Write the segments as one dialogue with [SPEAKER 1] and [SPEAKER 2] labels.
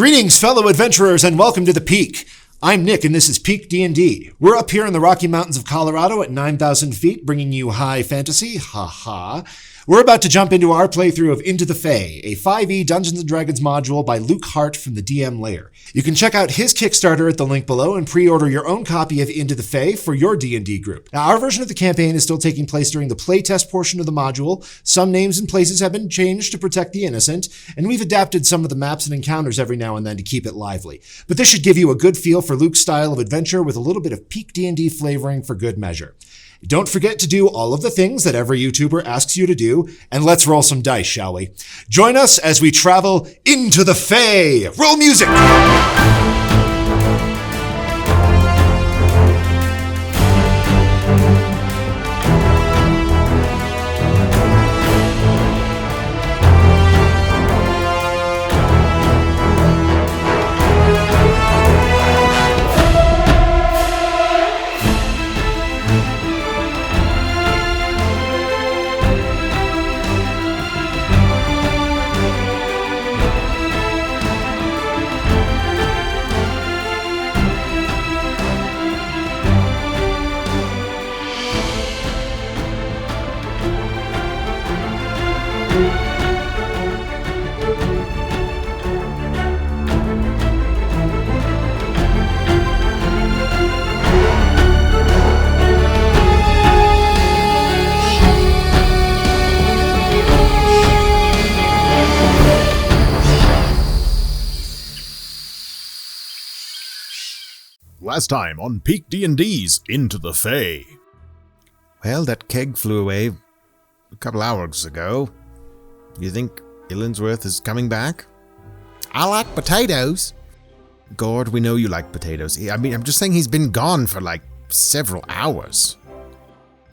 [SPEAKER 1] Greetings, fellow adventurers, and welcome to the Peak. I'm Nick, and this is Peak D&D. We're up here in the Rocky Mountains of Colorado at 9,000 feet, bringing you high fantasy. Ha. We're about to jump into our playthrough of Into the Fey, a 5e Dungeons & Dragons module by Luke Hart from the DM Lair. You can check out his Kickstarter at the link below and pre-order your own copy of Into the Fey for your D&D group. Now, our version of the campaign is still taking place during the playtest portion of the module. Some names and places have been changed to protect the innocent, and we've adapted some of the maps and encounters every now and then to keep it lively. But this should give you a good feel for Luke's style of adventure with a little bit of Peak D&D flavoring for good measure. Don't forget to do all of the things that every YouTuber asks you to do, and let's roll some dice, shall we? Join us as we travel into the Fey! Roll music!
[SPEAKER 2] Last time on Peak D&D's Into the Fey.
[SPEAKER 3] Well, that keg flew away a couple hours ago. You think Illinsworth is coming back? I like potatoes. Ghourd, we know you like potatoes. I mean, I'm just saying he's been gone for like several hours.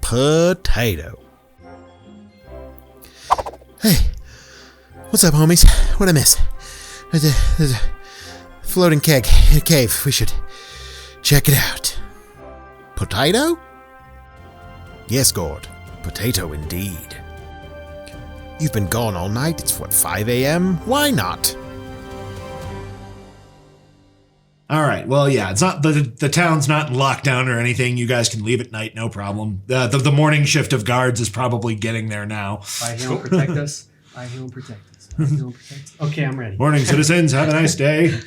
[SPEAKER 3] Potato. Hey, what's up, homies? What'd I miss? There's a floating keg in a cave. We should check it out. Potato? Yes, Ghourd. Potato indeed. You've been gone all night. It's 5 a.m.? Why not?
[SPEAKER 1] All right, well, yeah, it's not the town's not in lockdown or anything. You guys can leave at night, no problem. The morning shift of guards is probably getting there now.
[SPEAKER 4] I heal and protect us. I heal and protect us. I heal and protect us. Okay, I'm ready.
[SPEAKER 1] Morning, citizens. Have a nice day.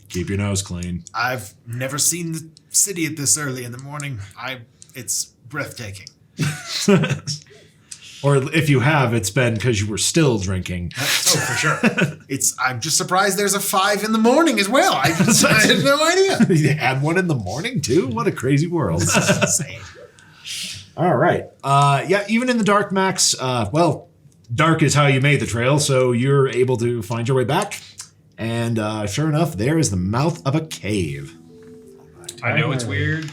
[SPEAKER 1] Keep your nose clean.
[SPEAKER 5] I've never seen the city at this early in the morning. It's breathtaking.
[SPEAKER 1] Or if you have, it's been because you were still drinking.
[SPEAKER 5] Oh, for sure. I'm just surprised there's a 5 in the morning as well. I had no idea.
[SPEAKER 1] You had one in the morning too? What a crazy world.
[SPEAKER 5] This is insane.
[SPEAKER 1] All right. Yeah, even in the dark, Max, dark is how you made the trail, so you're able to find your way back. And sure enough, there is the mouth of a cave.
[SPEAKER 6] I know it's weird.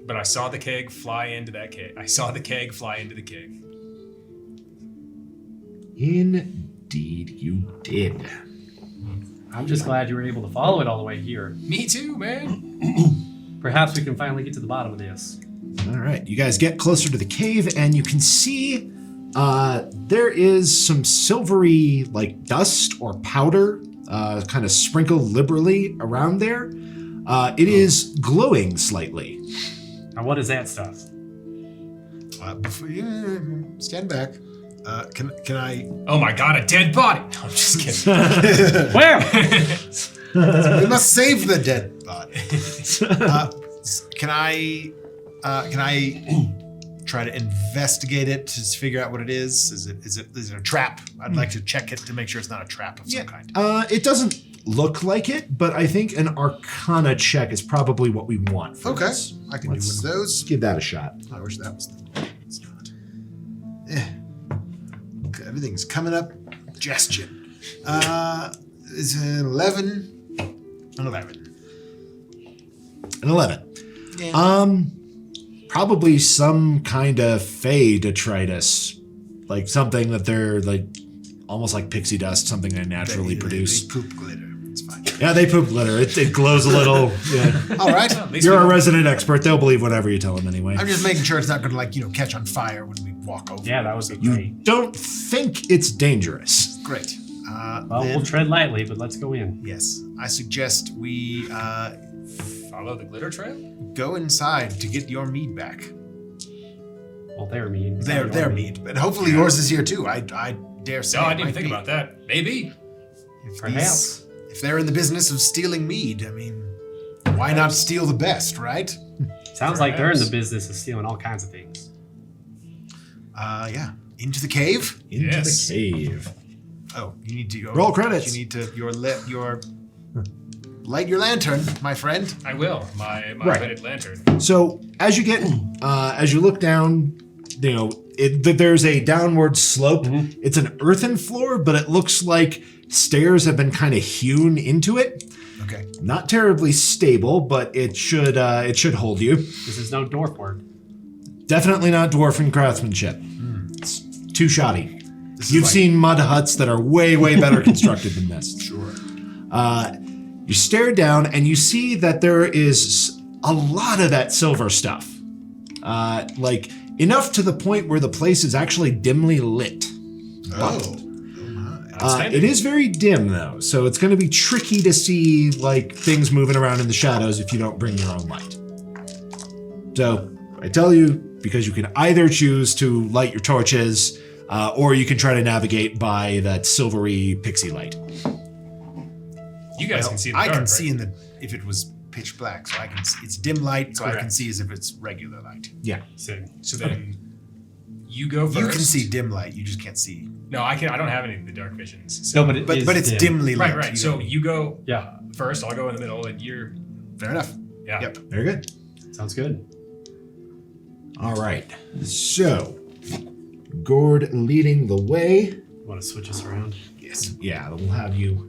[SPEAKER 6] But I saw the keg fly into that keg. I saw the keg fly into the keg.
[SPEAKER 1] Indeed you did.
[SPEAKER 4] I'm just glad you were able to follow it all the way here.
[SPEAKER 6] Me too, man.
[SPEAKER 4] Perhaps we can finally get to the bottom of this.
[SPEAKER 1] All right, you guys get closer to the cave, and you can see there is some silvery, like, dust or powder kind of sprinkled liberally around there. It is glowing slightly.
[SPEAKER 4] Now, what is that stuff?
[SPEAKER 5] Before you stand back, can I?
[SPEAKER 6] Oh my god, a dead body! No, I'm just kidding.
[SPEAKER 4] Where?
[SPEAKER 5] We must save the dead body. Can I try to investigate it to figure out what it is? Is it a trap? I'd like to check it to make sure it's not a trap of some kind.
[SPEAKER 1] It doesn't look like it, but I think an Arcana check is probably what we want for this.
[SPEAKER 5] I can do one of those.
[SPEAKER 1] Give that a shot.
[SPEAKER 5] I wish that was it's not. Okay, everything's coming up. Jaastien. Is an 11. An 11.
[SPEAKER 1] An 11.
[SPEAKER 5] Yeah.
[SPEAKER 1] Probably some kind of fey detritus. Like something that they're like almost like pixie dust, something they naturally produce.
[SPEAKER 5] They poop glitter. It's fine.
[SPEAKER 1] Yeah, they poop glitter. It glows a little. Yeah.
[SPEAKER 5] All right.
[SPEAKER 1] You're a resident expert. They'll believe whatever you tell them anyway.
[SPEAKER 5] I'm just making sure it's not going to catch on fire when we walk over.
[SPEAKER 4] Yeah, that was
[SPEAKER 1] You
[SPEAKER 4] great.
[SPEAKER 1] don't think it's dangerous.
[SPEAKER 5] Great.
[SPEAKER 4] Well, we'll tread lightly, but let's go in.
[SPEAKER 5] Yes, I suggest we
[SPEAKER 6] Follow the glitter trail?
[SPEAKER 5] go inside to get your mead back.
[SPEAKER 4] Well, they're mean.
[SPEAKER 5] Their mead, but hopefully yours is here too. I dare say.
[SPEAKER 6] No, I
[SPEAKER 5] it
[SPEAKER 6] didn't
[SPEAKER 5] might
[SPEAKER 6] even think
[SPEAKER 5] be.
[SPEAKER 6] about that. Maybe.
[SPEAKER 4] Perhaps.
[SPEAKER 5] If they're in the business of stealing mead, I mean, why not steal the best, right?
[SPEAKER 4] Sounds like they're in the
[SPEAKER 6] Perhaps.
[SPEAKER 4] business of stealing all kinds of things.
[SPEAKER 5] Yeah. Into the cave.
[SPEAKER 1] Into
[SPEAKER 6] Yes.
[SPEAKER 1] the cave.
[SPEAKER 5] Oh, you need to
[SPEAKER 1] Roll credits.
[SPEAKER 5] You need to light your lantern, my friend.
[SPEAKER 6] I will. My
[SPEAKER 1] Right.
[SPEAKER 6] lighted lantern.
[SPEAKER 1] So as you get, as you look down, you know, there's a downward slope. It's an earthen floor, but it looks like stairs have been kind of hewn into it.
[SPEAKER 5] Okay.
[SPEAKER 1] Not terribly stable, but it should hold you.
[SPEAKER 4] This is no dwarf work.
[SPEAKER 1] Definitely not dwarven craftsmanship. It's too shoddy.
[SPEAKER 5] This is
[SPEAKER 1] You've
[SPEAKER 5] like-
[SPEAKER 1] seen mud huts that are way, way better constructed than this.
[SPEAKER 5] Sure.
[SPEAKER 1] You stare down and you see that there is a lot of that silver stuff. Like enough to the point where the place is actually dimly lit.
[SPEAKER 5] Oh.
[SPEAKER 1] It is very dim though, so it's going to be tricky to see like things moving around in the shadows if you don't bring your own light. So I tell you, because you can either choose to light your torches, or you can try to navigate by that silvery pixie light.
[SPEAKER 6] You guys
[SPEAKER 5] Well,
[SPEAKER 6] can see the
[SPEAKER 5] I
[SPEAKER 6] dark,
[SPEAKER 5] can
[SPEAKER 6] right?
[SPEAKER 5] see if it was pitch black, so I can. It's dim light, so I can
[SPEAKER 6] Correct.
[SPEAKER 5] see as if it's regular light.
[SPEAKER 1] Yeah.
[SPEAKER 6] So then you go first.
[SPEAKER 5] You can see dim light. You just can't see.
[SPEAKER 6] No, I can. I don't have any of the dark visions. So.
[SPEAKER 4] No, but
[SPEAKER 5] But it's dimly lit.
[SPEAKER 6] Right. So
[SPEAKER 5] don't-
[SPEAKER 6] you go
[SPEAKER 4] Yeah,
[SPEAKER 6] first. I'll go in the middle, and you're.
[SPEAKER 5] fair enough.
[SPEAKER 6] Yeah.
[SPEAKER 5] Yep.
[SPEAKER 1] Very good.
[SPEAKER 4] sounds good.
[SPEAKER 1] All right. So, Ghourd leading the way.
[SPEAKER 4] Want to switch us around?
[SPEAKER 1] Yes. Yeah, we'll have you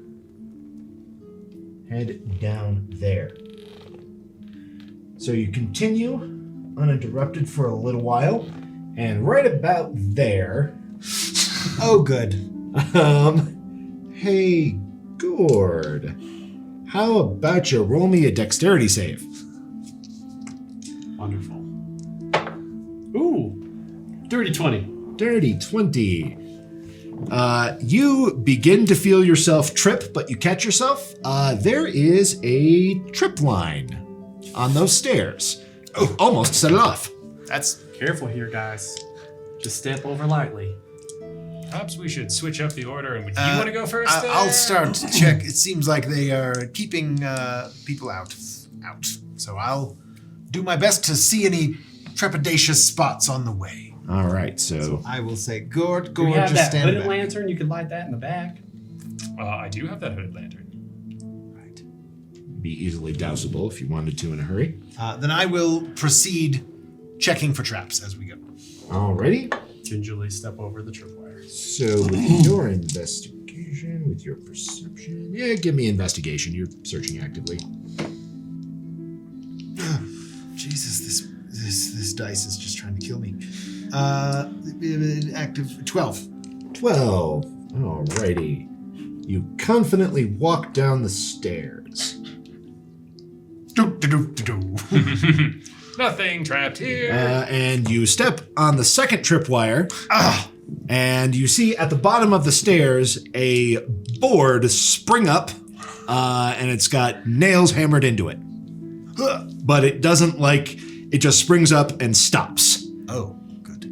[SPEAKER 1] head down there. So you continue uninterrupted for a little while, and right about there,
[SPEAKER 5] Oh, good.
[SPEAKER 1] hey, Ghourd, how about you roll me a dexterity save?
[SPEAKER 4] Wonderful. Ooh, dirty 20.
[SPEAKER 1] Dirty 20. You begin to feel yourself trip, but you catch yourself. There is a trip line on those stairs. Oh, almost set it off.
[SPEAKER 5] That's
[SPEAKER 4] Careful here, guys. Just step over lightly.
[SPEAKER 6] Perhaps we should switch up the order. And would you want to go first?
[SPEAKER 5] I'll start to check. It seems like they are keeping people out. So I'll do my best to see any trepidatious spots on the way.
[SPEAKER 1] All right, so
[SPEAKER 5] I will say, Ghourd,
[SPEAKER 4] Do we have
[SPEAKER 5] just
[SPEAKER 4] that
[SPEAKER 5] stand
[SPEAKER 4] hooded
[SPEAKER 5] back.
[SPEAKER 4] lantern? You could light that in the back.
[SPEAKER 6] I do have that hooded lantern.
[SPEAKER 5] Right.
[SPEAKER 1] be easily dousable if you wanted to in a hurry.
[SPEAKER 5] Then I will proceed checking for traps as we go.
[SPEAKER 1] Alrighty.
[SPEAKER 4] Gingerly step over the tripwire.
[SPEAKER 1] So with your investigation, with your perception, yeah, give me investigation. You're searching actively.
[SPEAKER 5] Jesus, this dice is just trying to kill me. Active 12.
[SPEAKER 1] 12. Alrighty. You confidently walk down the stairs.
[SPEAKER 6] Nothing trapped here.
[SPEAKER 1] And you step on the second tripwire. And you see at the bottom of the stairs a board spring up, and it's got nails hammered into it. But it doesn't it just springs up and stops.
[SPEAKER 5] Oh, good.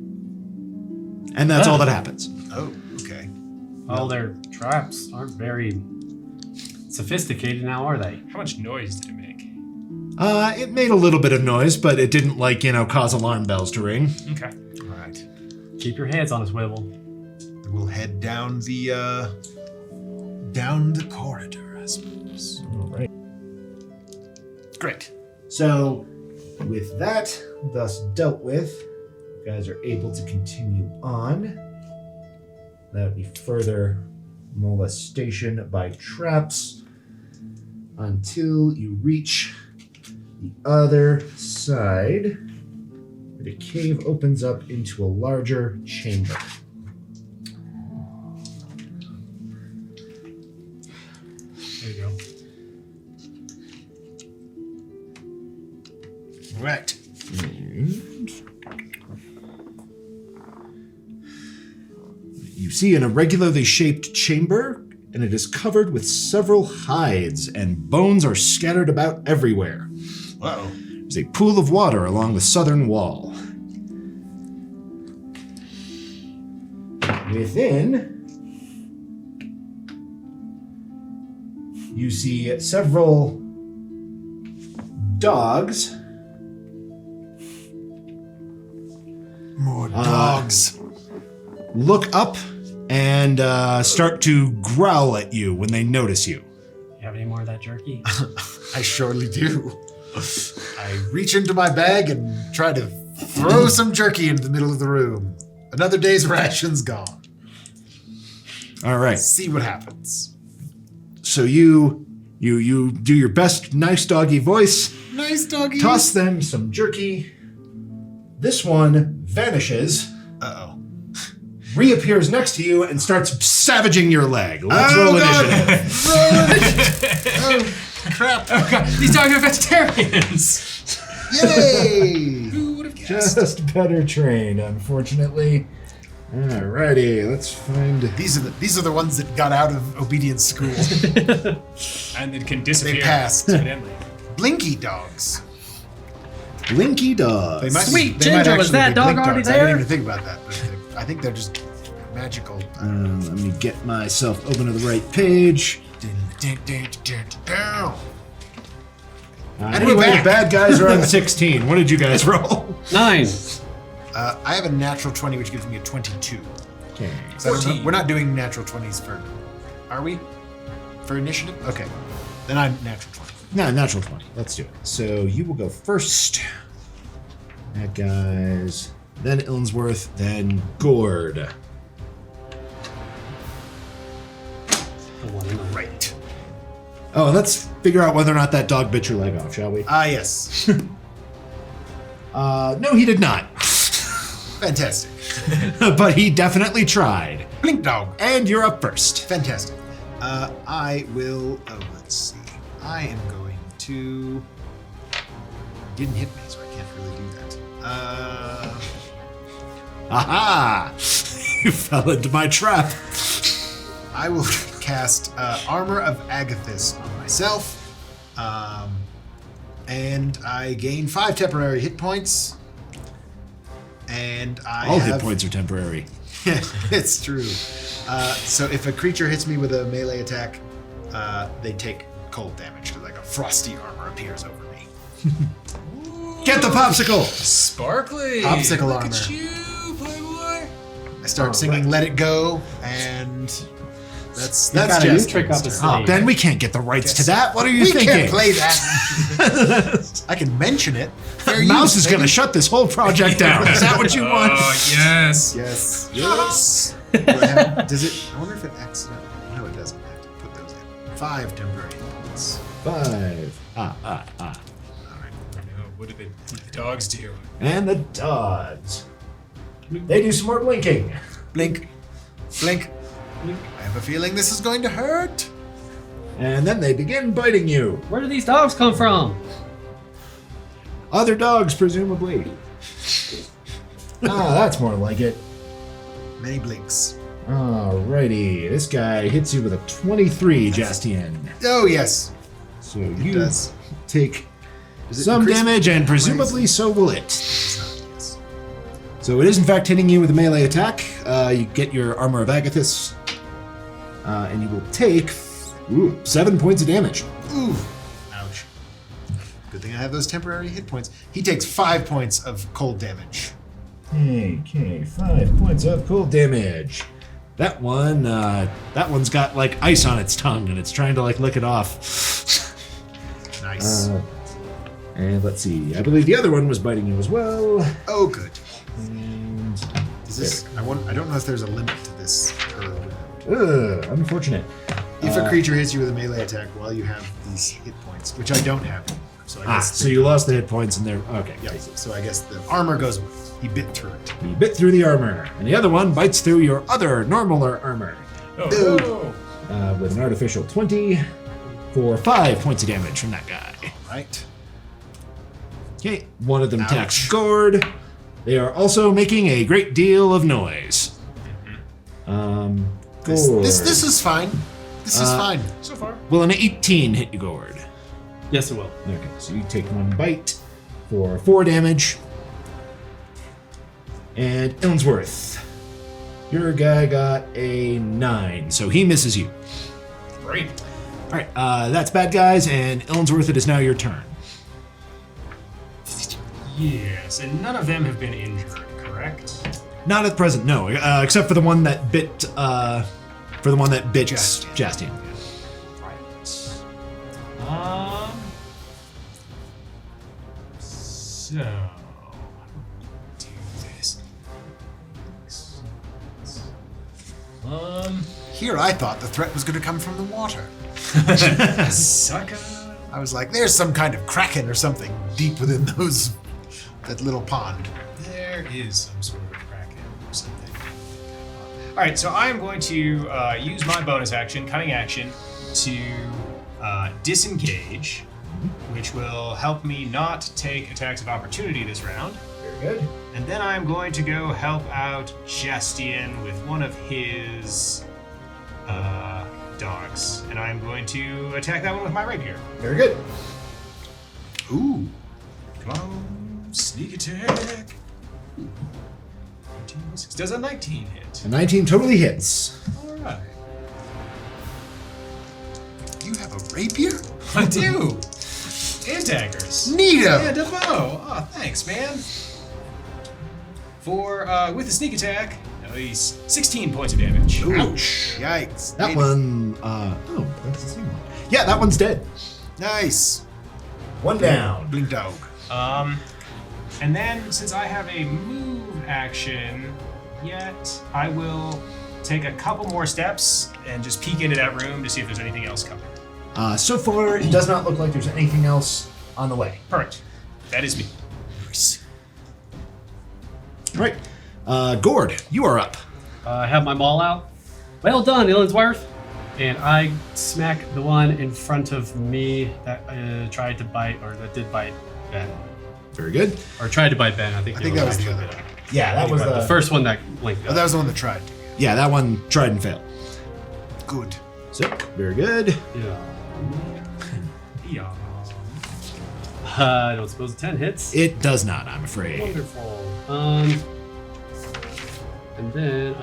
[SPEAKER 1] And that's all that happens.
[SPEAKER 5] Oh, okay.
[SPEAKER 4] Well, their traps aren't very sophisticated now, are they?
[SPEAKER 6] How much noise did it make?
[SPEAKER 1] It made a little bit of noise, but it didn't cause alarm bells to ring.
[SPEAKER 6] Okay.
[SPEAKER 5] All right.
[SPEAKER 4] Keep your heads on a swivel.
[SPEAKER 5] We'll head down the corridor, I suppose.
[SPEAKER 1] All right.
[SPEAKER 5] Great.
[SPEAKER 1] So, with that thus dealt with, you guys are able to continue on. That would be further molestation by traps until you reach the other side, where the cave opens up into a larger chamber.
[SPEAKER 4] There you go.
[SPEAKER 5] Right.
[SPEAKER 1] see an irregularly shaped chamber, and it is covered with several hides, and bones are scattered about everywhere.
[SPEAKER 5] Uh-oh.
[SPEAKER 1] There's a pool of water along the southern wall. Within, you see several dogs.
[SPEAKER 5] More dogs.
[SPEAKER 1] Look up and start to growl at you when they notice you.
[SPEAKER 4] You have any more of that jerky?
[SPEAKER 5] I surely do. I reach into my bag and try to throw some jerky into the middle of the room. Another day's rations gone.
[SPEAKER 1] All right.
[SPEAKER 5] See what happens.
[SPEAKER 1] So you do your best nice doggy voice.
[SPEAKER 5] Nice doggy.
[SPEAKER 1] Toss them some jerky. This one vanishes,
[SPEAKER 5] Uh-oh.
[SPEAKER 1] reappears next to you, and starts savaging your leg. Let's roll initiative.
[SPEAKER 5] Oh, crap.
[SPEAKER 6] Oh god, these dogs are vegetarians!
[SPEAKER 5] Yay!
[SPEAKER 6] Who would have guessed?
[SPEAKER 1] Just better trained, unfortunately. Alrighty, let's find...
[SPEAKER 5] These are the ones that got out of obedience school.
[SPEAKER 6] And it can disappear.
[SPEAKER 5] They passed.
[SPEAKER 6] Evidently.
[SPEAKER 5] Blinky dogs.
[SPEAKER 1] Blinky dogs.
[SPEAKER 5] They might,
[SPEAKER 4] Sweet
[SPEAKER 5] they might
[SPEAKER 4] Ginger, was
[SPEAKER 5] actually
[SPEAKER 4] that
[SPEAKER 5] be
[SPEAKER 4] dog
[SPEAKER 5] blink
[SPEAKER 4] already
[SPEAKER 5] dogs. I didn't
[SPEAKER 4] there?
[SPEAKER 5] even think about that. But I think they're just magical.
[SPEAKER 1] Let me get myself open to the right page. Anyway,
[SPEAKER 5] back.
[SPEAKER 1] the bad guys are on 16. What did you guys roll?
[SPEAKER 4] 9.
[SPEAKER 5] I have a natural 20, which gives me a 22.
[SPEAKER 1] Okay.
[SPEAKER 5] So
[SPEAKER 6] 14.
[SPEAKER 5] we're not doing natural 20s for... Are we? For initiative? Okay. Then I'm natural 20.
[SPEAKER 1] No, natural 20. Let's do it. So you will go first. That guys. Then Illinsworth. Then Ghourd.
[SPEAKER 4] The one in the
[SPEAKER 5] Right.
[SPEAKER 1] Oh, let's figure out whether or not that dog bit your leg off, shall we?
[SPEAKER 5] Ah, yes.
[SPEAKER 1] No, he did not.
[SPEAKER 5] Fantastic.
[SPEAKER 1] But he definitely tried.
[SPEAKER 5] Blink dog.
[SPEAKER 1] And you're up first.
[SPEAKER 5] Fantastic. I will... Oh, let's see. I am going to... Didn't hit me, so I can't really do that.
[SPEAKER 1] Aha! You fell into my trap.
[SPEAKER 5] I will cast Armor of Agathis on myself. And I gain 5 temporary hit points. And I
[SPEAKER 1] All
[SPEAKER 5] have...
[SPEAKER 1] hit points are temporary.
[SPEAKER 5] It's true. So if a creature hits me with a melee attack, they take cold damage. So like a frosty armor appears over me.
[SPEAKER 1] Get the popsicle!
[SPEAKER 6] Sparkly!
[SPEAKER 5] Popsicle
[SPEAKER 6] Look
[SPEAKER 5] armor.
[SPEAKER 6] at you, playboy!
[SPEAKER 5] I start singing "Let It Go," and that's
[SPEAKER 4] got a new
[SPEAKER 5] just
[SPEAKER 4] trick up his
[SPEAKER 1] Oh,
[SPEAKER 4] sleeve.
[SPEAKER 1] Ben, we can't get the rights to that. What are you
[SPEAKER 5] we
[SPEAKER 1] thinking?
[SPEAKER 5] can't play that. I can mention it. Fair
[SPEAKER 1] Mouse
[SPEAKER 5] use,
[SPEAKER 1] is going to
[SPEAKER 5] baby.
[SPEAKER 1] shut this whole project down. Is that what you want?
[SPEAKER 6] Oh, yes!
[SPEAKER 5] Yes. Yes. Do I have- does it? I wonder if it accidentally. No, it doesn't. I have to put those in. 5 temporary points.
[SPEAKER 1] 5.
[SPEAKER 5] All right.
[SPEAKER 6] No, what did the dogs do?
[SPEAKER 1] And the dogs. They do some more blinking.
[SPEAKER 5] Blink. Blink. Blink. I have a feeling this is going to hurt.
[SPEAKER 1] And then they begin biting you.
[SPEAKER 4] Where do these dogs come from?
[SPEAKER 1] Other dogs, presumably. That's more like it.
[SPEAKER 5] Many blinks.
[SPEAKER 1] Alrighty. This guy hits you with a 23, Jaastien.
[SPEAKER 5] Oh yes.
[SPEAKER 1] So
[SPEAKER 5] It
[SPEAKER 1] you
[SPEAKER 5] does.
[SPEAKER 1] take
[SPEAKER 5] Does it
[SPEAKER 1] some
[SPEAKER 5] increase
[SPEAKER 1] damage, and presumably so will it.
[SPEAKER 5] Yes.
[SPEAKER 1] So it is in fact hitting you with a melee attack. You get your Armor of Agathis, and you will take 7 points of damage.
[SPEAKER 5] Ooh. Ouch. Good thing I have those temporary hit points. He takes 5 points of cold damage.
[SPEAKER 1] Okay, 5 points of cold damage. That one's got like ice on its tongue, and it's trying to like lick it off.
[SPEAKER 5] Nice.
[SPEAKER 1] And let's see. I believe the other one was biting you as well.
[SPEAKER 5] Oh, good.
[SPEAKER 1] And
[SPEAKER 5] Is this? I don't know if there's a limit to this curve.
[SPEAKER 1] unfortunate.
[SPEAKER 5] If a creature hits you with a melee attack while you have these hit points, which I don't have anymore, so I guess.
[SPEAKER 1] So you lost the hit points, and they're okay.
[SPEAKER 5] Yeah. So I guess the armor goes away. He bit through it.
[SPEAKER 1] You bit through the armor, and the other one bites through your other normaler armor
[SPEAKER 6] Oh,
[SPEAKER 1] with an artificial 20 for 5 points of damage from that guy.
[SPEAKER 5] Right.
[SPEAKER 1] Okay, one of them
[SPEAKER 5] Ouch.
[SPEAKER 1] attacks Ghourd. They are also making a great deal of noise. Ghourd.
[SPEAKER 5] This is fine. This is fine.
[SPEAKER 6] So far.
[SPEAKER 1] Will an 18 hit you, Ghourd?
[SPEAKER 4] Yes, it will.
[SPEAKER 1] Okay, so you take 1 bite for 4 damage. And Illinsworth, your guy got a 9, so he misses you.
[SPEAKER 6] Great.
[SPEAKER 1] All right, that's bad guys, and Illinsworth, it is now your turn.
[SPEAKER 6] Yes, and none of them have been injured, correct?
[SPEAKER 1] Not at present, no, except for the one that bit, Jaastien.
[SPEAKER 6] Right. So do this.
[SPEAKER 5] Here, I thought the threat was going to come from the water.
[SPEAKER 6] Sucker.
[SPEAKER 5] I was like, there's some kind of kraken or something deep within that little pond.
[SPEAKER 6] There is some sort of kraken or something. All right, so I am going to use my bonus action, cunning action, to disengage, which will help me not take attacks of opportunity this round.
[SPEAKER 1] Very good.
[SPEAKER 6] And then I'm going to go help out Jaastien with one of his dogs. And I'm going to attack that one with my rapier.
[SPEAKER 1] Very good.
[SPEAKER 5] Ooh.
[SPEAKER 6] Come on, sneak attack. 18, does a 19 hit?
[SPEAKER 1] A 19 totally hits.
[SPEAKER 6] All right.
[SPEAKER 5] You have a rapier?
[SPEAKER 6] I do. And daggers.
[SPEAKER 5] Neato.
[SPEAKER 6] And a bow. Oh, thanks, man. For with the sneak attack, at least 16 points of damage.
[SPEAKER 5] Ouch. Yikes.
[SPEAKER 1] That one, that's the same one. Yeah, that one's dead.
[SPEAKER 5] Nice.
[SPEAKER 1] 1 down.
[SPEAKER 5] Blink dog.
[SPEAKER 6] And then since I have a move action yet, I will take a couple more steps and just peek into that room to see if there's anything else coming.
[SPEAKER 1] So far, it does not look like there's anything else on the way.
[SPEAKER 6] Perfect. That is me.
[SPEAKER 5] Nice.
[SPEAKER 1] All right. Ghourd, you are up.
[SPEAKER 4] I have my maul out. Well done, Illinsworth. And I smack the one in front of me that tried to bite, or that did bite Ben.
[SPEAKER 1] Very good.
[SPEAKER 4] Or tried to bite Ben. I think
[SPEAKER 5] that was the other one.
[SPEAKER 1] Yeah, that was
[SPEAKER 4] the first one that blinked.
[SPEAKER 5] Oh, that was the one that tried.
[SPEAKER 1] Yeah, that one tried and failed.
[SPEAKER 5] Good.
[SPEAKER 1] So, very good.
[SPEAKER 4] Yeah.
[SPEAKER 6] Yeah.
[SPEAKER 4] I don't suppose 10 hits.
[SPEAKER 1] It does not, I'm afraid.
[SPEAKER 4] Wonderful. And then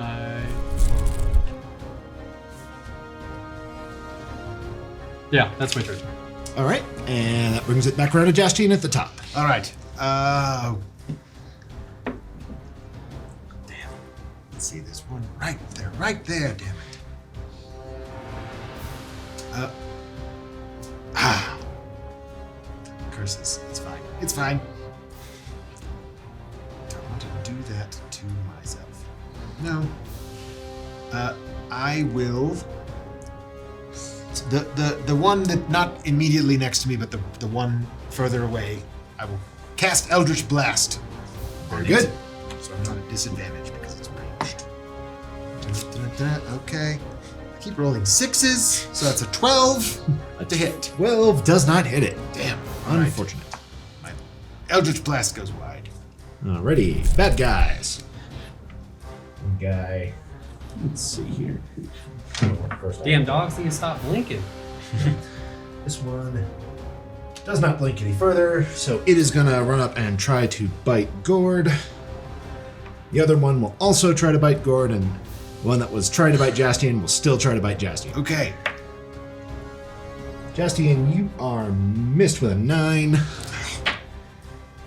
[SPEAKER 4] yeah, that's my turn.
[SPEAKER 1] All right, and that brings it back around to Jaastien at the top.
[SPEAKER 5] All right. Damn. Let's see, there's one right there, damn it. Curses. It's fine. It's fine. Don't want to do that to myself. No. I will. The one that not immediately next to me, but the one further away, I will cast Eldritch Blast.
[SPEAKER 1] Very good.
[SPEAKER 5] So I'm not at disadvantage because it's ranged. Okay. I keep rolling 6s, so that's a 12 to hit.
[SPEAKER 1] 12 does not hit it.
[SPEAKER 5] Damn.
[SPEAKER 1] Unfortunate.
[SPEAKER 5] My Eldritch Blast goes wide.
[SPEAKER 1] Alrighty, bad guys. One guy. Let's see here.
[SPEAKER 4] Damn dogs need to stop blinking.
[SPEAKER 1] This one does not blink any further, so it is gonna run up and try to bite Ghourd. The other one will also try to bite Ghourd, and the one that was trying to bite Jaastien will still try to bite Jaastien.
[SPEAKER 5] Okay.
[SPEAKER 1] Jaastien, you are missed with a 9.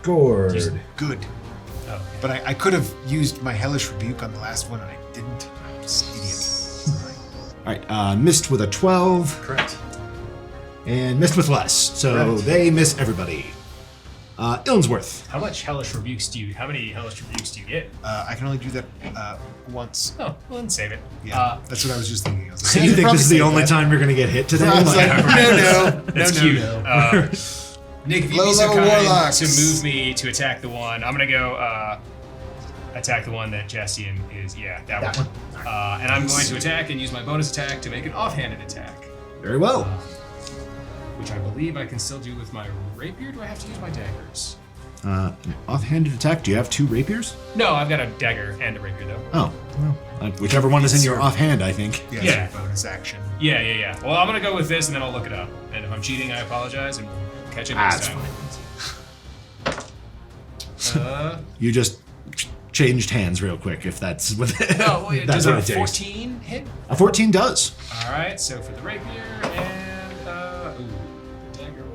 [SPEAKER 1] Ghourd.
[SPEAKER 5] Just good.
[SPEAKER 6] Oh.
[SPEAKER 5] But I could have used my Hellish Rebuke on the last one, and I didn't. I'm just an idiot.
[SPEAKER 1] Alright, missed with a 12.
[SPEAKER 4] Correct.
[SPEAKER 1] And missed with less, so
[SPEAKER 5] Right.
[SPEAKER 1] they miss everybody. Illinsworth.
[SPEAKER 6] How many hellish rebukes do you get?
[SPEAKER 5] I can only do that once.
[SPEAKER 6] Oh, well, then save it.
[SPEAKER 5] Yeah, that's what I was just thinking. I was like,
[SPEAKER 1] So
[SPEAKER 5] I
[SPEAKER 1] you
[SPEAKER 5] should
[SPEAKER 1] think
[SPEAKER 5] probably
[SPEAKER 1] this is the
[SPEAKER 5] save
[SPEAKER 1] only
[SPEAKER 5] that.
[SPEAKER 1] time you're gonna get hit today?
[SPEAKER 5] I was like, no.
[SPEAKER 6] That's cute. Nick, if you'd be so
[SPEAKER 5] Low
[SPEAKER 6] kind
[SPEAKER 5] warlocks.
[SPEAKER 6] to move me to attack the one, I'm gonna go attack the one that Jaastien is. Yeah, that one. And I'm going to attack and use my bonus attack to make an offhanded attack,
[SPEAKER 1] Very well.
[SPEAKER 6] which I believe I can still do with my rapier. Do I have to use my daggers?
[SPEAKER 1] An offhanded attack. Do you have 2 rapiers?
[SPEAKER 6] No, I've got a dagger and a rapier though.
[SPEAKER 1] Oh, well, whichever one is in your offhand, I think.
[SPEAKER 5] Yeah,
[SPEAKER 6] Yeah.
[SPEAKER 5] it's a bonus action.
[SPEAKER 6] Yeah. Well, I'm gonna go with this and then I'll look it up. And if I'm cheating, I apologize and we'll catch it next
[SPEAKER 1] That's
[SPEAKER 6] time.
[SPEAKER 1] You just changed hands real quick, if that's what
[SPEAKER 6] No, wait,
[SPEAKER 1] that's
[SPEAKER 6] does
[SPEAKER 1] what
[SPEAKER 6] a
[SPEAKER 1] it takes.
[SPEAKER 6] 14 hit?
[SPEAKER 1] A 14 does.
[SPEAKER 6] All right, so for the rapier and dagger,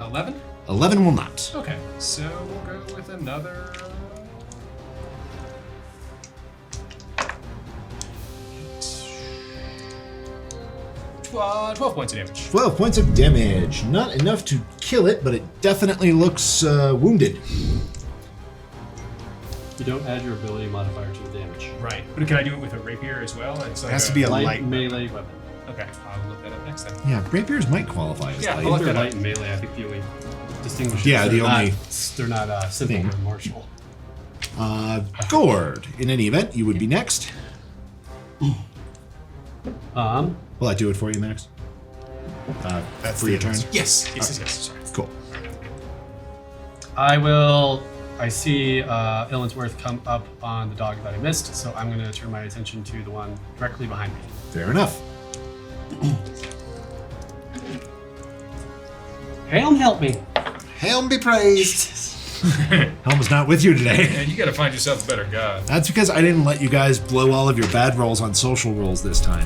[SPEAKER 6] 11.
[SPEAKER 1] 11 will not.
[SPEAKER 6] Okay, so we'll go with another. 12 points of damage.
[SPEAKER 1] 12 points of damage. Not enough to kill it, but it definitely looks wounded.
[SPEAKER 4] You don't add your ability modifier to the damage.
[SPEAKER 6] Right, but can I do it with a rapier as well? It's
[SPEAKER 5] It
[SPEAKER 6] like
[SPEAKER 5] has to be a
[SPEAKER 4] Light
[SPEAKER 5] light
[SPEAKER 4] melee weapon.
[SPEAKER 6] Okay, I'll look that up next time.
[SPEAKER 1] Yeah, rapiers might qualify as
[SPEAKER 6] Yeah,
[SPEAKER 1] light.
[SPEAKER 6] I'll look
[SPEAKER 4] They're
[SPEAKER 6] that up.
[SPEAKER 4] light and melee. I think the only distinguishes.
[SPEAKER 1] Yeah, the
[SPEAKER 4] they're not-
[SPEAKER 1] only
[SPEAKER 4] They're not simple
[SPEAKER 1] thing.
[SPEAKER 4] or martial.
[SPEAKER 1] Ghourd. In any event, you would be next. Will I do it for you, Max?
[SPEAKER 5] That's
[SPEAKER 1] for your turn?
[SPEAKER 6] Yes. Sorry.
[SPEAKER 1] Cool.
[SPEAKER 4] I see Illinsworth come up on the dog that I missed, so I'm going to turn my attention to the one directly behind me.
[SPEAKER 1] Fair enough.
[SPEAKER 4] Helm, help me!
[SPEAKER 5] Helm be praised.
[SPEAKER 1] Helm's not with you today.
[SPEAKER 6] And you gotta find yourself a better god.
[SPEAKER 1] That's because I didn't let you guys blow all of your bad rolls on social rolls this time.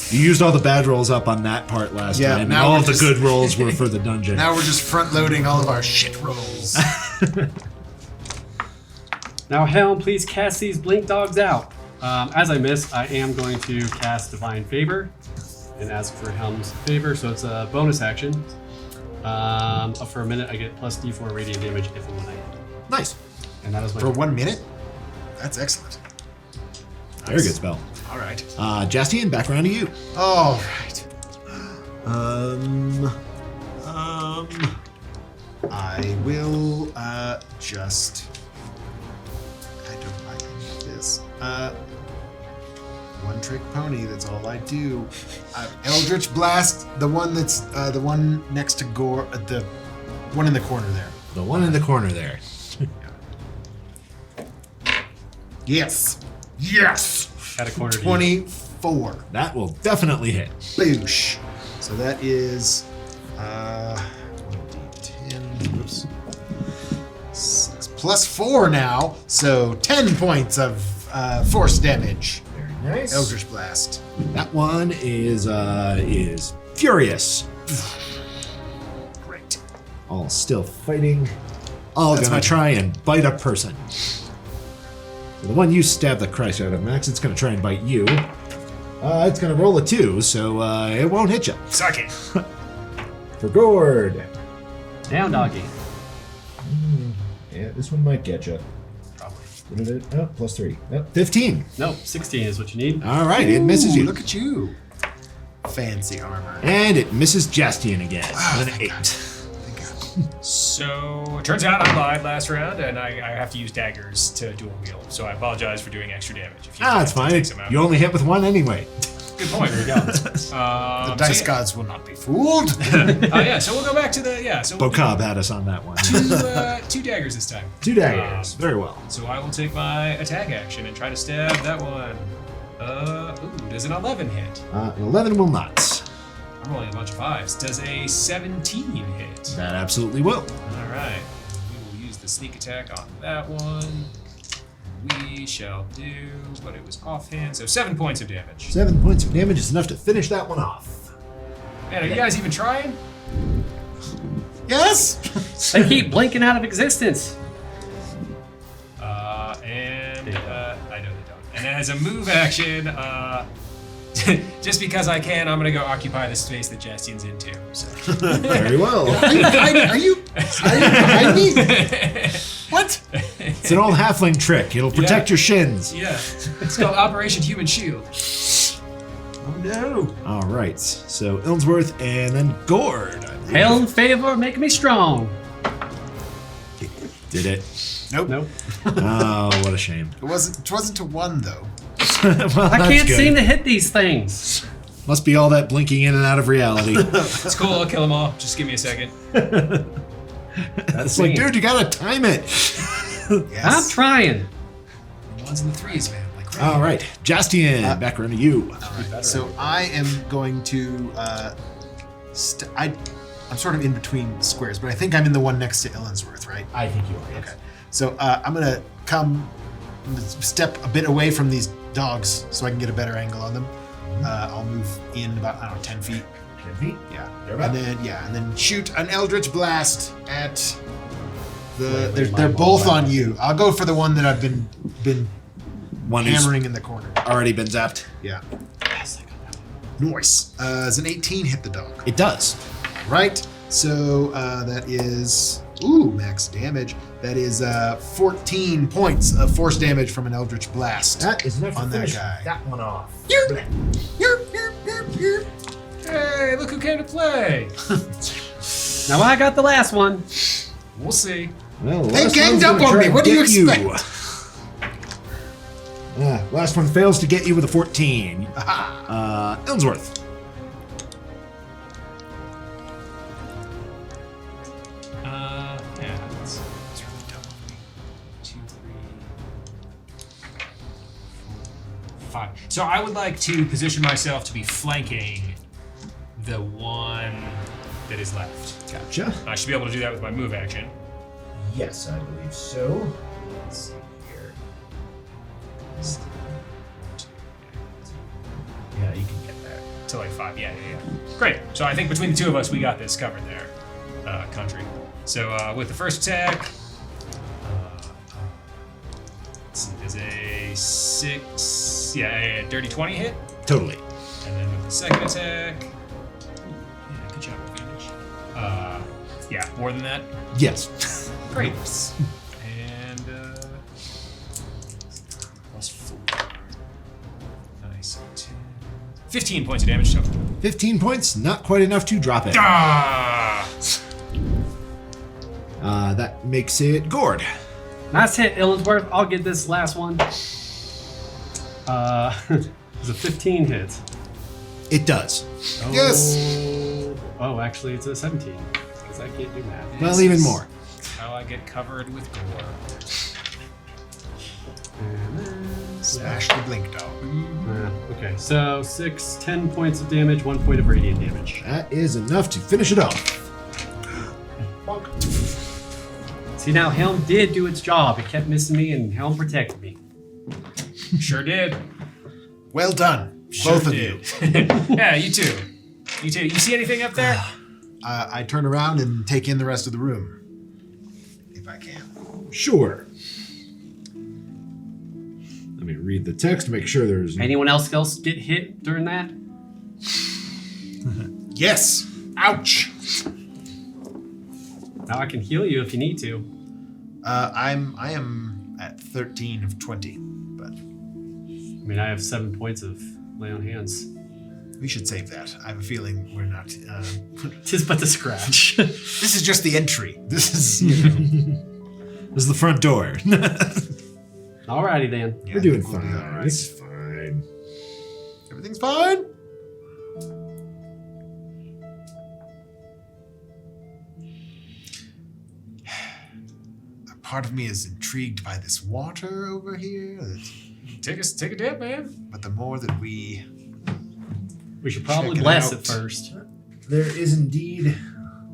[SPEAKER 1] You used all the bad rolls up on that part last
[SPEAKER 5] Yeah,
[SPEAKER 1] time, and
[SPEAKER 5] now
[SPEAKER 1] all
[SPEAKER 5] we're
[SPEAKER 1] of the
[SPEAKER 5] just-
[SPEAKER 1] good rolls were for the dungeon.
[SPEAKER 5] Now we're just front loading all of our shit rolls.
[SPEAKER 4] Now, Helm, please cast these blink dogs out. As I miss, I am going to cast Divine Favor and ask for Helm's favor, so it's a bonus action. For a minute, I get plus D4 radiant damage if and when I hit.
[SPEAKER 1] Nice.
[SPEAKER 4] And that is my
[SPEAKER 5] For 1 minute? That's excellent.
[SPEAKER 1] Very good spell.
[SPEAKER 5] All right.
[SPEAKER 1] Jaastien, back around to you.
[SPEAKER 5] All right. I will just. I don't like any of this. One trick pony. That's all I do. Eldritch Blast. The one that's the one next to Ghourd. The one in the corner there.
[SPEAKER 1] The one in the corner there.
[SPEAKER 5] Yes. Yes.
[SPEAKER 4] At a corner to you.
[SPEAKER 5] 24.
[SPEAKER 1] That will definitely hit.
[SPEAKER 5] Boosh. So that is 1d10. Whoops. 6 plus 4 now. So 10 points of force damage.
[SPEAKER 1] Very nice.
[SPEAKER 5] Eldritch Blast.
[SPEAKER 1] That one is furious.
[SPEAKER 5] Great.
[SPEAKER 1] All still fighting. All
[SPEAKER 5] That's
[SPEAKER 1] gonna
[SPEAKER 5] my
[SPEAKER 1] try and bite a person. So the one you stabbed the Christ out of, Max, it's gonna try and bite you. It's gonna roll a 2, so it won't hit you.
[SPEAKER 6] Suck it.
[SPEAKER 1] For Ghourd.
[SPEAKER 4] Down, doggy.
[SPEAKER 1] Yeah, this one might get you.
[SPEAKER 4] Probably.
[SPEAKER 1] Oh, plus 3. Oh, 15.
[SPEAKER 4] No, 16 is what you need.
[SPEAKER 1] All right, it misses you.
[SPEAKER 5] Look at you. Fancy armor.
[SPEAKER 1] And it misses Jaastien again. With an
[SPEAKER 5] thank
[SPEAKER 1] 8.
[SPEAKER 5] God. Thank God.
[SPEAKER 6] So it turns out I lied last round, and I have to use daggers to dual wield. So I apologize for doing extra damage. If you
[SPEAKER 1] It's
[SPEAKER 6] have to
[SPEAKER 1] fine.
[SPEAKER 6] take some out.
[SPEAKER 1] You only hit with 1 anyway.
[SPEAKER 6] Good point.
[SPEAKER 4] There you go.
[SPEAKER 5] The dice gods will not be fooled.
[SPEAKER 6] Yeah, so we'll go back to the So we'll do
[SPEAKER 1] Bocab had us on that one.
[SPEAKER 6] two daggers this time.
[SPEAKER 1] 2 daggers. Very well.
[SPEAKER 6] So I will take my attack action and try to stab that one. Does an 11 hit?
[SPEAKER 1] An 11 will not.
[SPEAKER 6] I'm rolling a bunch of 5s. Does a 17 hit?
[SPEAKER 1] That absolutely will.
[SPEAKER 6] All right. We will use the sneak attack on that one. We shall do, but it was offhand, so 7 points of damage.
[SPEAKER 1] 7 points of damage is enough to finish that one off.
[SPEAKER 6] Man, are you guys even trying?
[SPEAKER 5] Yes.
[SPEAKER 4] They keep blinking out of existence.
[SPEAKER 6] I know they don't. And as a move action, just because I can, I'm gonna go occupy the space that Jaastien's into. So.
[SPEAKER 1] Very well.
[SPEAKER 5] Are you behind me? What?
[SPEAKER 1] It's an old halfling trick. It'll protect your shins.
[SPEAKER 6] Yeah, it's called Operation Human Shield.
[SPEAKER 5] Oh no.
[SPEAKER 1] All right. So Illinsworth and then Ghourd.
[SPEAKER 4] Helm favor, make me strong.
[SPEAKER 1] Did it?
[SPEAKER 5] Nope.
[SPEAKER 4] Nope.
[SPEAKER 1] Oh, what a shame.
[SPEAKER 5] It wasn't to 1 though.
[SPEAKER 1] Well,
[SPEAKER 4] I can't
[SPEAKER 1] good.
[SPEAKER 4] seem to hit these things.
[SPEAKER 1] Must be all that blinking in and out of reality.
[SPEAKER 6] It's cool. I'll kill them all. Just give me a second.
[SPEAKER 1] It's like, dude, you gotta time it.
[SPEAKER 5] Yes.
[SPEAKER 4] I'm trying.
[SPEAKER 5] The ones and the threes, man. Like crazy.
[SPEAKER 1] All right, Jaastien, back around to you.
[SPEAKER 5] All right. So I am going to. I'm sort of in between squares, but I think I'm in the one next to Illinsworth, right?
[SPEAKER 1] I think you are. Yes.
[SPEAKER 5] Okay. So I'm gonna step a bit away from these dogs so I can get a better angle on them. I'll move in about 10 feet.
[SPEAKER 1] 10 feet.
[SPEAKER 5] Yeah.
[SPEAKER 1] Thereabout.
[SPEAKER 5] And then shoot an Eldritch Blast at the.
[SPEAKER 4] Wait,
[SPEAKER 5] They're
[SPEAKER 4] my
[SPEAKER 5] both
[SPEAKER 4] ball
[SPEAKER 5] on you. I'll go for the one that I've been
[SPEAKER 1] One who's
[SPEAKER 5] hammering in the corner.
[SPEAKER 1] already been zapped.
[SPEAKER 5] Yeah.
[SPEAKER 4] Yes, I got that one.
[SPEAKER 5] Nice. Does an 18 hit the dog?
[SPEAKER 1] It does.
[SPEAKER 5] Right. So that is max damage. That is 14 points of force damage from an Eldritch Blast.
[SPEAKER 1] That is enough
[SPEAKER 5] on
[SPEAKER 1] to
[SPEAKER 5] that
[SPEAKER 1] finish
[SPEAKER 5] guy.
[SPEAKER 1] that one off.
[SPEAKER 6] Hey, look who came to play.
[SPEAKER 4] Now I got the last one.
[SPEAKER 6] We'll see.
[SPEAKER 1] Well,
[SPEAKER 5] They
[SPEAKER 1] last
[SPEAKER 5] ganged
[SPEAKER 1] one's
[SPEAKER 5] up
[SPEAKER 1] gonna
[SPEAKER 5] on
[SPEAKER 1] try
[SPEAKER 5] me.
[SPEAKER 1] to
[SPEAKER 5] What do you
[SPEAKER 1] get
[SPEAKER 5] expect?
[SPEAKER 1] Last one fails to get you with a 14.
[SPEAKER 5] Aha.
[SPEAKER 1] Illinsworth.
[SPEAKER 6] Yeah, that's really dumb of me. 2, 3, 4, 5. So I would like to position myself to be flanking the one that is left.
[SPEAKER 1] Gotcha.
[SPEAKER 6] I should be able to do that with my move action.
[SPEAKER 1] Yes, I believe so.
[SPEAKER 6] Let's see here.
[SPEAKER 1] Yeah, you can get there.
[SPEAKER 6] To like 5. Yeah. Great. So I think between the two of us, we got this covered there, country. So with the first attack, let's see, there's a 6, a dirty 20 hit.
[SPEAKER 1] Totally.
[SPEAKER 6] And then with the second attack, yeah, good job, advantage. More than that.
[SPEAKER 1] Yes.
[SPEAKER 6] Great. And plus 4. Nice. 10. 15 points of damage total.
[SPEAKER 1] 15 points, not quite enough to drop it.
[SPEAKER 6] Ah!
[SPEAKER 1] That makes it Ghourd.
[SPEAKER 4] Nice hit, Illinsworth. I'll get this last one. It's a 15 hit.
[SPEAKER 1] It does.
[SPEAKER 4] Oh,
[SPEAKER 5] Yes.
[SPEAKER 4] Oh, actually, it's a 17 because I can't do math.
[SPEAKER 1] Well, even more.
[SPEAKER 6] How I get covered with gore.
[SPEAKER 4] And then,
[SPEAKER 5] Smash the blink dog.
[SPEAKER 4] okay, so 10 points of damage, 1 point of radiant damage.
[SPEAKER 1] That is enough to finish it off.
[SPEAKER 4] See, now Helm did do its job. It kept missing me, and Helm protected me.
[SPEAKER 6] Sure did.
[SPEAKER 5] Well done,
[SPEAKER 6] Sure
[SPEAKER 5] both of
[SPEAKER 6] did.
[SPEAKER 5] you.
[SPEAKER 6] Yeah, you too. You too. You see anything up there?
[SPEAKER 5] I turn around and take in the rest of the room, if I can.
[SPEAKER 1] Sure. Let me read the text to make sure there's
[SPEAKER 4] Anyone else get hit during that?
[SPEAKER 5] Yes. Ouch.
[SPEAKER 4] Now I can heal you if you need to.
[SPEAKER 5] I am at 13 of 20, but
[SPEAKER 4] I mean, I have 7 points of lay on hands.
[SPEAKER 5] we should save that. I have a feeling we're not.
[SPEAKER 4] Tis but the scratch.
[SPEAKER 5] This is just the entry. This is, you know.
[SPEAKER 1] This is the front door.
[SPEAKER 4] Alrighty then.
[SPEAKER 5] Yeah,
[SPEAKER 1] We're doing
[SPEAKER 5] we'll be
[SPEAKER 1] fine.
[SPEAKER 5] all right.
[SPEAKER 1] It's fine.
[SPEAKER 5] Everything's fine. A part of me is intrigued by this water over here.
[SPEAKER 6] Take a dip, man.
[SPEAKER 5] But the more that we
[SPEAKER 4] We should probably
[SPEAKER 5] Check it
[SPEAKER 4] bless
[SPEAKER 5] out.
[SPEAKER 4] it first.
[SPEAKER 1] There is indeed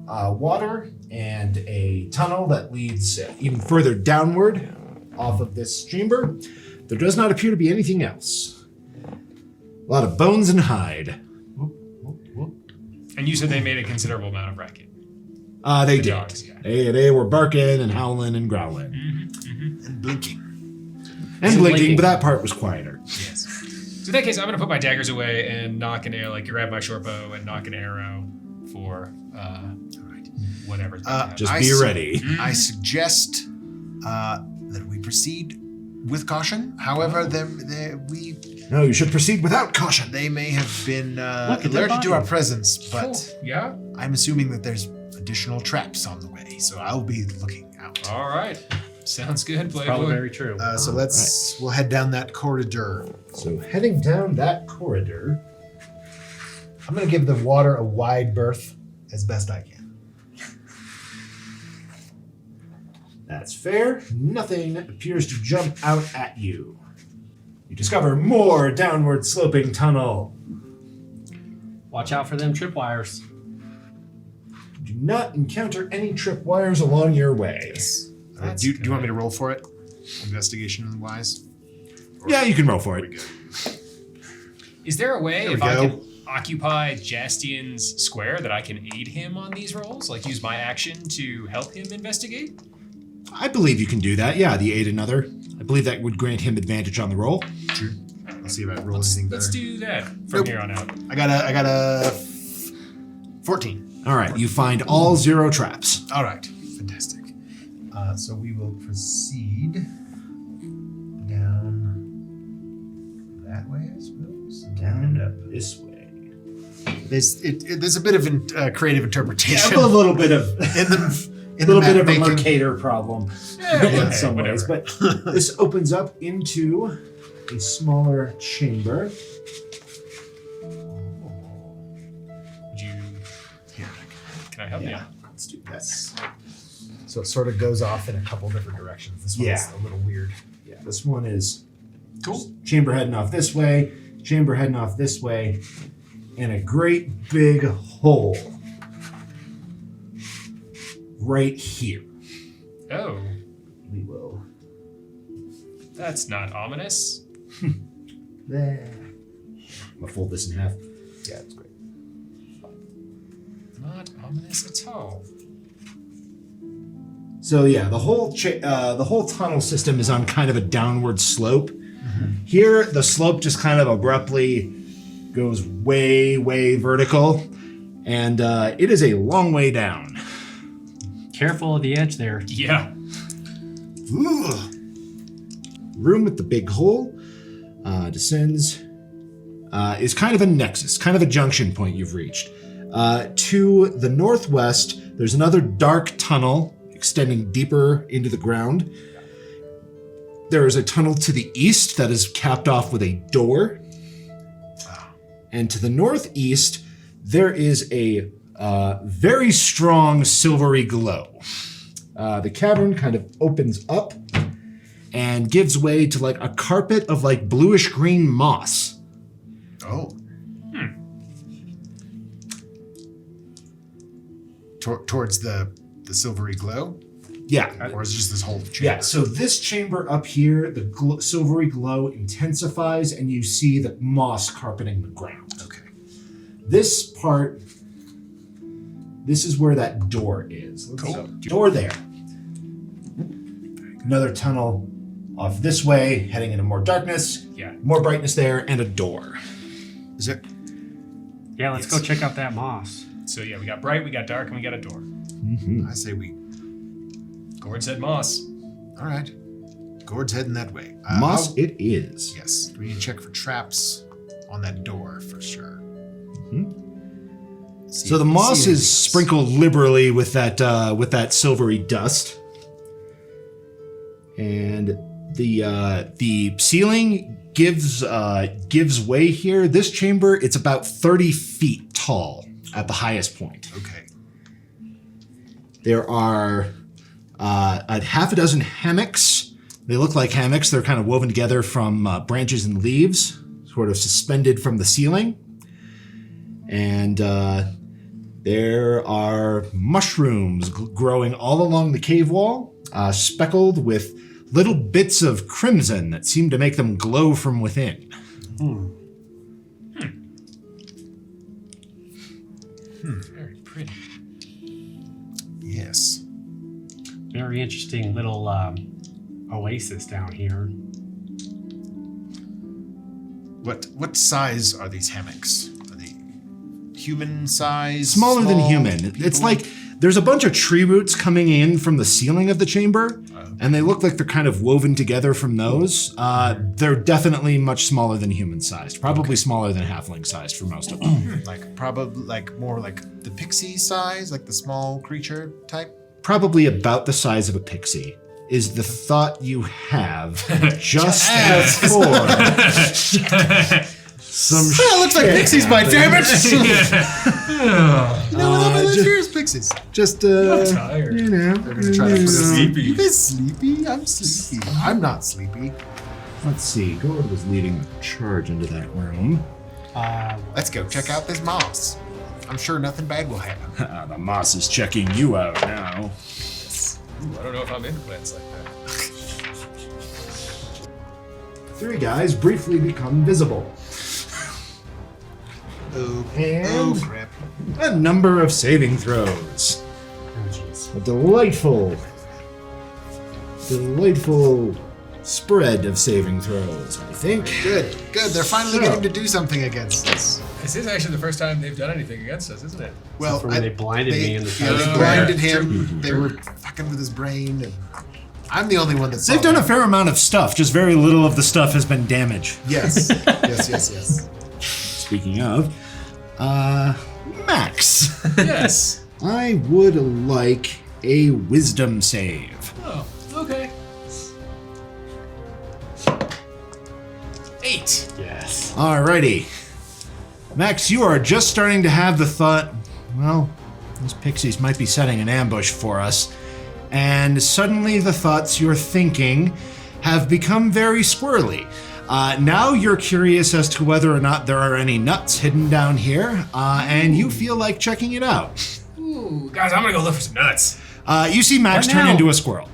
[SPEAKER 1] water and a tunnel that leads even further downward off of this chamber. There does not appear to be anything else. A lot of bones and hide.
[SPEAKER 6] And you said they made a considerable amount of racket.
[SPEAKER 1] They
[SPEAKER 6] The
[SPEAKER 1] did.
[SPEAKER 6] dogs, yeah.
[SPEAKER 1] They were barking and howling and growling.
[SPEAKER 5] and blinking.
[SPEAKER 1] And blinking,
[SPEAKER 4] blinking.
[SPEAKER 1] but that part was quieter.
[SPEAKER 6] Yes. So in that case, I'm going to put my daggers away and knock an arrow, like grab my short bow and knock an arrow for whatever.
[SPEAKER 1] Just
[SPEAKER 5] I
[SPEAKER 1] be
[SPEAKER 5] su-
[SPEAKER 1] ready.
[SPEAKER 5] I suggest that we proceed with caution. However,
[SPEAKER 1] No, you should proceed without caution.
[SPEAKER 5] they may have been
[SPEAKER 4] Look at their
[SPEAKER 5] alerted to
[SPEAKER 4] body.
[SPEAKER 5] our presence, but
[SPEAKER 6] Yeah?
[SPEAKER 5] I'm assuming that there's additional traps on the way, so I'll be looking out.
[SPEAKER 6] All right. Sounds good,
[SPEAKER 4] Probably
[SPEAKER 6] Playboy.
[SPEAKER 4] very true.
[SPEAKER 5] So we'll head down that corridor.
[SPEAKER 1] So heading down that corridor.
[SPEAKER 5] I'm going to give the water a wide berth as best I can.
[SPEAKER 1] That's fair. Nothing appears to jump out at you. You discover more downward sloping tunnel.
[SPEAKER 4] Watch out for them tripwires.
[SPEAKER 1] Do not encounter any tripwires along your way.
[SPEAKER 5] Do you want me to roll for it? Investigation wise?
[SPEAKER 1] Yeah, you can roll for it.
[SPEAKER 6] Is there a way
[SPEAKER 5] There
[SPEAKER 6] if
[SPEAKER 5] we
[SPEAKER 6] I
[SPEAKER 5] go.
[SPEAKER 6] can occupy Jaastien's square that I can aid him on these rolls? Like use my action to help him investigate?
[SPEAKER 1] I believe you can do that. Yeah, the aid another. I believe that would grant him advantage on the roll.
[SPEAKER 5] Sure. Let's see if I roll anything better.
[SPEAKER 6] Let's do that from
[SPEAKER 5] Nope.
[SPEAKER 6] here on out.
[SPEAKER 5] I got a 14.
[SPEAKER 1] All right, you find all 0 traps.
[SPEAKER 5] All right. Fantastic. So we will proceed down that way, I suppose.
[SPEAKER 1] Down up this way.
[SPEAKER 5] There's a bit of creative interpretation
[SPEAKER 1] A little bit of
[SPEAKER 5] in the
[SPEAKER 1] a little bit of a
[SPEAKER 5] making.
[SPEAKER 1] Mercator problem in some ways, but this opens up into a smaller chamber.
[SPEAKER 6] Would you?
[SPEAKER 5] Here.
[SPEAKER 6] Can I help you?
[SPEAKER 1] Let's do this.
[SPEAKER 5] So it sort of goes off in a couple different directions. This one's
[SPEAKER 1] Yeah.
[SPEAKER 5] a little weird.
[SPEAKER 1] Yeah, this one is
[SPEAKER 6] Cool.
[SPEAKER 1] chamber heading off this way, chamber heading off this way, and a great big hole right here.
[SPEAKER 6] Oh,
[SPEAKER 1] We will.
[SPEAKER 6] that's not ominous.
[SPEAKER 1] There. I'm gonna fold this in half. Yeah, it's great.
[SPEAKER 6] Not ominous at all.
[SPEAKER 1] So yeah, the whole tunnel system is on kind of a downward slope. Here, the slope just kind of abruptly goes way, way vertical, and it is a long way down.
[SPEAKER 4] Careful of the edge there.
[SPEAKER 6] Yeah.
[SPEAKER 1] Ooh. Room with the big hole descends. Is kind of a nexus, kind of a junction point you've reached. To the northwest, there's another dark tunnel extending deeper into the ground. There is a tunnel to the east that is capped off with a door. And to the northeast, there is a very strong silvery glow. The cavern kind of opens up and gives way to like a carpet of like bluish green moss.
[SPEAKER 5] Oh. Towards the silvery glow?
[SPEAKER 1] Yeah.
[SPEAKER 5] Or is it just this whole chamber?
[SPEAKER 1] Yeah, so this chamber up here, the silvery glow intensifies and you see the moss carpeting the ground.
[SPEAKER 5] Okay.
[SPEAKER 1] This part, this is where that door is.
[SPEAKER 5] Cool.
[SPEAKER 1] Door there. Another tunnel off this way, heading into more darkness.
[SPEAKER 6] Yeah.
[SPEAKER 1] More brightness there, and a door.
[SPEAKER 5] Is it?
[SPEAKER 4] Yeah, let's go check out that moss.
[SPEAKER 6] So yeah, we got bright, we got dark, and we got a door.
[SPEAKER 5] I say we.
[SPEAKER 6] Ghourd said moss.
[SPEAKER 5] All right. Ghourd's heading that way.
[SPEAKER 1] Moss
[SPEAKER 5] I'll-
[SPEAKER 1] it is.
[SPEAKER 5] Yes. We need to check for traps on that door for sure.
[SPEAKER 1] So the moss is sprinkled liberally with that silvery dust. And the ceiling gives way here. This chamber, it's about 30 feet tall at the highest point.
[SPEAKER 5] Okay.
[SPEAKER 1] There are a half a dozen hammocks. They look like hammocks. They're kind of woven together from branches and leaves, sort of suspended from the ceiling. And there are mushrooms growing all along the cave wall, speckled with little bits of crimson that seem to make them glow from within.
[SPEAKER 6] Very pretty.
[SPEAKER 5] Yes.
[SPEAKER 4] Very interesting little oasis down here.
[SPEAKER 5] What size are these hammocks? Are they human size?
[SPEAKER 1] Smaller than
[SPEAKER 5] small
[SPEAKER 1] human. It's
[SPEAKER 5] people?
[SPEAKER 1] like there's a bunch of tree roots coming in from the ceiling of the chamber, and they look like they're kind of woven together from those. They're definitely much smaller than human sized, probably smaller than halfling sized for most of them.
[SPEAKER 5] like probably like more like the pixie size, like the small creature type.
[SPEAKER 1] Probably about the size of a pixie is the thought you have just before
[SPEAKER 5] Well, it looks like pixies, my damn it! No one ever fears pixies.
[SPEAKER 1] Just,
[SPEAKER 6] I'm tired.
[SPEAKER 1] you know.
[SPEAKER 5] They're gonna try to put us
[SPEAKER 6] Sleepy.
[SPEAKER 5] You guys sleepy? I'm sleepy. I'm not sleepy.
[SPEAKER 1] Let's see. Ghourd was leading the charge into that room.
[SPEAKER 5] Let's go check out this moss. I'm sure nothing bad will happen.
[SPEAKER 2] The moss is checking you out now.
[SPEAKER 6] Ooh, I don't know if I'm into plants like that.
[SPEAKER 1] Three guys briefly become visible.
[SPEAKER 5] Oh
[SPEAKER 1] And
[SPEAKER 5] crap.
[SPEAKER 1] a number of saving throws.
[SPEAKER 4] Oh, jeez.
[SPEAKER 1] A delightful spread of saving throws, I think.
[SPEAKER 5] Good. They're finally
[SPEAKER 1] So-
[SPEAKER 5] getting to do something against us.
[SPEAKER 6] This is actually the first time they've done anything against us, isn't it?
[SPEAKER 5] Well,
[SPEAKER 4] for when they blinded me in the
[SPEAKER 5] yeah, they
[SPEAKER 4] first
[SPEAKER 5] blinded
[SPEAKER 6] round.
[SPEAKER 5] him. They were fucking with his brain, and I'm the only one that's.
[SPEAKER 1] They've done a fair amount of stuff, just very little of the stuff has been damaged.
[SPEAKER 5] Yes. Yes.
[SPEAKER 1] Speaking of, Max,
[SPEAKER 6] Yes.
[SPEAKER 1] I would like a wisdom save.
[SPEAKER 6] Oh, okay. 8.
[SPEAKER 4] Yes.
[SPEAKER 1] Alrighty. Max, you are just starting to have the thought, well, these pixies might be setting an ambush for us. And suddenly the thoughts you're thinking have become very squirrely. Now you're curious as to whether or not there are any nuts hidden down here, and you feel like checking it out.
[SPEAKER 6] Ooh, guys, I'm gonna go look for some nuts.
[SPEAKER 1] You see Max
[SPEAKER 4] What
[SPEAKER 1] turn
[SPEAKER 4] now?
[SPEAKER 1] into a squirrel.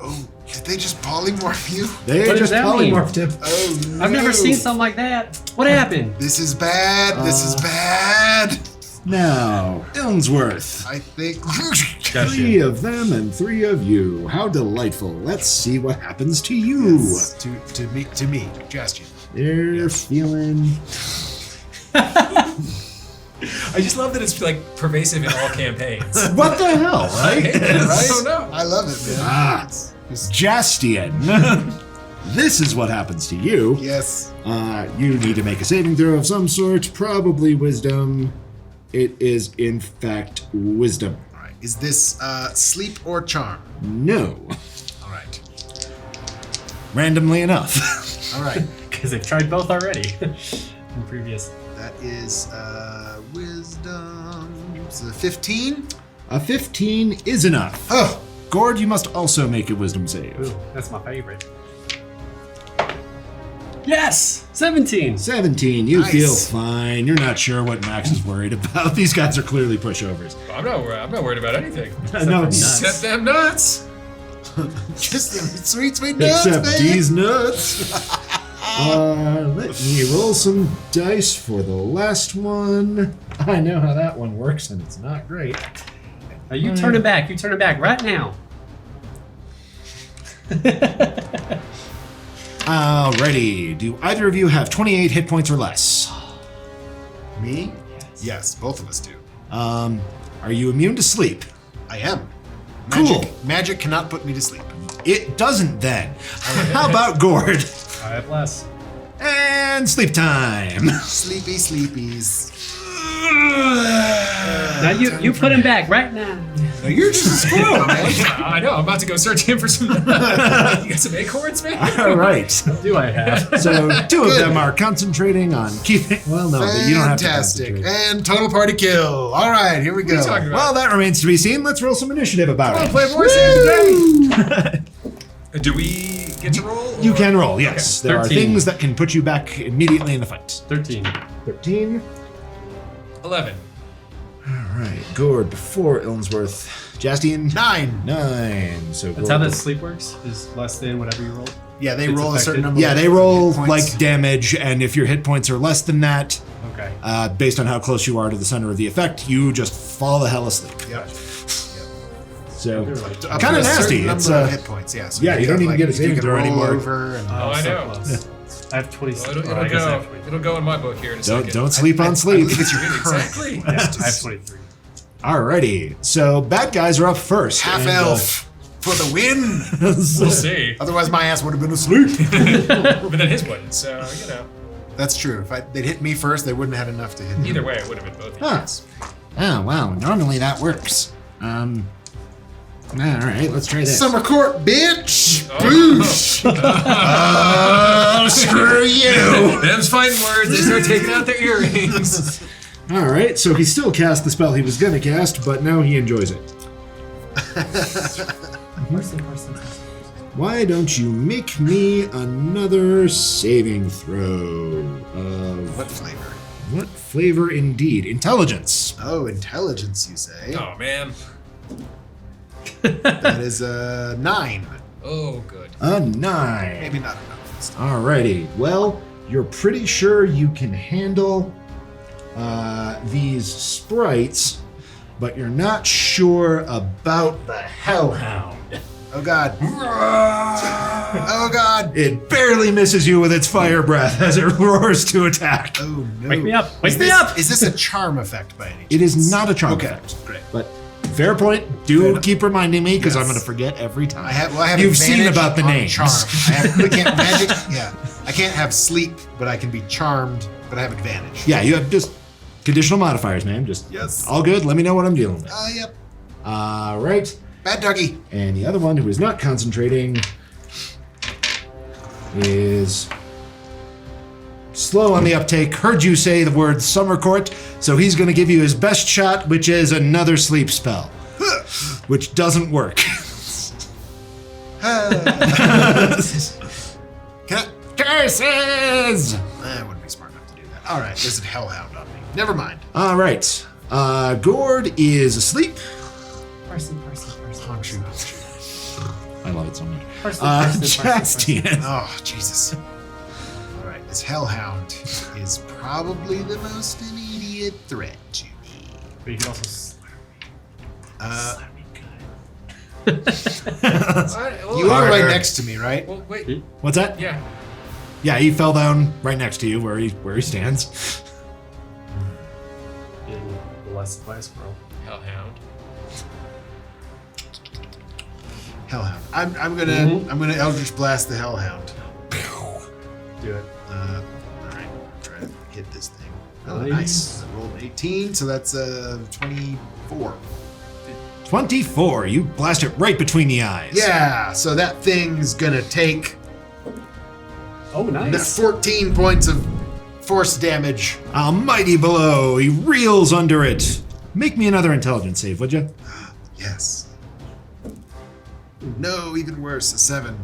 [SPEAKER 5] Oh, did they just polymorph you?
[SPEAKER 1] They
[SPEAKER 4] What does
[SPEAKER 1] just
[SPEAKER 4] that mean?
[SPEAKER 1] polymorphed him.
[SPEAKER 5] Oh no.
[SPEAKER 4] I've never seen something like that. What happened?
[SPEAKER 5] This is bad. This is bad.
[SPEAKER 1] Now, Illinsworth.
[SPEAKER 5] I think.
[SPEAKER 1] 3 of them and 3 of you. How delightful. Let's see what happens to you.
[SPEAKER 5] Yes, to me, Jaastien.
[SPEAKER 1] They're feeling...
[SPEAKER 6] I just love that it's like pervasive in all campaigns.
[SPEAKER 1] What the hell, right?
[SPEAKER 6] I don't know.
[SPEAKER 5] I love it, man. It's-
[SPEAKER 1] Jaastien. This is what happens to you.
[SPEAKER 5] yes.
[SPEAKER 1] You need to make a saving throw of some sort, probably wisdom. It is, in fact, wisdom.
[SPEAKER 5] All right. Is this sleep or charm?
[SPEAKER 1] No.
[SPEAKER 5] All right.
[SPEAKER 1] Randomly enough.
[SPEAKER 5] All right.
[SPEAKER 4] Because they've tried both already in previous.
[SPEAKER 5] That is wisdom. So 15.
[SPEAKER 1] A 15 is enough.
[SPEAKER 5] Oh.
[SPEAKER 1] Ghourd, you must also make a wisdom save.
[SPEAKER 4] Ooh, that's my favorite. Yes! 17!
[SPEAKER 1] 17, you
[SPEAKER 5] Nice.
[SPEAKER 1] feel fine. You're not sure what Max is worried about. These guys are clearly pushovers.
[SPEAKER 6] I'm not worried about anything.
[SPEAKER 1] No,
[SPEAKER 4] nuts.
[SPEAKER 6] Except them nuts.
[SPEAKER 5] Just the sweet nuts,
[SPEAKER 1] except
[SPEAKER 5] man.
[SPEAKER 1] these nuts. Let me roll some dice for the last one. I know how that one works, and it's not great.
[SPEAKER 4] Now you turn it back. You turn it back right now.
[SPEAKER 1] Alrighty. Do either of you have 28 hit points or less?
[SPEAKER 5] Me? Yes, both of us do.
[SPEAKER 1] Are you immune to sleep?
[SPEAKER 5] I am.
[SPEAKER 1] Cool.
[SPEAKER 5] Magic cannot put me to sleep.
[SPEAKER 1] It doesn't then. How about Ghourd?
[SPEAKER 4] I have less.
[SPEAKER 1] And sleep time.
[SPEAKER 5] Sleepy sleepies.
[SPEAKER 4] Now you put him back right now.
[SPEAKER 5] Now you're just a squirrel, man.
[SPEAKER 6] I know. I'm about to go search him for some. You got some acorns, man?
[SPEAKER 1] All right.
[SPEAKER 4] What do I have?
[SPEAKER 1] So 2 of them are concentrating on keeping. Well, no, you don't have to
[SPEAKER 5] Fantastic.
[SPEAKER 1] concentrate.
[SPEAKER 5] And total party kill. All right, here we go.
[SPEAKER 6] What are you talking about?
[SPEAKER 1] Well, that remains to be seen. Let's roll some initiative about
[SPEAKER 6] Come on,
[SPEAKER 1] it.
[SPEAKER 6] Playboy, save the day. Do we get to roll?
[SPEAKER 1] You
[SPEAKER 6] or-
[SPEAKER 1] can roll, yes.
[SPEAKER 4] Okay.
[SPEAKER 1] There are
[SPEAKER 4] 13.
[SPEAKER 1] things that can put you back immediately in the fight.
[SPEAKER 4] 13.
[SPEAKER 1] 13.
[SPEAKER 6] 11.
[SPEAKER 1] All right, Ghourd before Illinsworth. Jaastien.
[SPEAKER 5] 9.
[SPEAKER 1] 9. So
[SPEAKER 4] That's how the sleep works? Is less than whatever you roll?
[SPEAKER 5] Yeah, they
[SPEAKER 4] It's
[SPEAKER 5] roll a certain
[SPEAKER 4] affected.
[SPEAKER 5] number.
[SPEAKER 1] Yeah,
[SPEAKER 5] of
[SPEAKER 1] they roll
[SPEAKER 5] hit points.
[SPEAKER 1] like damage, and if your hit points are less than that,
[SPEAKER 4] Okay.
[SPEAKER 1] based on how close you are to the center of the effect, you just fall the hell asleep.
[SPEAKER 5] Yep.
[SPEAKER 1] So,
[SPEAKER 4] They're like,
[SPEAKER 5] Up
[SPEAKER 1] kind
[SPEAKER 5] to
[SPEAKER 1] of
[SPEAKER 5] a
[SPEAKER 1] nasty.
[SPEAKER 5] certain
[SPEAKER 1] It's
[SPEAKER 5] number of hit points. Yeah. So
[SPEAKER 1] yeah, you don't
[SPEAKER 5] have,
[SPEAKER 1] even get a
[SPEAKER 5] you
[SPEAKER 1] saving
[SPEAKER 5] can
[SPEAKER 1] throw
[SPEAKER 5] roll
[SPEAKER 1] anymore.
[SPEAKER 5] Over and
[SPEAKER 6] Oh, I
[SPEAKER 4] so
[SPEAKER 6] know.
[SPEAKER 4] close. I have 26.
[SPEAKER 6] Well,
[SPEAKER 4] I guess I have
[SPEAKER 6] go.
[SPEAKER 4] 23.
[SPEAKER 6] It'll go in my book here in a second.
[SPEAKER 1] don't sleep on
[SPEAKER 5] I
[SPEAKER 1] sleep.
[SPEAKER 5] believe it's your
[SPEAKER 6] Exactly.
[SPEAKER 4] Yeah, I have 23.
[SPEAKER 1] Alrighty, so bad guys are up first.
[SPEAKER 5] half
[SPEAKER 1] and,
[SPEAKER 5] elf for the win.
[SPEAKER 6] We'll see.
[SPEAKER 5] Otherwise, my ass would have been asleep.
[SPEAKER 6] But then his wouldn't, so, you know.
[SPEAKER 5] That's true. If they'd hit me first, they wouldn't have enough to hit me.
[SPEAKER 6] Either way, it would have been both of you
[SPEAKER 1] Huh.
[SPEAKER 6] guys.
[SPEAKER 1] Oh, wow, normally that works. All right, let's try this.
[SPEAKER 5] Summer court, bitch! Boosh! Oh, screw you!
[SPEAKER 6] Them's fighting words. They start taking out their earrings.
[SPEAKER 1] All right, so he still cast the spell he was going to cast, but now he enjoys it. Why don't you make me another saving throw of...
[SPEAKER 5] What flavor?
[SPEAKER 1] What flavor indeed? Intelligence.
[SPEAKER 5] Oh, intelligence, you say?
[SPEAKER 6] Oh, man.
[SPEAKER 5] That is a 9.
[SPEAKER 6] Oh, good.
[SPEAKER 1] A 9.
[SPEAKER 5] Maybe not enough this time.
[SPEAKER 1] Alrighty. Well, you're pretty sure you can handle these sprites, but you're not sure about the Hellhound.
[SPEAKER 5] Oh, God. Oh, God.
[SPEAKER 1] It barely misses you with its fire breath as it roars to attack.
[SPEAKER 5] Oh, no.
[SPEAKER 4] Wake me up! Wake
[SPEAKER 5] Is
[SPEAKER 4] me
[SPEAKER 5] this,
[SPEAKER 4] up!
[SPEAKER 5] Is this a charm effect by any chance?
[SPEAKER 1] It is not a charm
[SPEAKER 5] Okay,
[SPEAKER 1] effect.
[SPEAKER 5] great.
[SPEAKER 1] But fair point. Do
[SPEAKER 5] Fair enough.
[SPEAKER 1] keep reminding me because I'm
[SPEAKER 5] Yes.
[SPEAKER 1] going to forget every time.
[SPEAKER 5] I have
[SPEAKER 1] You've seen
[SPEAKER 5] advantage
[SPEAKER 1] about the
[SPEAKER 5] on
[SPEAKER 1] names.
[SPEAKER 5] Charm. I can't magic. Yeah, I can't have sleep, but I can be charmed. But I have advantage.
[SPEAKER 1] Yeah, you have just conditional modifiers, man. Just
[SPEAKER 5] Yes.
[SPEAKER 1] all good. Let me know what I'm dealing with.
[SPEAKER 5] Yep.
[SPEAKER 1] All right.
[SPEAKER 5] Bad doggy.
[SPEAKER 1] And the other one who is not concentrating is slow on the uptake. Heard you say the word summer court, so he's going to give you his best shot, which is another sleep spell, which doesn't work.
[SPEAKER 5] Can I?
[SPEAKER 1] Curses!
[SPEAKER 5] I wouldn't be smart enough to do that. All right, there's a hellhound on me. Never mind.
[SPEAKER 1] All right. Ghourd is asleep.
[SPEAKER 5] Honk shoot.
[SPEAKER 1] I love it so much.
[SPEAKER 4] Jaastien.
[SPEAKER 5] Oh, Jesus. All right, this hellhound is probably the most immediate threat to me.
[SPEAKER 4] But you can also slap me good.
[SPEAKER 5] You are right
[SPEAKER 1] Harder.
[SPEAKER 5] next to me, right?
[SPEAKER 6] Well, wait.
[SPEAKER 1] What's that?
[SPEAKER 6] Yeah.
[SPEAKER 1] Yeah, he fell down right next to you where he stands.
[SPEAKER 4] Being molested by a squirrel.
[SPEAKER 6] Hellhound.
[SPEAKER 5] Hellhound. I'm gonna Eldritch Blast the hellhound.
[SPEAKER 4] Do it.
[SPEAKER 5] All right, try to hit this thing. Oh,
[SPEAKER 4] Nice.
[SPEAKER 5] nice. I rolled an 18, so that's 24.
[SPEAKER 1] 24. You blast it right between the eyes.
[SPEAKER 5] Yeah, so that thing's gonna take
[SPEAKER 4] Oh, nice.
[SPEAKER 5] 14 points of force damage.
[SPEAKER 1] A mighty blow. He reels under it. Make me another intelligence save, would you?
[SPEAKER 5] Yes. No, even worse, a 7.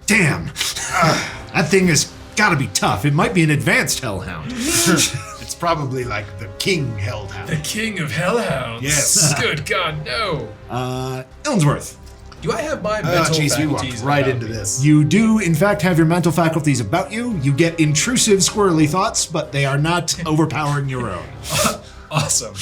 [SPEAKER 1] Damn. That thing has got to be tough. It might be an advanced hellhound.
[SPEAKER 5] It's probably like the king hellhound.
[SPEAKER 6] The king of hellhounds.
[SPEAKER 5] Yes.
[SPEAKER 6] Good God, no.
[SPEAKER 1] Illinsworth.
[SPEAKER 6] Do I have my
[SPEAKER 5] Oh,
[SPEAKER 6] mental
[SPEAKER 5] jeez, we walked
[SPEAKER 6] faculties
[SPEAKER 5] right
[SPEAKER 6] about
[SPEAKER 5] into
[SPEAKER 6] me?
[SPEAKER 5] this.
[SPEAKER 1] You do, in fact, have your mental faculties about you. You get intrusive, squirrely thoughts, but they are not overpowering your own.
[SPEAKER 6] Awesome.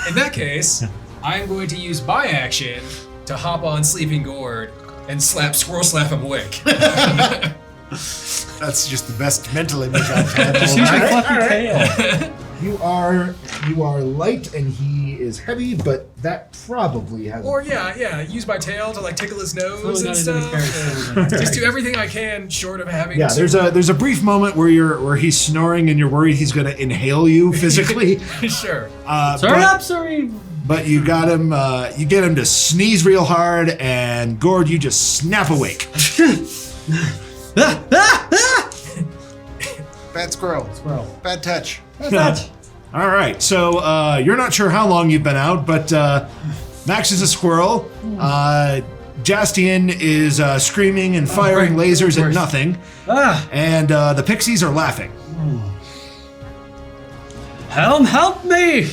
[SPEAKER 6] In that case, I'm going to use my action to hop on Sleeping Ghourd and squirrel slap him awake.
[SPEAKER 5] That's just the best mental image I've had.
[SPEAKER 4] Just use your fluffy tail.
[SPEAKER 1] You are light and he is heavy, but that probably has.
[SPEAKER 6] Or yeah, use my tail to like tickle his nose
[SPEAKER 4] Totally
[SPEAKER 6] and
[SPEAKER 4] not
[SPEAKER 6] stuff.
[SPEAKER 4] even character.
[SPEAKER 6] Just do everything I can, short of having.
[SPEAKER 1] Yeah,
[SPEAKER 6] to...
[SPEAKER 1] there's a brief moment where he's snoring and you're worried he's gonna inhale you physically.
[SPEAKER 6] Sure.
[SPEAKER 4] Sorry.
[SPEAKER 5] But you got him. You get him to sneeze real hard, and Ghourd, you just snap awake. Bad squirrel.
[SPEAKER 4] Squirrel.
[SPEAKER 5] Bad touch.
[SPEAKER 1] All right, so you're not sure how long you've been out, but Max is a squirrel. Jaastien is screaming and firing lasers at nothing, and the pixies are laughing.
[SPEAKER 4] Help me!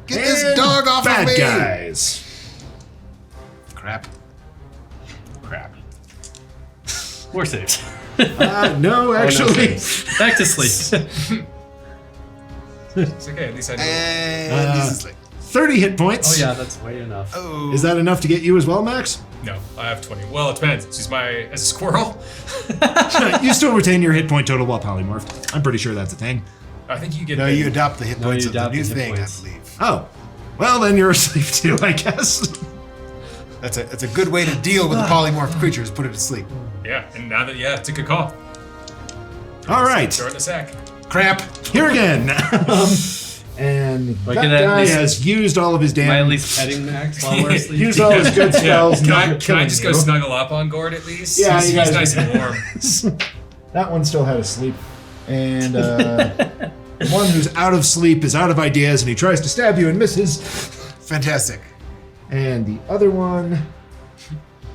[SPEAKER 5] Get this dog off
[SPEAKER 1] Bad
[SPEAKER 5] of me!
[SPEAKER 1] guys.
[SPEAKER 5] Crap.
[SPEAKER 4] More saves.
[SPEAKER 1] No, actually.
[SPEAKER 4] Back to sleep.
[SPEAKER 6] It's okay. At least I know.
[SPEAKER 5] And this is like,
[SPEAKER 1] 30 hit points.
[SPEAKER 4] Oh yeah, that's way enough.
[SPEAKER 5] oh.
[SPEAKER 1] Is that enough to get you as well, Max?
[SPEAKER 6] No, I have 20. Well, it depends. She's as a squirrel.
[SPEAKER 1] You still retain your hit point total while polymorphed. I'm pretty sure that's a thing.
[SPEAKER 6] I think you get.
[SPEAKER 5] No, you adopt the hit
[SPEAKER 4] No,
[SPEAKER 5] points
[SPEAKER 4] you
[SPEAKER 5] of the
[SPEAKER 4] adopt
[SPEAKER 5] new
[SPEAKER 4] the hit
[SPEAKER 5] thing,
[SPEAKER 4] points.
[SPEAKER 5] I believe.
[SPEAKER 1] Oh, well then you're asleep too, I guess.
[SPEAKER 5] That's a good way to deal with the polymorphed creatures. Put it to sleep.
[SPEAKER 6] Yeah, and now that it's a good call.
[SPEAKER 1] All right,
[SPEAKER 6] Throw it in a sack.
[SPEAKER 5] Crap.
[SPEAKER 1] here again. And
[SPEAKER 4] Like,
[SPEAKER 1] that
[SPEAKER 4] can I at
[SPEAKER 1] guy
[SPEAKER 4] least-
[SPEAKER 1] has used all of his
[SPEAKER 4] Am I at
[SPEAKER 1] damage.
[SPEAKER 4] least petting Max while we're asleep?
[SPEAKER 1] Used all his good spells.
[SPEAKER 6] Can
[SPEAKER 1] and
[SPEAKER 6] I,
[SPEAKER 1] not
[SPEAKER 6] can I
[SPEAKER 1] killing
[SPEAKER 6] just
[SPEAKER 1] you.
[SPEAKER 6] go snuggle up on Ghourd at least?
[SPEAKER 1] Yeah,
[SPEAKER 6] he's
[SPEAKER 1] you guys
[SPEAKER 6] nice
[SPEAKER 1] are-
[SPEAKER 6] and warm.
[SPEAKER 1] That one still had a sleep. And the one who's out of sleep is out of ideas, and he tries to stab you and misses.
[SPEAKER 5] Fantastic.
[SPEAKER 1] And the other one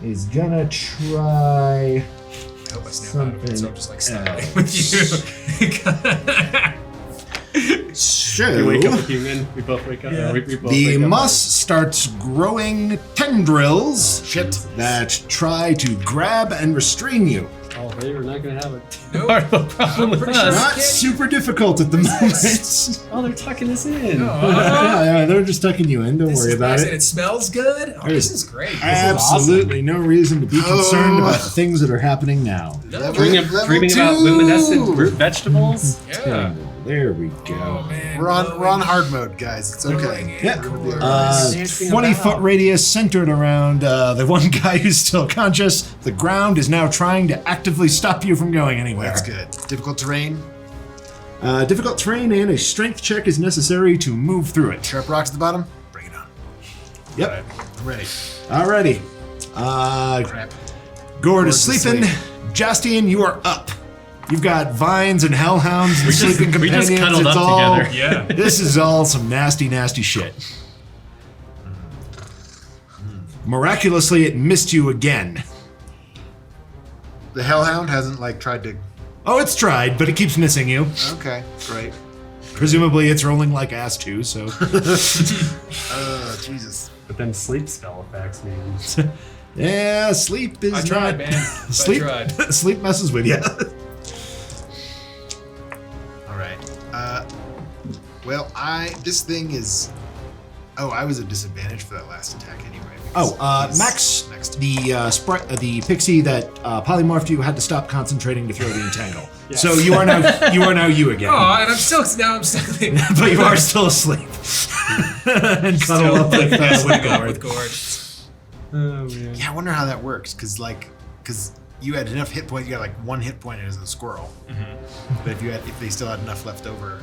[SPEAKER 1] is gonna try
[SPEAKER 6] I hope I snap out of it, so I'm just like snuggling
[SPEAKER 1] else.
[SPEAKER 6] with you.
[SPEAKER 1] So
[SPEAKER 4] We wake up a human. We both wake up.
[SPEAKER 6] Yeah.
[SPEAKER 4] We both
[SPEAKER 1] the
[SPEAKER 4] wake up.
[SPEAKER 1] muss starts growing tendrils that try to grab and restrain you.
[SPEAKER 4] Oh, they were not going to have it.
[SPEAKER 6] Nope.
[SPEAKER 4] Part of the problem with
[SPEAKER 6] pretty
[SPEAKER 4] us.
[SPEAKER 1] Not super difficult at the moment.
[SPEAKER 4] Oh, they're tucking us in.
[SPEAKER 1] Yeah, they're just tucking you in. Don't
[SPEAKER 6] This
[SPEAKER 1] worry
[SPEAKER 6] is
[SPEAKER 1] about
[SPEAKER 6] nice,
[SPEAKER 1] it.
[SPEAKER 6] and it smells good. Oh, this is great.
[SPEAKER 1] Absolutely no reason to be concerned
[SPEAKER 5] Oh.
[SPEAKER 1] about the things that are happening now.
[SPEAKER 4] Dreaming about luminescent root vegetables.
[SPEAKER 6] Yeah.
[SPEAKER 1] There we go.
[SPEAKER 6] Oh man.
[SPEAKER 5] We're on hard mode, guys. It's okay.
[SPEAKER 1] Yeah.
[SPEAKER 6] Ghourd.
[SPEAKER 1] 20-foot radius centered around the one guy who's still conscious. The ground is now trying to actively stop you from going anywhere.
[SPEAKER 5] That's good. Difficult terrain.
[SPEAKER 1] Difficult terrain and a strength check is necessary to move through it.
[SPEAKER 5] Sharp rocks at the bottom. Bring it on.
[SPEAKER 1] Yep.
[SPEAKER 5] I'm ready.
[SPEAKER 1] Alrighty.
[SPEAKER 5] Crap.
[SPEAKER 1] Ghourd is
[SPEAKER 5] Ghourd's
[SPEAKER 1] sleeping.
[SPEAKER 5] asleep.
[SPEAKER 1] Jaastien, you are up. You've got vines and hellhounds and sleeping
[SPEAKER 4] we
[SPEAKER 1] companions.
[SPEAKER 4] just cuddled
[SPEAKER 1] It's
[SPEAKER 4] up
[SPEAKER 1] all,
[SPEAKER 4] together.
[SPEAKER 6] Yeah.
[SPEAKER 1] This is all some nasty, nasty shit. Miraculously, it missed you again.
[SPEAKER 5] The hellhound hasn't tried to.
[SPEAKER 1] Oh, it's tried, but it keeps missing you.
[SPEAKER 5] Okay, great.
[SPEAKER 1] Presumably, it's rolling like ass too. So,
[SPEAKER 5] Jesus.
[SPEAKER 4] But then sleep spell effects, man.
[SPEAKER 1] yeah, sleep is
[SPEAKER 6] I tried,
[SPEAKER 1] not.
[SPEAKER 6] man.
[SPEAKER 1] Sleep,
[SPEAKER 6] I tried.
[SPEAKER 1] sleep messes with you.
[SPEAKER 5] All right. Well, this thing is. Oh, I was at disadvantage for that last attack anyway.
[SPEAKER 1] Oh,
[SPEAKER 5] because
[SPEAKER 1] Max,
[SPEAKER 5] next.
[SPEAKER 1] the pixie that polymorphed you had to stop concentrating to throw the entangle. So you are now you again.
[SPEAKER 6] Oh, and I'm still stuck.
[SPEAKER 1] But you are still asleep. And cuddle up with
[SPEAKER 6] with
[SPEAKER 1] Ghourd.
[SPEAKER 6] Ghourd.
[SPEAKER 4] Oh man.
[SPEAKER 5] Yeah, I wonder how that works, because you had enough hit points. You got 1 hit point as a squirrel. But if they still had enough left over,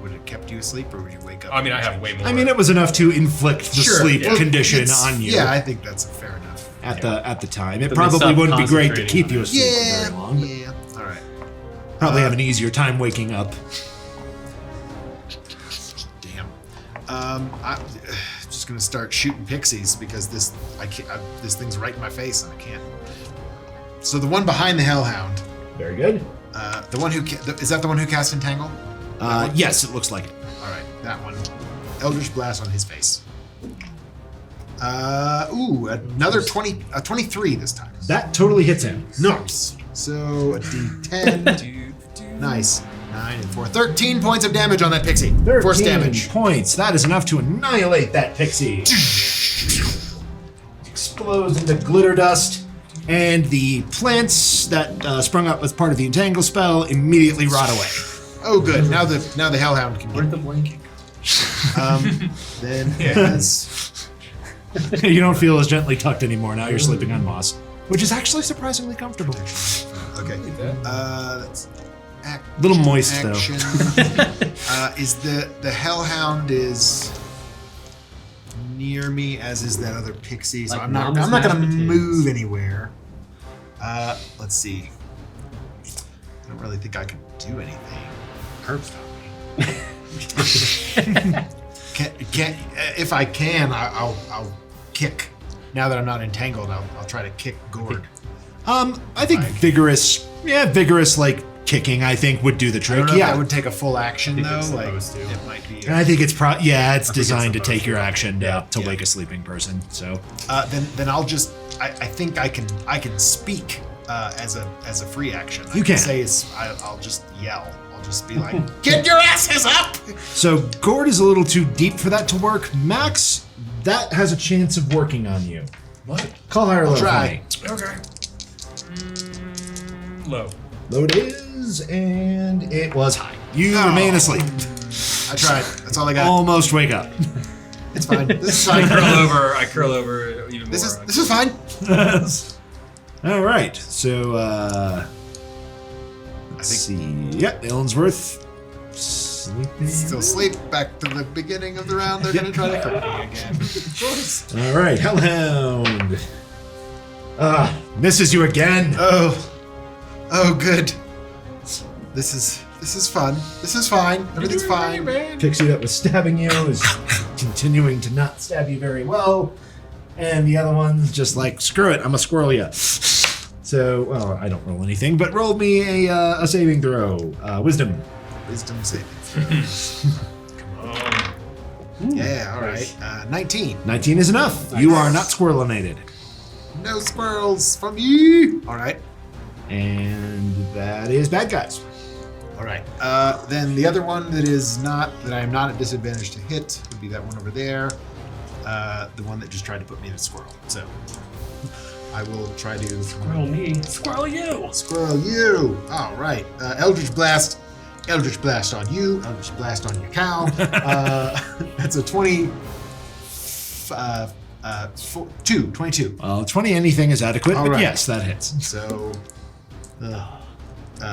[SPEAKER 5] would it have kept you asleep, or would you wake up?
[SPEAKER 6] I mean, I have way more.
[SPEAKER 1] I mean, it was enough to inflict the
[SPEAKER 5] Sure,
[SPEAKER 1] sleep
[SPEAKER 5] yeah.
[SPEAKER 1] condition
[SPEAKER 5] It's-
[SPEAKER 1] on you.
[SPEAKER 5] Yeah, I think that's fair enough.
[SPEAKER 1] At the time, it
[SPEAKER 4] Then they
[SPEAKER 1] probably
[SPEAKER 4] stopped
[SPEAKER 1] wouldn't be great to
[SPEAKER 4] concentrating
[SPEAKER 1] keep
[SPEAKER 4] on
[SPEAKER 1] you
[SPEAKER 4] it.
[SPEAKER 1] asleep for very long. But
[SPEAKER 5] Yeah. All right.
[SPEAKER 1] probably have an easier time waking up.
[SPEAKER 5] Damn. I'm just gonna start shooting pixies because this thing's right in my face and I can't. So the one behind the hellhound,
[SPEAKER 1] Very good.
[SPEAKER 5] the one who is that the one who cast entangle?
[SPEAKER 1] Yes, it looks like it.
[SPEAKER 5] All right, that one. Eldritch Blast on his face. Another 23 this time.
[SPEAKER 1] That totally hits him.
[SPEAKER 5] Nice. So a D10. Nice. 9 and 4. 13 points of damage on that pixie.
[SPEAKER 1] 13
[SPEAKER 5] Force damage.
[SPEAKER 1] points. That is enough to annihilate that pixie. Explodes into glitter dust, and the plants that sprung up as part of the entangle spell immediately rot away.
[SPEAKER 5] Oh, good. Now the hellhound can
[SPEAKER 4] Where'd
[SPEAKER 5] get.
[SPEAKER 4] the blanket go?
[SPEAKER 5] Then as
[SPEAKER 1] You don't feel as gently tucked anymore. Now you're sleeping on moss, which is actually surprisingly comfortable.
[SPEAKER 5] okay. That's
[SPEAKER 1] A little moist
[SPEAKER 5] action. Is the hellhound is near me, as is that other pixie. So
[SPEAKER 4] Like
[SPEAKER 5] I'm not
[SPEAKER 4] mama's
[SPEAKER 5] gonna
[SPEAKER 4] mashed potatoes.
[SPEAKER 5] move anywhere. Let's see. I don't really think I can do anything.
[SPEAKER 4] Curb stop me.
[SPEAKER 5] Can't if I can, I'll kick. Now that I'm not entangled, I'll try to kick Ghourd.
[SPEAKER 1] I think vigorous like kicking, I think would do the
[SPEAKER 5] I
[SPEAKER 1] trick.
[SPEAKER 5] don't know if
[SPEAKER 1] Yeah,
[SPEAKER 5] that would take a full action
[SPEAKER 4] think
[SPEAKER 5] though.
[SPEAKER 4] it's
[SPEAKER 5] Like
[SPEAKER 4] supposed to.
[SPEAKER 5] it might be.
[SPEAKER 1] and I think it's it's
[SPEAKER 5] it's
[SPEAKER 1] designed to
[SPEAKER 5] supposed
[SPEAKER 1] take your
[SPEAKER 5] to.
[SPEAKER 1] action
[SPEAKER 5] Yeah,
[SPEAKER 1] to
[SPEAKER 5] yeah.
[SPEAKER 1] wake a sleeping person. So
[SPEAKER 5] Then I'll just. I think I can speak as a free action.
[SPEAKER 1] You
[SPEAKER 5] I
[SPEAKER 1] can.
[SPEAKER 5] say I'll just yell. I'll just be like, "Get your asses up!"
[SPEAKER 1] So Ghourd is a little too deep for that to work. Max, that has a chance of working on you.
[SPEAKER 6] What?
[SPEAKER 1] Call higher low.
[SPEAKER 5] try.
[SPEAKER 1] for me.
[SPEAKER 6] Okay. Low.
[SPEAKER 1] Low it is, and it was high. You
[SPEAKER 5] Oh.
[SPEAKER 1] remain asleep.
[SPEAKER 5] I tried. That's all I got.
[SPEAKER 1] Almost wake up.
[SPEAKER 5] It's fine. This is
[SPEAKER 6] I
[SPEAKER 5] fine.
[SPEAKER 6] curl over even more.
[SPEAKER 5] This is fine.
[SPEAKER 1] All right. So let's see. Yep, Illinsworth
[SPEAKER 5] Still asleep. Back to the beginning of the round. They're gonna try to hurt me again. Of course.
[SPEAKER 1] All right, Hellhound. Misses you again.
[SPEAKER 5] Oh, good. This is fun. This is fine. Everything's fine.
[SPEAKER 1] Pixie that was stabbing you is continuing to not stab you very well. And the other one's just like, screw it, I'm a squirrel ya. So, well, I don't roll anything, but roll me a saving throw. Wisdom.
[SPEAKER 5] Wisdom saving throw. Come on. Yeah, all right. 19.
[SPEAKER 1] 19 is enough.
[SPEAKER 4] Nice.
[SPEAKER 1] You are not squirrelinated.
[SPEAKER 5] No squirrels from you. All right.
[SPEAKER 1] And that is bad guys.
[SPEAKER 5] All right. Then the other one that I am not at disadvantage to hit would be that one over there. The one that just tried to put me in a squirrel. So I will try to
[SPEAKER 4] Squirrel me. Squirrel you.
[SPEAKER 5] squirrel you. All right. Eldritch Blast. Eldritch Blast on you. Eldritch Blast on your cow. That's a 22.
[SPEAKER 1] 20 anything is adequate,
[SPEAKER 5] All
[SPEAKER 1] but
[SPEAKER 5] right.
[SPEAKER 1] yes, that hits.
[SPEAKER 5] So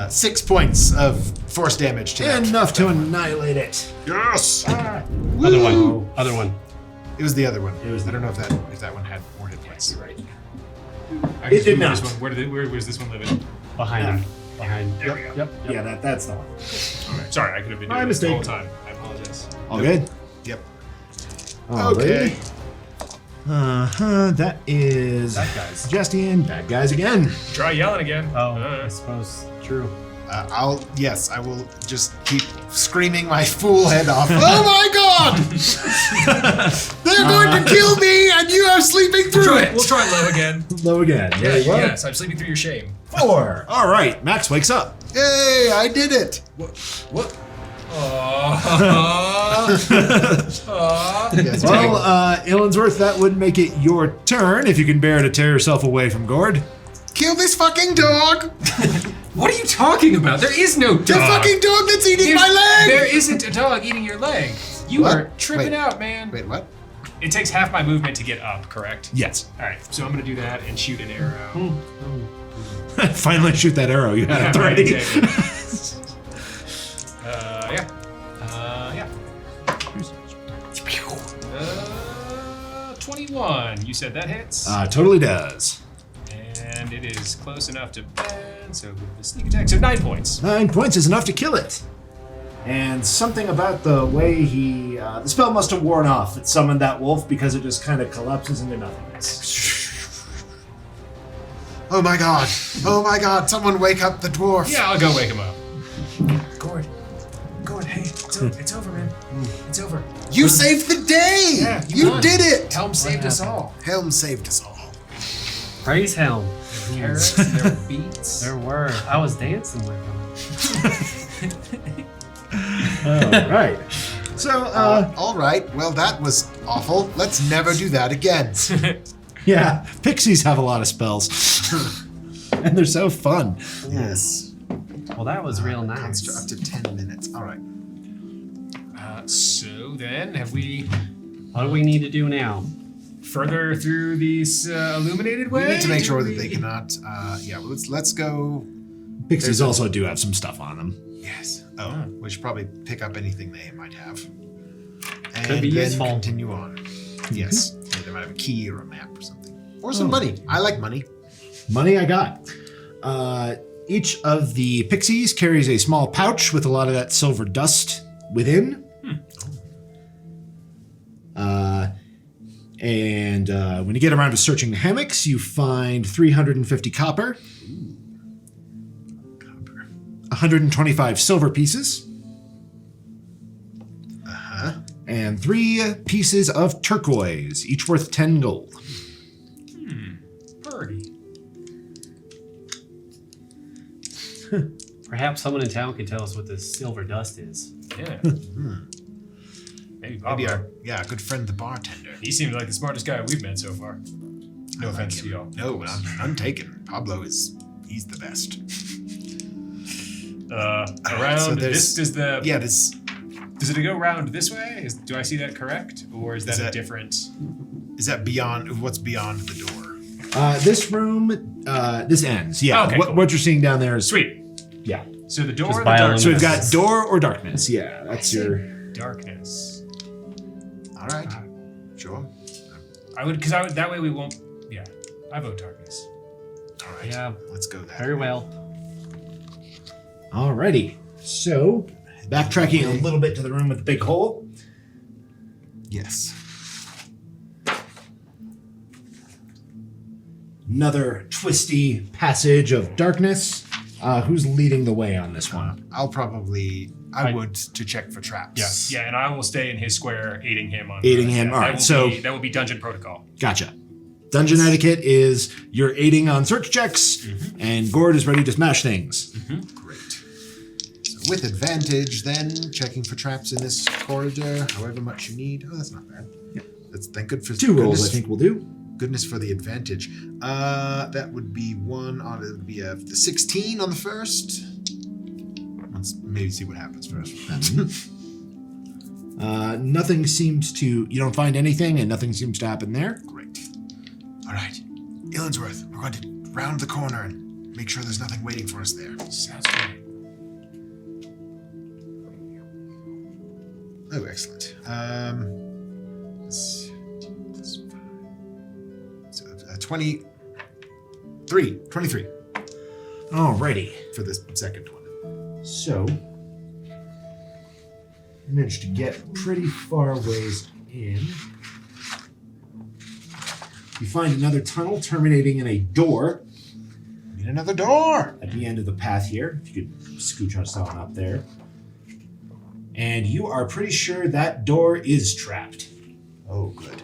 [SPEAKER 5] 6 points of force damage to that.
[SPEAKER 1] Enough to annihilate it.
[SPEAKER 5] Yes.
[SPEAKER 4] Other one. Other one.
[SPEAKER 5] It was the other one.
[SPEAKER 1] It was
[SPEAKER 5] I don't know if that one had more hit points.
[SPEAKER 6] Right.
[SPEAKER 1] It did not.
[SPEAKER 6] Where was this one living?
[SPEAKER 4] Behind him. Behind.
[SPEAKER 6] There we go.
[SPEAKER 4] Yep.
[SPEAKER 1] Yeah, that's the one.
[SPEAKER 6] All right. Sorry, I could have been
[SPEAKER 1] My
[SPEAKER 6] doing this the whole
[SPEAKER 1] mistake.
[SPEAKER 6] time. I apologize.
[SPEAKER 1] All good?
[SPEAKER 5] Yep.
[SPEAKER 1] Okay. That is
[SPEAKER 4] Bad guys.
[SPEAKER 1] Jaastien. Bad guys again.
[SPEAKER 6] Try yelling again.
[SPEAKER 4] I suppose. True.
[SPEAKER 5] I will just keep screaming my fool head off. Oh my god! They're going to kill me and you are sleeping through it!
[SPEAKER 6] We'll try low again.
[SPEAKER 1] Low again. Very well.
[SPEAKER 6] Yes, I'm sleeping through your shame.
[SPEAKER 1] 4. All right. Max wakes up.
[SPEAKER 5] Hey, I did it!
[SPEAKER 6] What?
[SPEAKER 5] Yes,
[SPEAKER 1] Well, Illinsworth, that would make it your turn if you can bear to tear yourself away from Ghourd.
[SPEAKER 5] kill this fucking dog!
[SPEAKER 6] What are you talking about? There is no dog.
[SPEAKER 5] The fucking dog that's eating my leg!
[SPEAKER 6] There isn't a dog eating your leg. You
[SPEAKER 5] What?
[SPEAKER 6] are tripping
[SPEAKER 5] Wait.
[SPEAKER 6] out, man.
[SPEAKER 5] Wait, what?
[SPEAKER 6] It takes half my movement to get up, correct?
[SPEAKER 1] Yes.
[SPEAKER 6] All right, so I'm gonna do that and shoot an arrow.
[SPEAKER 1] Finally shoot that arrow. You had it
[SPEAKER 6] Right,
[SPEAKER 1] ready.
[SPEAKER 6] exactly. Yeah. 21. You said that hits?
[SPEAKER 1] Totally does.
[SPEAKER 6] And it is close enough to bend, so with the sneak attack, so 9 points.
[SPEAKER 1] 9 points is enough to kill it. And something about the way the spell must have worn off. It summoned that wolf because it just kind of collapses into nothingness.
[SPEAKER 5] Oh my god. Oh my god, someone wake up the dwarf.
[SPEAKER 6] Yeah, I'll go wake him up. Ghourd, hey, it's over, man. It's over.
[SPEAKER 5] You saved the day!
[SPEAKER 6] Yeah,
[SPEAKER 5] you
[SPEAKER 6] won.
[SPEAKER 5] did it!
[SPEAKER 6] Helm saved us all.
[SPEAKER 5] Helm saved us all.
[SPEAKER 4] Praise Helm.
[SPEAKER 6] Carrots, there were beets.
[SPEAKER 4] There were. I was dancing with him.
[SPEAKER 1] All right. So,
[SPEAKER 5] All right, well, that was awful. Let's never do that again.
[SPEAKER 1] yeah, pixies have a lot of spells. And they're so fun.
[SPEAKER 5] Yes.
[SPEAKER 4] Well, that was real nice.
[SPEAKER 5] Extra up to 10 minutes. All right.
[SPEAKER 6] So then, have we
[SPEAKER 4] What do we need to do now?
[SPEAKER 6] further through these illuminated
[SPEAKER 5] We
[SPEAKER 6] way?
[SPEAKER 5] need to make sure
[SPEAKER 6] Do
[SPEAKER 5] that they
[SPEAKER 6] we-
[SPEAKER 5] cannot. Yeah, well, let's go.
[SPEAKER 1] Pixies also do have some stuff on them.
[SPEAKER 5] Yes. Oh, we should probably pick up anything they might have. And
[SPEAKER 4] Could be
[SPEAKER 5] then
[SPEAKER 4] useful.
[SPEAKER 5] continue on. Yes. Yeah, they might have a key or a map or something. Or some money. I like money.
[SPEAKER 1] Money I got. Each of the pixies carries a small pouch with a lot of that silver dust within. And when you get around to searching the hammocks, you find 350 copper, 125 silver pieces, and 3 pieces of turquoise, each worth 10 gold.
[SPEAKER 6] Birdie.
[SPEAKER 4] Perhaps someone in town can tell us what this silver dust is.
[SPEAKER 6] Yeah. Maybe
[SPEAKER 5] Maybe
[SPEAKER 6] Pablo.
[SPEAKER 5] our good friend the bartender.
[SPEAKER 6] He seems like the smartest guy we've met so far. No offense to y'all.
[SPEAKER 5] No, I'm taken. Pablo he's the best.
[SPEAKER 6] Around
[SPEAKER 5] So
[SPEAKER 6] this does the
[SPEAKER 5] Yeah, this
[SPEAKER 6] does it go round this way? Do I see that correct, or is that a
[SPEAKER 5] that-
[SPEAKER 6] different?
[SPEAKER 5] is that beyond what's beyond the door.
[SPEAKER 1] This room, this ends. Yeah,
[SPEAKER 6] Okay, cool.
[SPEAKER 1] what you're seeing down there is
[SPEAKER 6] Sweet.
[SPEAKER 1] Yeah.
[SPEAKER 6] So the door
[SPEAKER 4] Just
[SPEAKER 6] or the darkness?
[SPEAKER 1] So we've got door or darkness. Yeah, that's your...
[SPEAKER 6] Darkness.
[SPEAKER 5] All right. Sure.
[SPEAKER 6] I would, because that way we won't. Yeah, I vote darkness.
[SPEAKER 5] All right.
[SPEAKER 4] Yeah,
[SPEAKER 5] Let's go there.
[SPEAKER 4] very well.
[SPEAKER 1] Alrighty. So, backtracking a little bit to the room with the big hole.
[SPEAKER 5] Yes.
[SPEAKER 1] Another twisty passage of darkness. Who's leading the way on this one?
[SPEAKER 5] I would to check for traps.
[SPEAKER 6] Yeah, and I will stay in his square, aiding him on.
[SPEAKER 1] Aiding him. All right, so
[SPEAKER 6] that will be dungeon protocol.
[SPEAKER 1] Gotcha. Dungeon etiquette is you're aiding on search checks, and Ghourd is ready to smash things.
[SPEAKER 5] Great. So with advantage, then checking for traps in this corridor, however much you need. Oh, that's not bad.
[SPEAKER 1] Yep.
[SPEAKER 5] That's thank good for
[SPEAKER 1] 2 rolls, I think, will do.
[SPEAKER 5] Goodness for the advantage. That would be the 16 on the first. Let's maybe see what happens first.
[SPEAKER 1] Nothing seems to... You don't find anything, and nothing seems to happen there.
[SPEAKER 5] Great. All right. Illinsworth, we're going to round the corner and make sure there's nothing waiting for us there.
[SPEAKER 6] Sounds great.
[SPEAKER 5] Oh, excellent. Let's see. So, 23.
[SPEAKER 1] Alrighty.
[SPEAKER 5] For this second one.
[SPEAKER 1] So, you managed to get pretty far ways in. You find another tunnel terminating in a door
[SPEAKER 5] Need another door.
[SPEAKER 1] at the end of the path here. If you could scooch us on up there. And you are pretty sure that door is trapped.
[SPEAKER 5] Oh, good.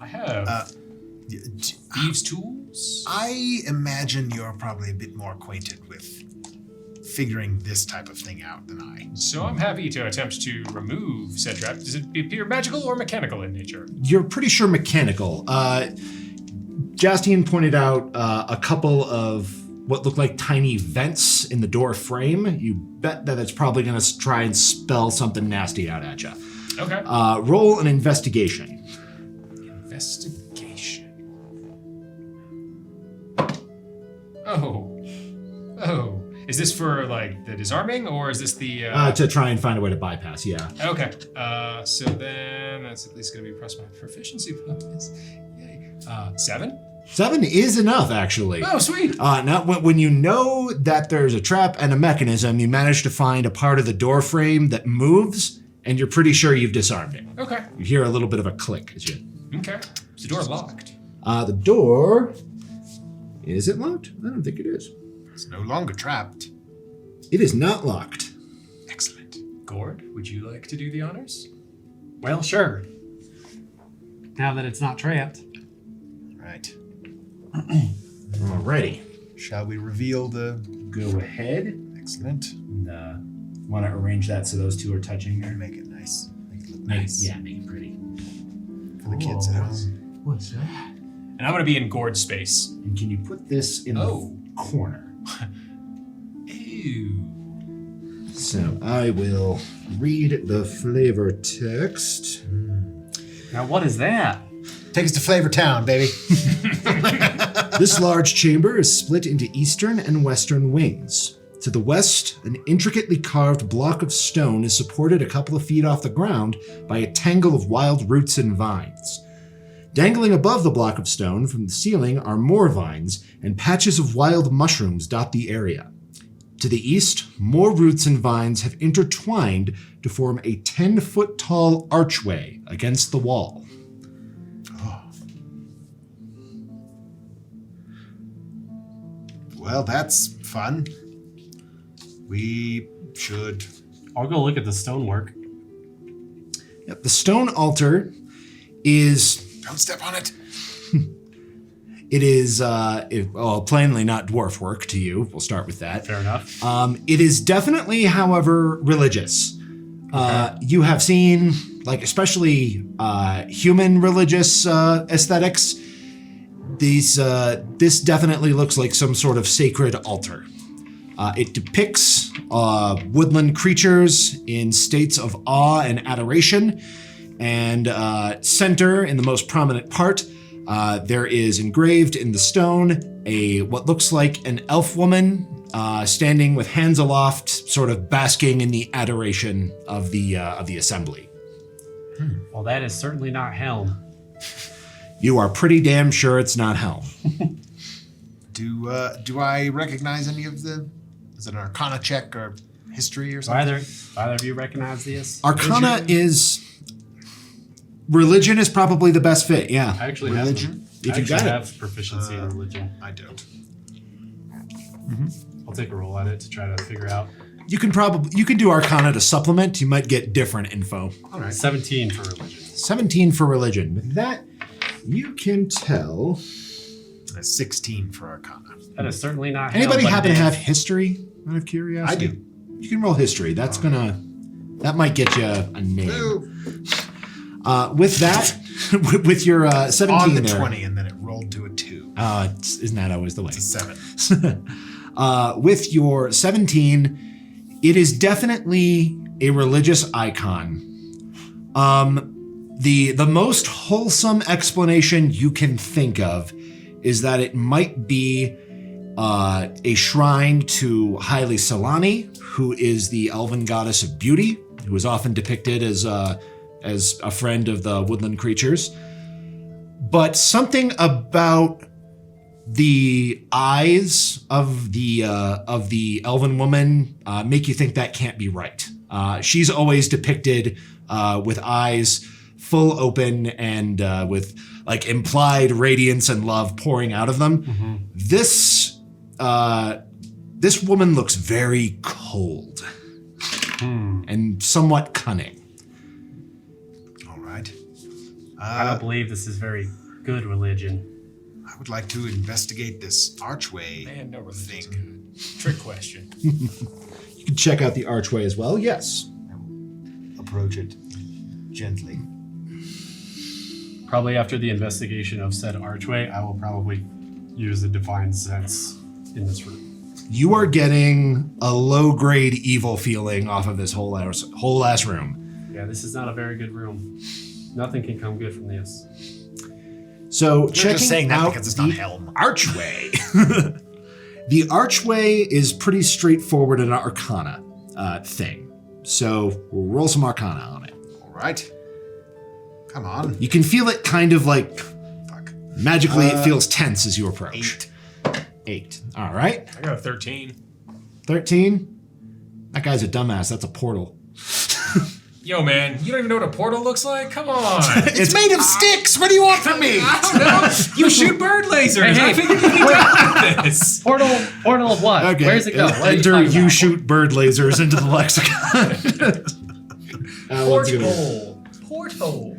[SPEAKER 6] I have thieves' tools.
[SPEAKER 5] I imagine you're probably a bit more acquainted with figuring this type of thing out than I.
[SPEAKER 6] So I'm happy to attempt to remove said trap. Does it appear magical or mechanical in nature?
[SPEAKER 1] You're pretty sure mechanical. Jaastien pointed out a couple of what look like tiny vents in the door frame. You bet that it's probably going to try and spell something nasty out at you.
[SPEAKER 6] Okay.
[SPEAKER 1] Roll an investigation.
[SPEAKER 6] Investigation. Oh. Is this for like the disarming, or is this the?
[SPEAKER 1] To try and find a way to bypass. Yeah.
[SPEAKER 6] Okay. So then that's at least going to be plus my proficiency bonus. Yay. 7.
[SPEAKER 1] 7 is enough, actually.
[SPEAKER 6] Oh, sweet.
[SPEAKER 1] Now, when you know that there's a trap and a mechanism, you manage to find a part of the door frame that moves, and you're pretty sure you've disarmed it.
[SPEAKER 6] Okay.
[SPEAKER 1] You hear a little bit of a click as you.
[SPEAKER 6] Okay. Is the door locked?
[SPEAKER 1] The door. Is it locked? I don't think it is.
[SPEAKER 5] It's no longer trapped.
[SPEAKER 1] It is not locked.
[SPEAKER 5] Excellent.
[SPEAKER 6] Ghourd, would you like to do the honors?
[SPEAKER 4] Well, sure. Now that it's not trapped.
[SPEAKER 5] Right.
[SPEAKER 1] Alrighty.
[SPEAKER 5] Shall we reveal the...
[SPEAKER 1] Go ahead.
[SPEAKER 5] Excellent.
[SPEAKER 1] And, want to arrange that so those two are touching here?
[SPEAKER 5] Make it nice. Make it look
[SPEAKER 1] Make
[SPEAKER 5] nice.
[SPEAKER 1] it pretty.
[SPEAKER 5] For the kids at home.
[SPEAKER 1] What's that?
[SPEAKER 6] And I'm going to be in Ghourd's space.
[SPEAKER 1] And can you put this in the corner?
[SPEAKER 6] Ew.
[SPEAKER 1] So I will read the flavor text.
[SPEAKER 4] Now, what is that?
[SPEAKER 5] Take us to Flavor Town, baby.
[SPEAKER 1] This large chamber is split into eastern and western wings. To the west, an intricately carved block of stone is supported a couple of feet off the ground by a tangle of wild roots and vines. Dangling above the block of stone from the ceiling are more vines, and patches of wild mushrooms dot the area. To the east, more roots and vines have intertwined to form a 10-foot tall archway against the wall.
[SPEAKER 5] Well, that's fun. We should...
[SPEAKER 4] I'll go look at the stonework.
[SPEAKER 1] Yep, the stone altar is...
[SPEAKER 5] Don't step on it.
[SPEAKER 1] It is, plainly not dwarf work to you. We'll start with that.
[SPEAKER 4] Fair enough.
[SPEAKER 1] It is definitely, however, religious. You have seen, like, especially human religious aesthetics. This definitely looks like some sort of sacred altar. It depicts woodland creatures in states of awe and adoration, and center in the most prominent part, There is engraved in the stone what looks like an elf woman standing with hands aloft, sort of basking in the adoration of the assembly.
[SPEAKER 4] Well, that is certainly not Helm.
[SPEAKER 1] You are pretty damn sure it's not Helm.
[SPEAKER 5] Do I recognize any of the? Is it an Arcana check or history or something?
[SPEAKER 4] Either of you recognize this?
[SPEAKER 1] Arcana is... Religion is probably the best fit, yeah.
[SPEAKER 4] I actually
[SPEAKER 5] Religion?
[SPEAKER 4] have proficiency in religion.
[SPEAKER 5] I don't.
[SPEAKER 4] I'll take a roll at it to try to figure out.
[SPEAKER 1] You can do Arcana to supplement. You might get different info.
[SPEAKER 5] All right.
[SPEAKER 4] 17 for religion.
[SPEAKER 1] 17 for religion. With that, you can tell...
[SPEAKER 5] A 16 for Arcana.
[SPEAKER 4] That is certainly not
[SPEAKER 1] Anybody
[SPEAKER 4] Helm,
[SPEAKER 1] happen
[SPEAKER 4] but
[SPEAKER 1] to have history, out of curiosity?
[SPEAKER 5] I do.
[SPEAKER 1] You can roll history. That might get you a name.
[SPEAKER 5] Ooh.
[SPEAKER 1] With that, with your 17
[SPEAKER 5] On the
[SPEAKER 1] there,
[SPEAKER 5] 20, and then it rolled to a 2.
[SPEAKER 1] isn't that always the way?
[SPEAKER 5] It's a 7.
[SPEAKER 1] With your 17, it is definitely a religious icon. The most wholesome explanation you can think of is that it might be a shrine to Haile Selani, who is the elven goddess of beauty, who is often depicted as a friend of the woodland creatures. But something about the eyes of the elven woman make you think that can't be right. She's always depicted with eyes full open and with like implied radiance and love pouring out of them. Mm-hmm. This woman looks very cold and somewhat cunning.
[SPEAKER 5] All right.
[SPEAKER 4] I don't believe this is very good religion.
[SPEAKER 5] I would like to investigate this archway thing.
[SPEAKER 6] Trick question.
[SPEAKER 1] You can check out the archway as well. Yes.
[SPEAKER 5] Approach it gently.
[SPEAKER 4] Probably after the investigation of said archway, I will probably use a divine sense in this room.
[SPEAKER 1] You are getting a low-grade evil feeling off of this whole ass room.
[SPEAKER 4] Yeah, this is not a very good room. Nothing can come good from this.
[SPEAKER 1] So
[SPEAKER 5] You're
[SPEAKER 1] checking
[SPEAKER 5] just saying that
[SPEAKER 1] out
[SPEAKER 5] because it's
[SPEAKER 1] the
[SPEAKER 5] not Helm.
[SPEAKER 1] archway. The archway is pretty straightforward an Arcana thing. So we'll roll some Arcana on it.
[SPEAKER 5] All right. Come on.
[SPEAKER 1] You can feel it kind of like
[SPEAKER 5] Fuck.
[SPEAKER 1] magically it feels tense as you approach. 8. All right.
[SPEAKER 6] I got a 13.
[SPEAKER 1] 13. That guy's a dumbass. That's a portal.
[SPEAKER 6] Yo, man, you don't even know what a portal looks like? Come on.
[SPEAKER 5] It's made of sticks. What do you want from me?
[SPEAKER 6] I don't know. You shoot bird lasers.
[SPEAKER 4] Hey.
[SPEAKER 6] I figured you'd be down with this.
[SPEAKER 4] Portal of what?
[SPEAKER 1] Okay.
[SPEAKER 4] Where's it go? What are you
[SPEAKER 1] Enter
[SPEAKER 4] talking
[SPEAKER 1] you
[SPEAKER 4] about?
[SPEAKER 1] shoot bird lasers into the lexicon.
[SPEAKER 6] Porthole.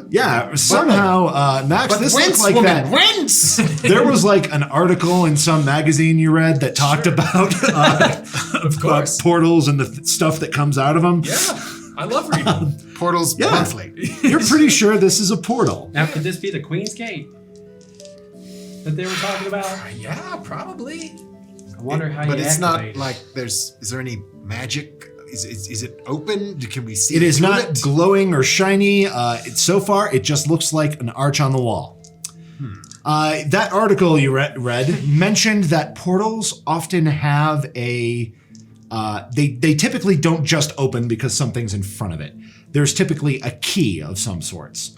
[SPEAKER 1] Yeah, somehow, Max,
[SPEAKER 5] But
[SPEAKER 1] this
[SPEAKER 5] whence,
[SPEAKER 1] looked like
[SPEAKER 5] woman?
[SPEAKER 1] that.
[SPEAKER 5] Whence?
[SPEAKER 1] There was like an article in some magazine you read that talked about
[SPEAKER 6] Of course.
[SPEAKER 1] portals and the stuff that comes out of them.
[SPEAKER 6] Yeah, I love reading.
[SPEAKER 5] Portals
[SPEAKER 1] Yeah.
[SPEAKER 5] monthly.
[SPEAKER 1] You're pretty sure this is a portal.
[SPEAKER 4] Now, could this be the Queen's Gate that they were talking about?
[SPEAKER 6] Yeah, probably.
[SPEAKER 4] I wonder how
[SPEAKER 5] But
[SPEAKER 4] you
[SPEAKER 5] it's
[SPEAKER 4] activate.
[SPEAKER 5] not like is there any magic? Is it open? Can we see
[SPEAKER 1] It is
[SPEAKER 5] through
[SPEAKER 1] not
[SPEAKER 5] it?
[SPEAKER 1] glowing or shiny. So far, it just looks like an arch on the wall. That article you read mentioned that portals often have a... They typically don't just open because something's in front of it. There's typically a key of some sorts,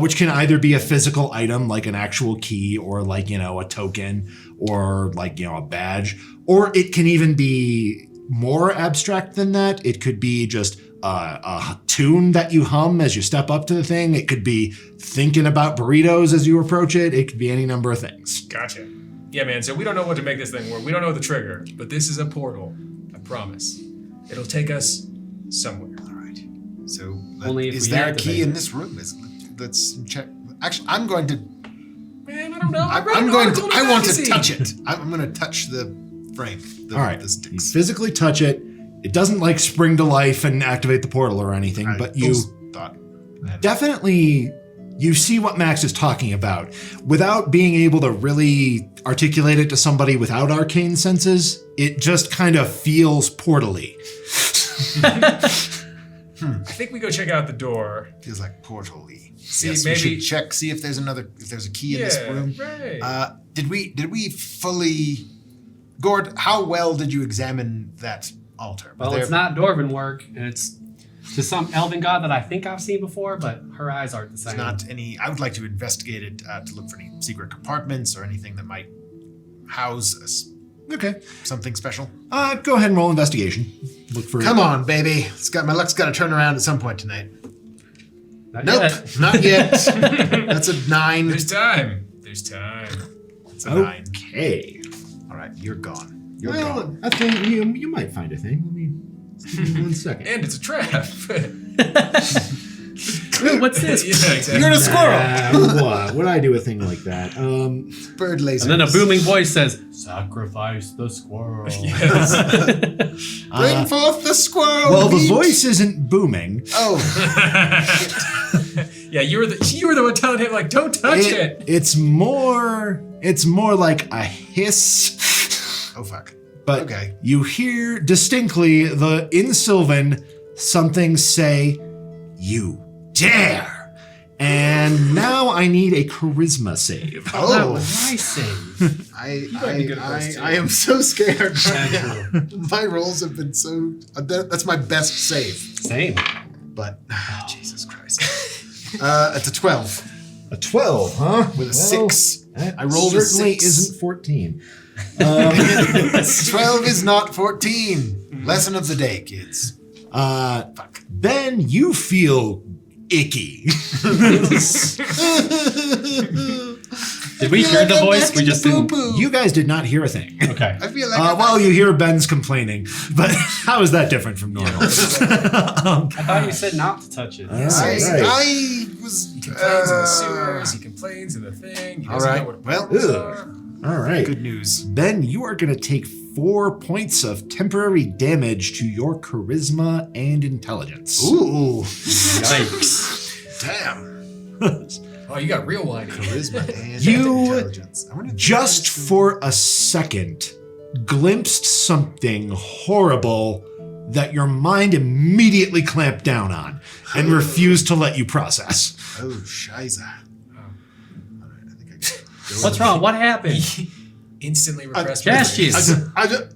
[SPEAKER 1] which can either be a physical item like an actual key or like, a token or like, a badge, or it can even be more abstract than that. It could be just a tune that you hum as you step up to the thing. It could be thinking about burritos as you approach it. It could be any number of things.
[SPEAKER 6] Gotcha. Yeah, man, so we don't know what to make this thing work. We don't know the trigger, but this is a portal. I promise. It'll take us somewhere.
[SPEAKER 5] All right. So
[SPEAKER 4] Only if
[SPEAKER 5] is
[SPEAKER 4] we
[SPEAKER 5] there a
[SPEAKER 4] activate
[SPEAKER 5] key in
[SPEAKER 4] it.
[SPEAKER 5] this room? Let's check. Actually, I'm going to.
[SPEAKER 6] Man, I don't know.
[SPEAKER 5] I'm
[SPEAKER 6] read an
[SPEAKER 5] going
[SPEAKER 6] article
[SPEAKER 5] to.
[SPEAKER 6] in a
[SPEAKER 5] I want to
[SPEAKER 6] magazine.
[SPEAKER 5] touch it. I'm going to touch the frame.
[SPEAKER 1] All right.
[SPEAKER 5] The
[SPEAKER 1] You
[SPEAKER 5] sticks.
[SPEAKER 1] physically touch it. It doesn't like spring to life and activate the portal or anything, but you
[SPEAKER 5] thought.
[SPEAKER 1] definitely you see what Max is talking about. Without being able to really articulate it to somebody without arcane senses, it just kind of feels portal-y.
[SPEAKER 6] I think we go check out the door.
[SPEAKER 5] Feels like portal-y.
[SPEAKER 6] See,
[SPEAKER 5] yes,
[SPEAKER 6] maybe
[SPEAKER 5] we should check, see if there's a key in this room.
[SPEAKER 6] Right.
[SPEAKER 5] Did we fully, Ghourd? How well did you examine that altar?
[SPEAKER 4] Well, it's not Dwarven work, and it's to some elven god that I think I've seen before, but her eyes aren't the same.
[SPEAKER 5] It's not any. I would like to investigate it to look for any secret compartments or anything that might house us.
[SPEAKER 1] Okay.
[SPEAKER 5] Something special.
[SPEAKER 1] Go ahead and roll investigation. Look for.
[SPEAKER 5] Come on, baby. My luck's got to turn around at some point tonight.
[SPEAKER 4] Not
[SPEAKER 5] Nope,
[SPEAKER 4] yet.
[SPEAKER 5] not yet. That's a 9.
[SPEAKER 6] There's time. There's time.
[SPEAKER 5] It's a 9.
[SPEAKER 1] Okay.
[SPEAKER 5] All right, you're gone. You're
[SPEAKER 1] Well,
[SPEAKER 5] gone.
[SPEAKER 1] I think you might find a thing. Let me give me 1 second.
[SPEAKER 6] And it's a trap.
[SPEAKER 4] Ooh, what's this?
[SPEAKER 6] Yeah, exactly.
[SPEAKER 5] You're a squirrel.
[SPEAKER 1] What? Would I do a thing like that?
[SPEAKER 5] Bird lasers.
[SPEAKER 4] And then a booming voice says, "Sacrifice the squirrel."
[SPEAKER 6] Yes.
[SPEAKER 5] Bring forth the squirrel.
[SPEAKER 1] Well, the
[SPEAKER 5] meat.
[SPEAKER 1] voice isn't booming.
[SPEAKER 5] Oh,
[SPEAKER 6] Yeah, you were the one telling him like, don't touch it.
[SPEAKER 1] It's more like a hiss.
[SPEAKER 5] oh fuck.
[SPEAKER 1] But
[SPEAKER 5] Okay.
[SPEAKER 1] you hear distinctly in Sylvan something say, "You dare!" And now I need a charisma save.
[SPEAKER 4] Oh, that was my save.
[SPEAKER 6] might be good at this, too.
[SPEAKER 5] I am so scared right
[SPEAKER 4] Yeah,
[SPEAKER 5] now. My rolls have been so. That's my best save.
[SPEAKER 4] Same.
[SPEAKER 5] But Jesus Christ. It's a 12
[SPEAKER 1] A 12, huh?
[SPEAKER 5] with a 6.
[SPEAKER 1] That
[SPEAKER 5] I rolled a
[SPEAKER 1] certainly
[SPEAKER 5] 6.
[SPEAKER 1] isn't 14.
[SPEAKER 5] 12 is not 14. Lesson of the day, kids. Fuck.
[SPEAKER 1] Ben, you feel icky.
[SPEAKER 4] Did we hear the voice? We just didn't.
[SPEAKER 1] You guys did not hear a thing.
[SPEAKER 4] Okay.
[SPEAKER 5] I feel like
[SPEAKER 1] Well, you hear Ben's complaining, but how is that different from normal?
[SPEAKER 4] I thought you said not to touch it.
[SPEAKER 1] All right.
[SPEAKER 5] I was.
[SPEAKER 6] He complains in the sewers. He complains in the thing. He
[SPEAKER 5] All
[SPEAKER 6] doesn't
[SPEAKER 5] right.
[SPEAKER 6] know what
[SPEAKER 5] Well,
[SPEAKER 6] portals
[SPEAKER 1] Ugh.
[SPEAKER 6] are.
[SPEAKER 1] All right.
[SPEAKER 5] good news.
[SPEAKER 1] Ben, you are going to take 4 points of temporary damage to your charisma and intelligence.
[SPEAKER 5] Ooh.
[SPEAKER 4] Yikes.
[SPEAKER 5] Damn.
[SPEAKER 6] Oh, you got real whiny.
[SPEAKER 5] Charisma and
[SPEAKER 1] You
[SPEAKER 5] intelligence. I wonder if
[SPEAKER 1] Just
[SPEAKER 5] you guys
[SPEAKER 1] for a second, glimpsed something horrible that your mind immediately clamped down on and refused to let you process.
[SPEAKER 5] Oh, shiza. All right, I think I got it.
[SPEAKER 4] What's wrong? What happened?
[SPEAKER 6] Instantly repressed.
[SPEAKER 4] Jaastien.
[SPEAKER 5] It's bad.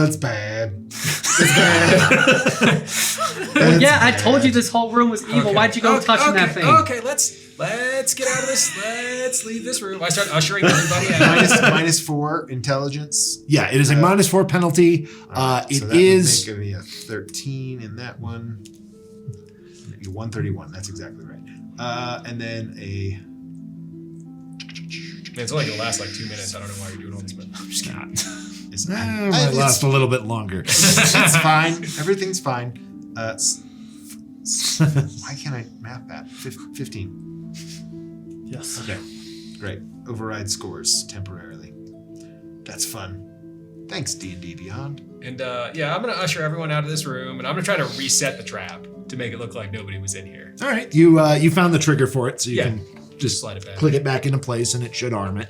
[SPEAKER 5] It's bad.
[SPEAKER 4] Well, yeah, I told you this whole room was evil.
[SPEAKER 6] Okay.
[SPEAKER 4] Why'd you go touching that thing?
[SPEAKER 6] Okay, let's get out of this. Let's leave this room. I start ushering everybody out.
[SPEAKER 5] minus 4 intelligence.
[SPEAKER 1] Yeah, it is a -4 penalty.
[SPEAKER 5] It
[SPEAKER 1] It is.
[SPEAKER 5] Would make me a 13 in that one. Maybe 131. That's exactly right. And then a.
[SPEAKER 6] Man, it's only gonna last like 2 minutes. I don't know why you're doing all this, but I'm just kidding.
[SPEAKER 5] It's,
[SPEAKER 1] Might last a little bit longer.
[SPEAKER 5] it's fine. Everything's fine. Why can't I map that? 15.
[SPEAKER 4] Yes.
[SPEAKER 5] Okay. Great. Override scores temporarily. That's fun. Thanks, D&D Beyond.
[SPEAKER 6] And yeah, I'm gonna usher everyone out of this room, and I'm gonna try to reset the trap to make it look like nobody was in here.
[SPEAKER 1] All right, you found the trigger for it, so you
[SPEAKER 6] Yeah.
[SPEAKER 1] can just
[SPEAKER 6] Slide it back.
[SPEAKER 1] click it back into place, and it should arm it.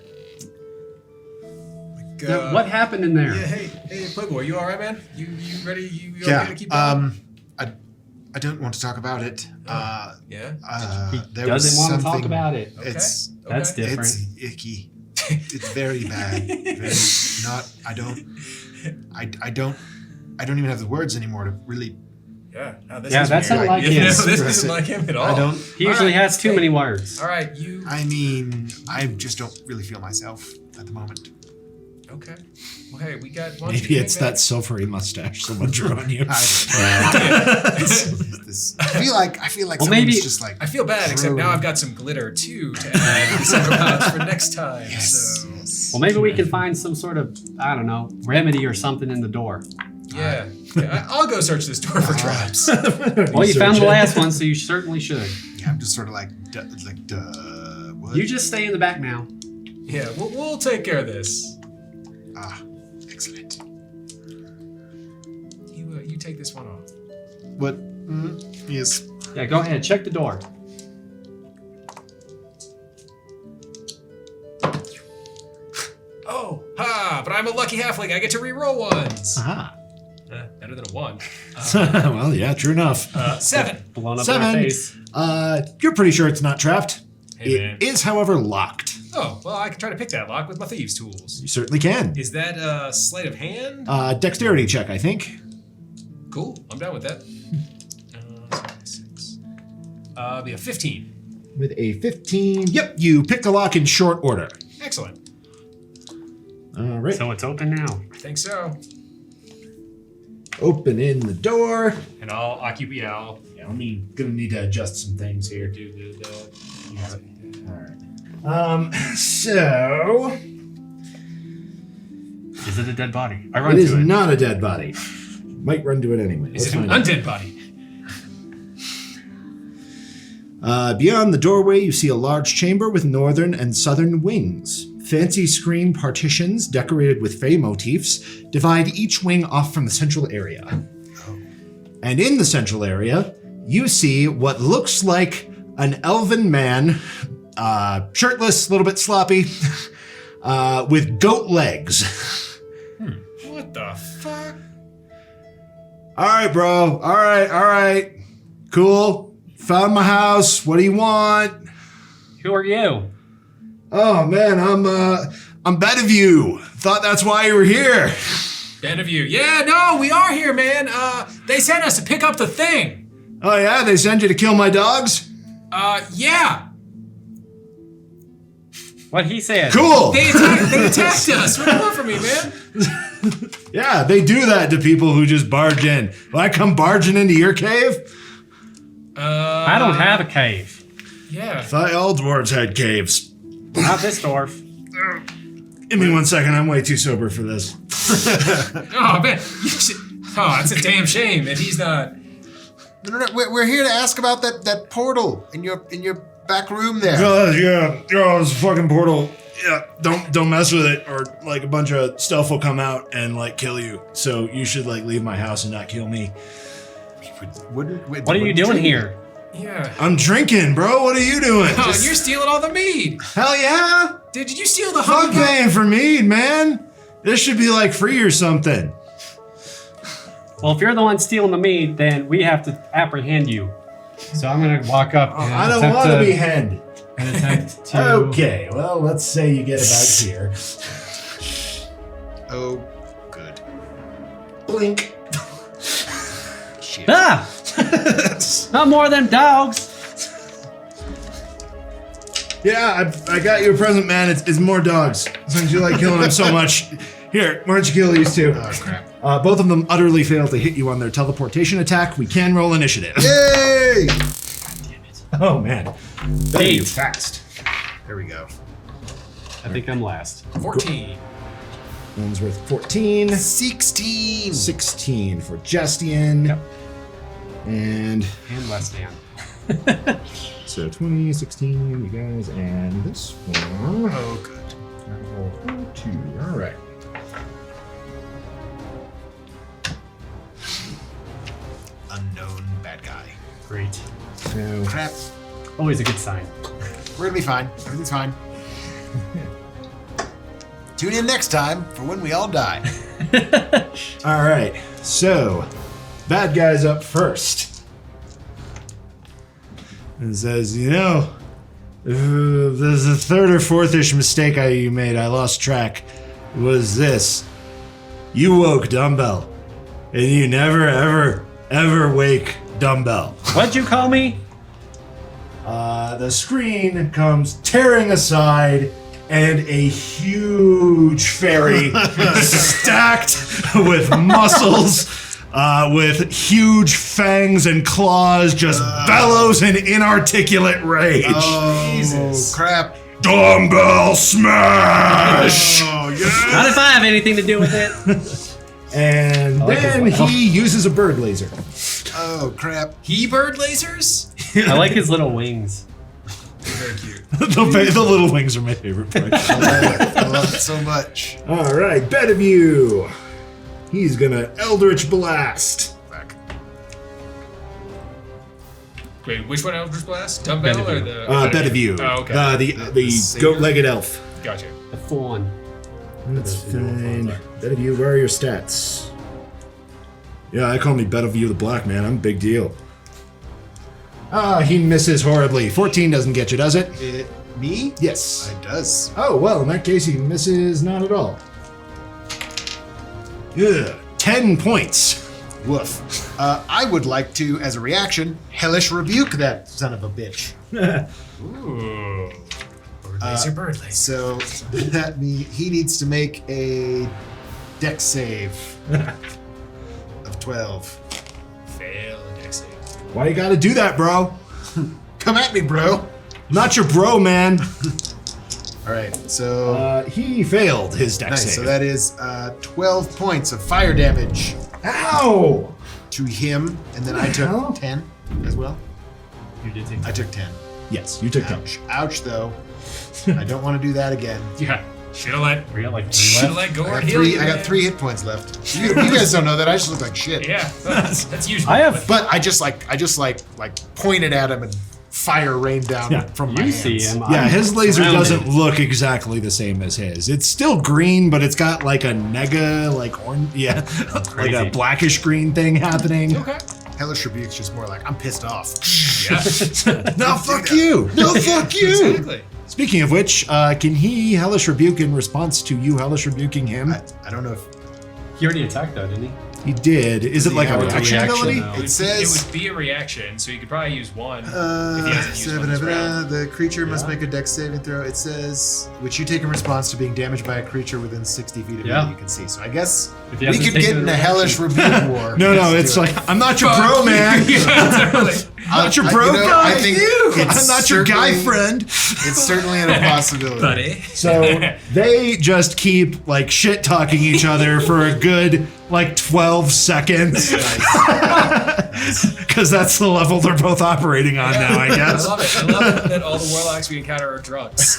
[SPEAKER 4] Now, what happened in there?
[SPEAKER 6] Yeah, hey, Playboy, you all right, man? You ready? You okay to keep
[SPEAKER 5] Yeah.
[SPEAKER 6] going?
[SPEAKER 5] I don't want to talk about it.
[SPEAKER 6] Yeah.
[SPEAKER 5] There
[SPEAKER 4] Doesn't want to talk
[SPEAKER 5] something-
[SPEAKER 4] about it.
[SPEAKER 6] Okay.
[SPEAKER 5] It's
[SPEAKER 4] That's
[SPEAKER 6] okay.
[SPEAKER 4] different.
[SPEAKER 5] It's icky. It's very bad. Very not. I don't even have the words anymore to really.
[SPEAKER 6] Yeah. No, this
[SPEAKER 4] Yeah,
[SPEAKER 6] is
[SPEAKER 4] that's
[SPEAKER 6] weird.
[SPEAKER 4] not like
[SPEAKER 6] You
[SPEAKER 4] him.
[SPEAKER 6] know, this
[SPEAKER 5] Express
[SPEAKER 6] isn't
[SPEAKER 5] it.
[SPEAKER 6] like him at all.
[SPEAKER 5] I don't.
[SPEAKER 4] He usually
[SPEAKER 6] All right.
[SPEAKER 4] has too many words.
[SPEAKER 6] All right, you.
[SPEAKER 5] I mean, I just don't really feel myself at the moment.
[SPEAKER 6] Okay. Well, hey, we got. one.
[SPEAKER 1] Maybe it's that silvery mustache someone drew on you.
[SPEAKER 5] I feel like
[SPEAKER 4] Well,
[SPEAKER 5] someone's
[SPEAKER 4] maybe-
[SPEAKER 5] just like.
[SPEAKER 6] I feel bad, except now I've got some glitter too to add to the silver pouch for next time.
[SPEAKER 5] Yes.
[SPEAKER 6] So
[SPEAKER 5] Yes.
[SPEAKER 4] Well, maybe we can find some sort of, I don't know, remedy or something in the door.
[SPEAKER 6] yeah, I'll go search this door for traps.
[SPEAKER 4] Well, you found the last one, so you certainly should.
[SPEAKER 5] Yeah, I'm just sort of like, what?
[SPEAKER 4] You just stay in the back now.
[SPEAKER 6] Yeah, we'll take care of this.
[SPEAKER 5] Excellent.
[SPEAKER 6] You take this one off.
[SPEAKER 5] What? Yes.
[SPEAKER 4] Yeah, go ahead. Check the door.
[SPEAKER 6] Oh, ha! But I'm a lucky halfling. I get to re-roll ones.
[SPEAKER 1] Ah.
[SPEAKER 6] Better than a 1.
[SPEAKER 1] Well, yeah, true enough.
[SPEAKER 6] 7.
[SPEAKER 4] Blown up in our
[SPEAKER 1] 7.
[SPEAKER 4] face.
[SPEAKER 1] You're pretty sure it's not trapped.
[SPEAKER 6] Hey, man.
[SPEAKER 1] It is, however, locked.
[SPEAKER 6] Oh, well, I can try to pick that lock with my thieves' tools.
[SPEAKER 1] You certainly can.
[SPEAKER 6] Is that sleight of hand?
[SPEAKER 1] Dexterity check, I think.
[SPEAKER 6] Cool, I'm down with that. 6. Be a 15.
[SPEAKER 1] With a 15, yep, you pick the lock in short order.
[SPEAKER 6] Excellent.
[SPEAKER 1] All right.
[SPEAKER 4] So it's open now.
[SPEAKER 6] I think so.
[SPEAKER 1] Opening the door.
[SPEAKER 6] And I'll keep you out.
[SPEAKER 1] Yeah, I'm gonna need to adjust some things here. All right. So
[SPEAKER 4] Is it a dead body? I run
[SPEAKER 1] it is
[SPEAKER 4] to it.
[SPEAKER 1] not a dead body. Might run to it anyway.
[SPEAKER 6] Is
[SPEAKER 1] Let's
[SPEAKER 6] it an
[SPEAKER 1] find out.
[SPEAKER 6] undead body?
[SPEAKER 1] Beyond the doorway, you see a large chamber with northern and southern wings. Fancy screen partitions decorated with fey motifs divide each wing off from the central area. And in the central area, you see what looks like an elven man, shirtless, a little bit sloppy, with goat legs.
[SPEAKER 6] What the fuck?
[SPEAKER 1] All right, bro. All right. Cool. Found my house. What do you want?
[SPEAKER 4] Who are you?
[SPEAKER 1] Oh man, I'm Bediview. Thought that's why you were here.
[SPEAKER 6] Bediview. Yeah, no, we are here, man. They sent us to pick up the thing.
[SPEAKER 1] Oh yeah, they sent you to kill my dogs?
[SPEAKER 6] Yeah.
[SPEAKER 4] What he said.
[SPEAKER 1] Cool.
[SPEAKER 6] They attacked us. What do you want from me, man?
[SPEAKER 1] Yeah, they do that to people who just barge in. Will I come barging into your cave?
[SPEAKER 4] I don't have a cave.
[SPEAKER 6] Yeah.
[SPEAKER 1] Thought all dwarves had caves.
[SPEAKER 4] Not this dwarf.
[SPEAKER 1] Give me 1 second, I'm way too sober for this.
[SPEAKER 6] Oh, man. Oh, it's a damn shame that he's not.
[SPEAKER 5] No. We're here to ask about that portal in your back room there.
[SPEAKER 1] Yeah, it's a fucking portal. Yeah, don't mess with it, or like a bunch of stuff will come out and like kill you. So you should like leave my house and not kill me.
[SPEAKER 4] What are you doing here?
[SPEAKER 6] Yeah.
[SPEAKER 1] I'm drinking, bro. What are you doing?
[SPEAKER 6] Oh, you're stealing all the mead.
[SPEAKER 1] Hell yeah!
[SPEAKER 6] Did you steal the
[SPEAKER 1] Fuck
[SPEAKER 6] honey?
[SPEAKER 1] paying for mead, man. This should be like free or something.
[SPEAKER 4] Well, if you're the one stealing the mead, then we have to apprehend you. So I'm gonna walk up. And
[SPEAKER 1] I don't
[SPEAKER 4] attempt
[SPEAKER 1] want to be head.
[SPEAKER 4] And attempt to.
[SPEAKER 1] Okay, well, let's say you get about here.
[SPEAKER 5] Oh, good.
[SPEAKER 1] Blink.
[SPEAKER 5] Shit.
[SPEAKER 4] Ah! Not more than dogs.
[SPEAKER 1] Yeah, I got you a present, man. It's more dogs. Since you like killing them so much. Here, why don't you kill these two?
[SPEAKER 5] Oh, crap.
[SPEAKER 1] Both of them utterly failed to hit you on their teleportation attack. We can roll initiative.
[SPEAKER 5] Yay!
[SPEAKER 1] Oh, man.
[SPEAKER 4] 8.
[SPEAKER 1] Fast.
[SPEAKER 5] There we go.
[SPEAKER 4] I think I'm last.
[SPEAKER 6] 14.
[SPEAKER 1] One's worth 14.
[SPEAKER 5] 16.
[SPEAKER 1] 16 for Jaastien.
[SPEAKER 4] Yep.
[SPEAKER 1] And
[SPEAKER 4] And less than.
[SPEAKER 1] so 20, 16, you guys, and this one.
[SPEAKER 5] Oh, good.
[SPEAKER 1] Roll 2. All right.
[SPEAKER 5] Unknown bad guy.
[SPEAKER 4] Great.
[SPEAKER 1] So,
[SPEAKER 5] Crap.
[SPEAKER 4] Always a good sign.
[SPEAKER 5] We're gonna be fine. Everything's fine. Tune in next time for when we all die.
[SPEAKER 1] all right. So, bad guy's up first. And says, there's a third or fourth-ish mistake you made. I lost track. Was this. You woke Dumbell. And you never, ever wake Dumbell.
[SPEAKER 4] What'd you call me?
[SPEAKER 1] The screen comes tearing aside, and a huge fairy stacked with muscles, with huge fangs and claws, just bellows in inarticulate rage.
[SPEAKER 5] Oh,
[SPEAKER 6] Jesus.
[SPEAKER 5] crap.
[SPEAKER 1] Dumbell smash!
[SPEAKER 5] Oh, yeah.
[SPEAKER 4] Not if I have anything to do with it.
[SPEAKER 1] And
[SPEAKER 4] like
[SPEAKER 1] then
[SPEAKER 4] his laugh.
[SPEAKER 1] he uses a bird laser.
[SPEAKER 5] Oh, crap.
[SPEAKER 6] He bird lasers?
[SPEAKER 4] I like his little wings.
[SPEAKER 6] Very cute.
[SPEAKER 1] The little wings are my favorite part.
[SPEAKER 5] I love it so much.
[SPEAKER 1] All right, Bediview. He's gonna Eldritch Blast.
[SPEAKER 5] Back.
[SPEAKER 6] Wait, which one Eldritch Blast? Dumbell or the...
[SPEAKER 1] Bediview.
[SPEAKER 6] Oh, okay.
[SPEAKER 1] The
[SPEAKER 5] satyr?
[SPEAKER 1] goat-legged elf.
[SPEAKER 6] Gotcha.
[SPEAKER 4] The full one.
[SPEAKER 1] That's fine. Bediview, where are your stats? Yeah, I call me Bediview the Black Man. I'm a big deal. He misses horribly. 14 doesn't get you, does it?
[SPEAKER 5] Me?
[SPEAKER 1] Yes.
[SPEAKER 5] It does.
[SPEAKER 1] Oh, well, in that case, he misses not at all. Ugh, 10 points.
[SPEAKER 5] Woof. I would like to, as a reaction, hellish rebuke that son of a bitch.
[SPEAKER 6] Ooh. Bird laser.
[SPEAKER 5] So that means he needs to make a dex save of 12.
[SPEAKER 6] Fail a dex save.
[SPEAKER 1] Why you gotta do that, bro?
[SPEAKER 5] Come at me, bro.
[SPEAKER 1] Not your bro, man.
[SPEAKER 5] All right, so
[SPEAKER 1] He failed his dex
[SPEAKER 5] nice.
[SPEAKER 1] save.
[SPEAKER 5] So that is 12 points of fire damage
[SPEAKER 1] Ow!
[SPEAKER 5] to him, and then I
[SPEAKER 1] hell?
[SPEAKER 5] took 10 as well.
[SPEAKER 4] You did take.
[SPEAKER 5] I took 10.
[SPEAKER 1] Yes, you took 10.
[SPEAKER 5] Ouch, though. I don't want to do that again.
[SPEAKER 6] Yeah. Should've let
[SPEAKER 4] We got like
[SPEAKER 6] Should've
[SPEAKER 4] three left.
[SPEAKER 6] let
[SPEAKER 5] I
[SPEAKER 6] Ghourd
[SPEAKER 5] got
[SPEAKER 6] heal you,
[SPEAKER 5] I got
[SPEAKER 6] man.
[SPEAKER 5] 3 hit points left. You guys don't know that. I just look like shit.
[SPEAKER 6] Yeah, that's usual.
[SPEAKER 4] I have.
[SPEAKER 5] But I just pointed at him and fire rained down from my
[SPEAKER 4] You
[SPEAKER 5] hands.
[SPEAKER 4] see him.
[SPEAKER 1] Yeah,
[SPEAKER 4] I'm
[SPEAKER 1] his laser
[SPEAKER 4] surrounded.
[SPEAKER 1] doesn't look exactly the same as his. It's still green, but it's got like a nega, like orange, like
[SPEAKER 4] Crazy.
[SPEAKER 1] a blackish green thing happening.
[SPEAKER 6] Okay.
[SPEAKER 5] Hellish Rebuke's just more like, I'm pissed off.
[SPEAKER 6] Yeah.
[SPEAKER 1] No, fuck you. No, fuck you.
[SPEAKER 6] Exactly.
[SPEAKER 1] Speaking of which, can he hellish rebuke in response to you hellish rebuking him?
[SPEAKER 5] I don't know if
[SPEAKER 4] He already attacked though, didn't he?
[SPEAKER 1] He did. Is it like a
[SPEAKER 5] Yeah, it's a
[SPEAKER 1] reaction
[SPEAKER 4] reaction,
[SPEAKER 1] ability?
[SPEAKER 4] though.
[SPEAKER 5] it says.
[SPEAKER 6] It would be a reaction, so you could probably use one if he hasn't used one this round.
[SPEAKER 5] The creature must
[SPEAKER 4] Yeah.
[SPEAKER 5] make a dex saving throw. It says, which you take in response to being damaged by a creature within 60 feet of
[SPEAKER 4] Yeah.
[SPEAKER 5] you. You can see. So I guess
[SPEAKER 4] If he
[SPEAKER 5] we
[SPEAKER 4] hasn't
[SPEAKER 5] could get
[SPEAKER 4] taken
[SPEAKER 5] in a
[SPEAKER 4] a
[SPEAKER 5] hellish rebuke war.
[SPEAKER 1] No,
[SPEAKER 5] Let's
[SPEAKER 1] it's
[SPEAKER 5] do it.
[SPEAKER 1] like, I'm not your bro, man.
[SPEAKER 6] Yeah, totally.
[SPEAKER 1] Not your
[SPEAKER 5] I-
[SPEAKER 1] bro
[SPEAKER 5] you know,
[SPEAKER 1] guy.
[SPEAKER 5] I think
[SPEAKER 1] I'm
[SPEAKER 5] it's
[SPEAKER 1] not your guy
[SPEAKER 5] certainly-
[SPEAKER 1] friend.
[SPEAKER 5] It's certainly a possibility.
[SPEAKER 6] Buddy.
[SPEAKER 1] So they just keep like shit talking each other for a good like 12 seconds. Because that's the level they're both operating on now, I
[SPEAKER 6] I
[SPEAKER 1] guess.
[SPEAKER 6] love it. I love it that all the warlocks we encounter are drunks.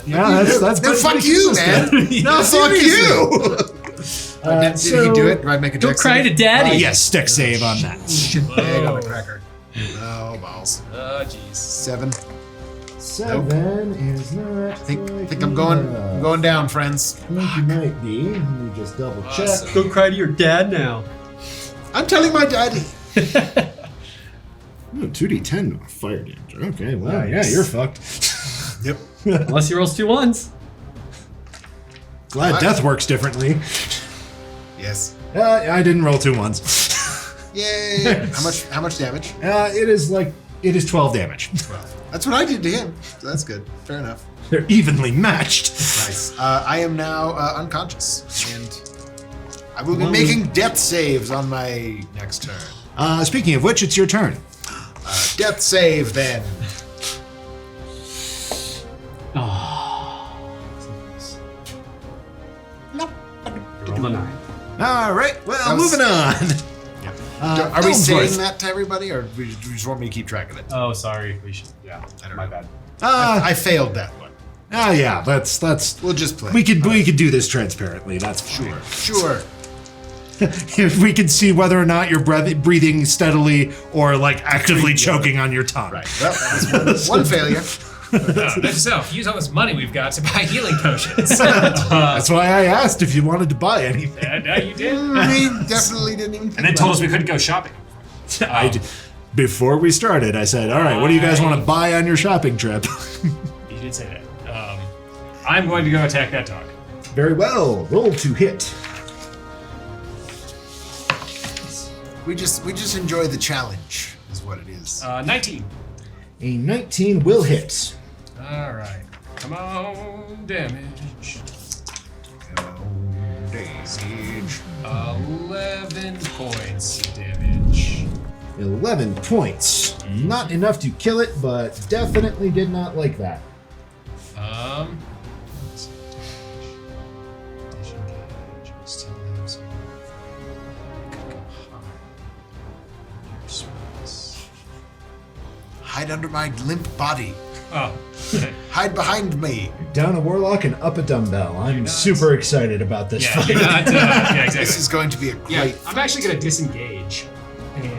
[SPEAKER 1] Yeah, that's
[SPEAKER 5] Then
[SPEAKER 1] pretty
[SPEAKER 5] fuck you, man.
[SPEAKER 1] consistent. No, fuck you.
[SPEAKER 5] Did he do it? Do I make a
[SPEAKER 4] Go
[SPEAKER 5] dex
[SPEAKER 4] cry
[SPEAKER 5] save?
[SPEAKER 4] to daddy.
[SPEAKER 1] Yes, deck save on that.
[SPEAKER 5] Shit bag on
[SPEAKER 6] Whoa.
[SPEAKER 5] the cracker. Oh, balls.
[SPEAKER 6] Oh, jeez.
[SPEAKER 5] 7.
[SPEAKER 1] 7 is not.
[SPEAKER 5] I think I'm going down, friends.
[SPEAKER 1] I think you might be. Let me just double check.
[SPEAKER 6] Awesome.
[SPEAKER 4] Go cry to your dad now.
[SPEAKER 5] I'm telling my daddy.
[SPEAKER 1] Oh, 2d10 fire damage. Okay, well,
[SPEAKER 4] Nice.
[SPEAKER 1] yeah, you're fucked.
[SPEAKER 5] Yep.
[SPEAKER 4] Unless he rolls 2 1s.
[SPEAKER 1] Glad
[SPEAKER 5] What?
[SPEAKER 1] death works differently.
[SPEAKER 5] Yes.
[SPEAKER 1] I didn't roll 2 1s.
[SPEAKER 5] Yay. How much damage?
[SPEAKER 1] It is 12 damage.
[SPEAKER 5] Well, that's what I did to him. So that's good. Fair enough.
[SPEAKER 1] They're evenly matched.
[SPEAKER 5] Nice. I am now unconscious, and I will be making death saves on my next turn.
[SPEAKER 1] Speaking of which, it's your turn.
[SPEAKER 5] Death save, then.
[SPEAKER 4] Roll a 9.
[SPEAKER 1] All right, well,
[SPEAKER 5] That was-
[SPEAKER 1] moving on.
[SPEAKER 5] Are we
[SPEAKER 1] Illinsworth.
[SPEAKER 5] saying that to everybody, or do you just want me to keep track of it?
[SPEAKER 4] Oh, sorry. We should. Yeah.
[SPEAKER 5] I don't
[SPEAKER 4] My
[SPEAKER 5] know.
[SPEAKER 4] bad.
[SPEAKER 5] I failed that one.
[SPEAKER 1] Yeah, that's.
[SPEAKER 5] We'll just play.
[SPEAKER 1] We could do this transparently. That's fine.
[SPEAKER 5] Sure.
[SPEAKER 1] If we can see whether or not you're breathing steadily or like actively choking on your tongue.
[SPEAKER 5] Right. Well, that was one failure.
[SPEAKER 6] Note to self, use all this money we've got to buy healing potions.
[SPEAKER 1] That's why I asked if you wanted to buy anything.
[SPEAKER 6] And you did.
[SPEAKER 5] We definitely didn't even think
[SPEAKER 6] And then
[SPEAKER 5] about
[SPEAKER 6] told us
[SPEAKER 5] it.
[SPEAKER 6] we couldn't go shopping.
[SPEAKER 1] Before we started, I said, "All right, what do you guys want to buy on your shopping trip?"
[SPEAKER 6] You did say that. I'm going to go attack that dog.
[SPEAKER 1] Very well. Roll to hit.
[SPEAKER 5] We just enjoy the challenge, is what it is.
[SPEAKER 6] 19.
[SPEAKER 1] A 19 will hit.
[SPEAKER 6] All right. Come on, damage.
[SPEAKER 5] Siege.
[SPEAKER 6] 11 points of damage.
[SPEAKER 1] 11 points. Not enough to kill it, but definitely did not like that.
[SPEAKER 6] Disengage. Still have some. Could go high. Your space.
[SPEAKER 5] Hide under my limp body.
[SPEAKER 6] Oh.
[SPEAKER 5] Hide behind me.
[SPEAKER 1] Down a Warlock and up a Dumbbell. I'm
[SPEAKER 6] not-
[SPEAKER 1] super excited about this
[SPEAKER 6] Yeah,
[SPEAKER 1] fight.
[SPEAKER 6] you're not, yeah, exactly.
[SPEAKER 5] This is going to be a
[SPEAKER 6] Yeah,
[SPEAKER 5] great.
[SPEAKER 6] I'm actually going to disengage, and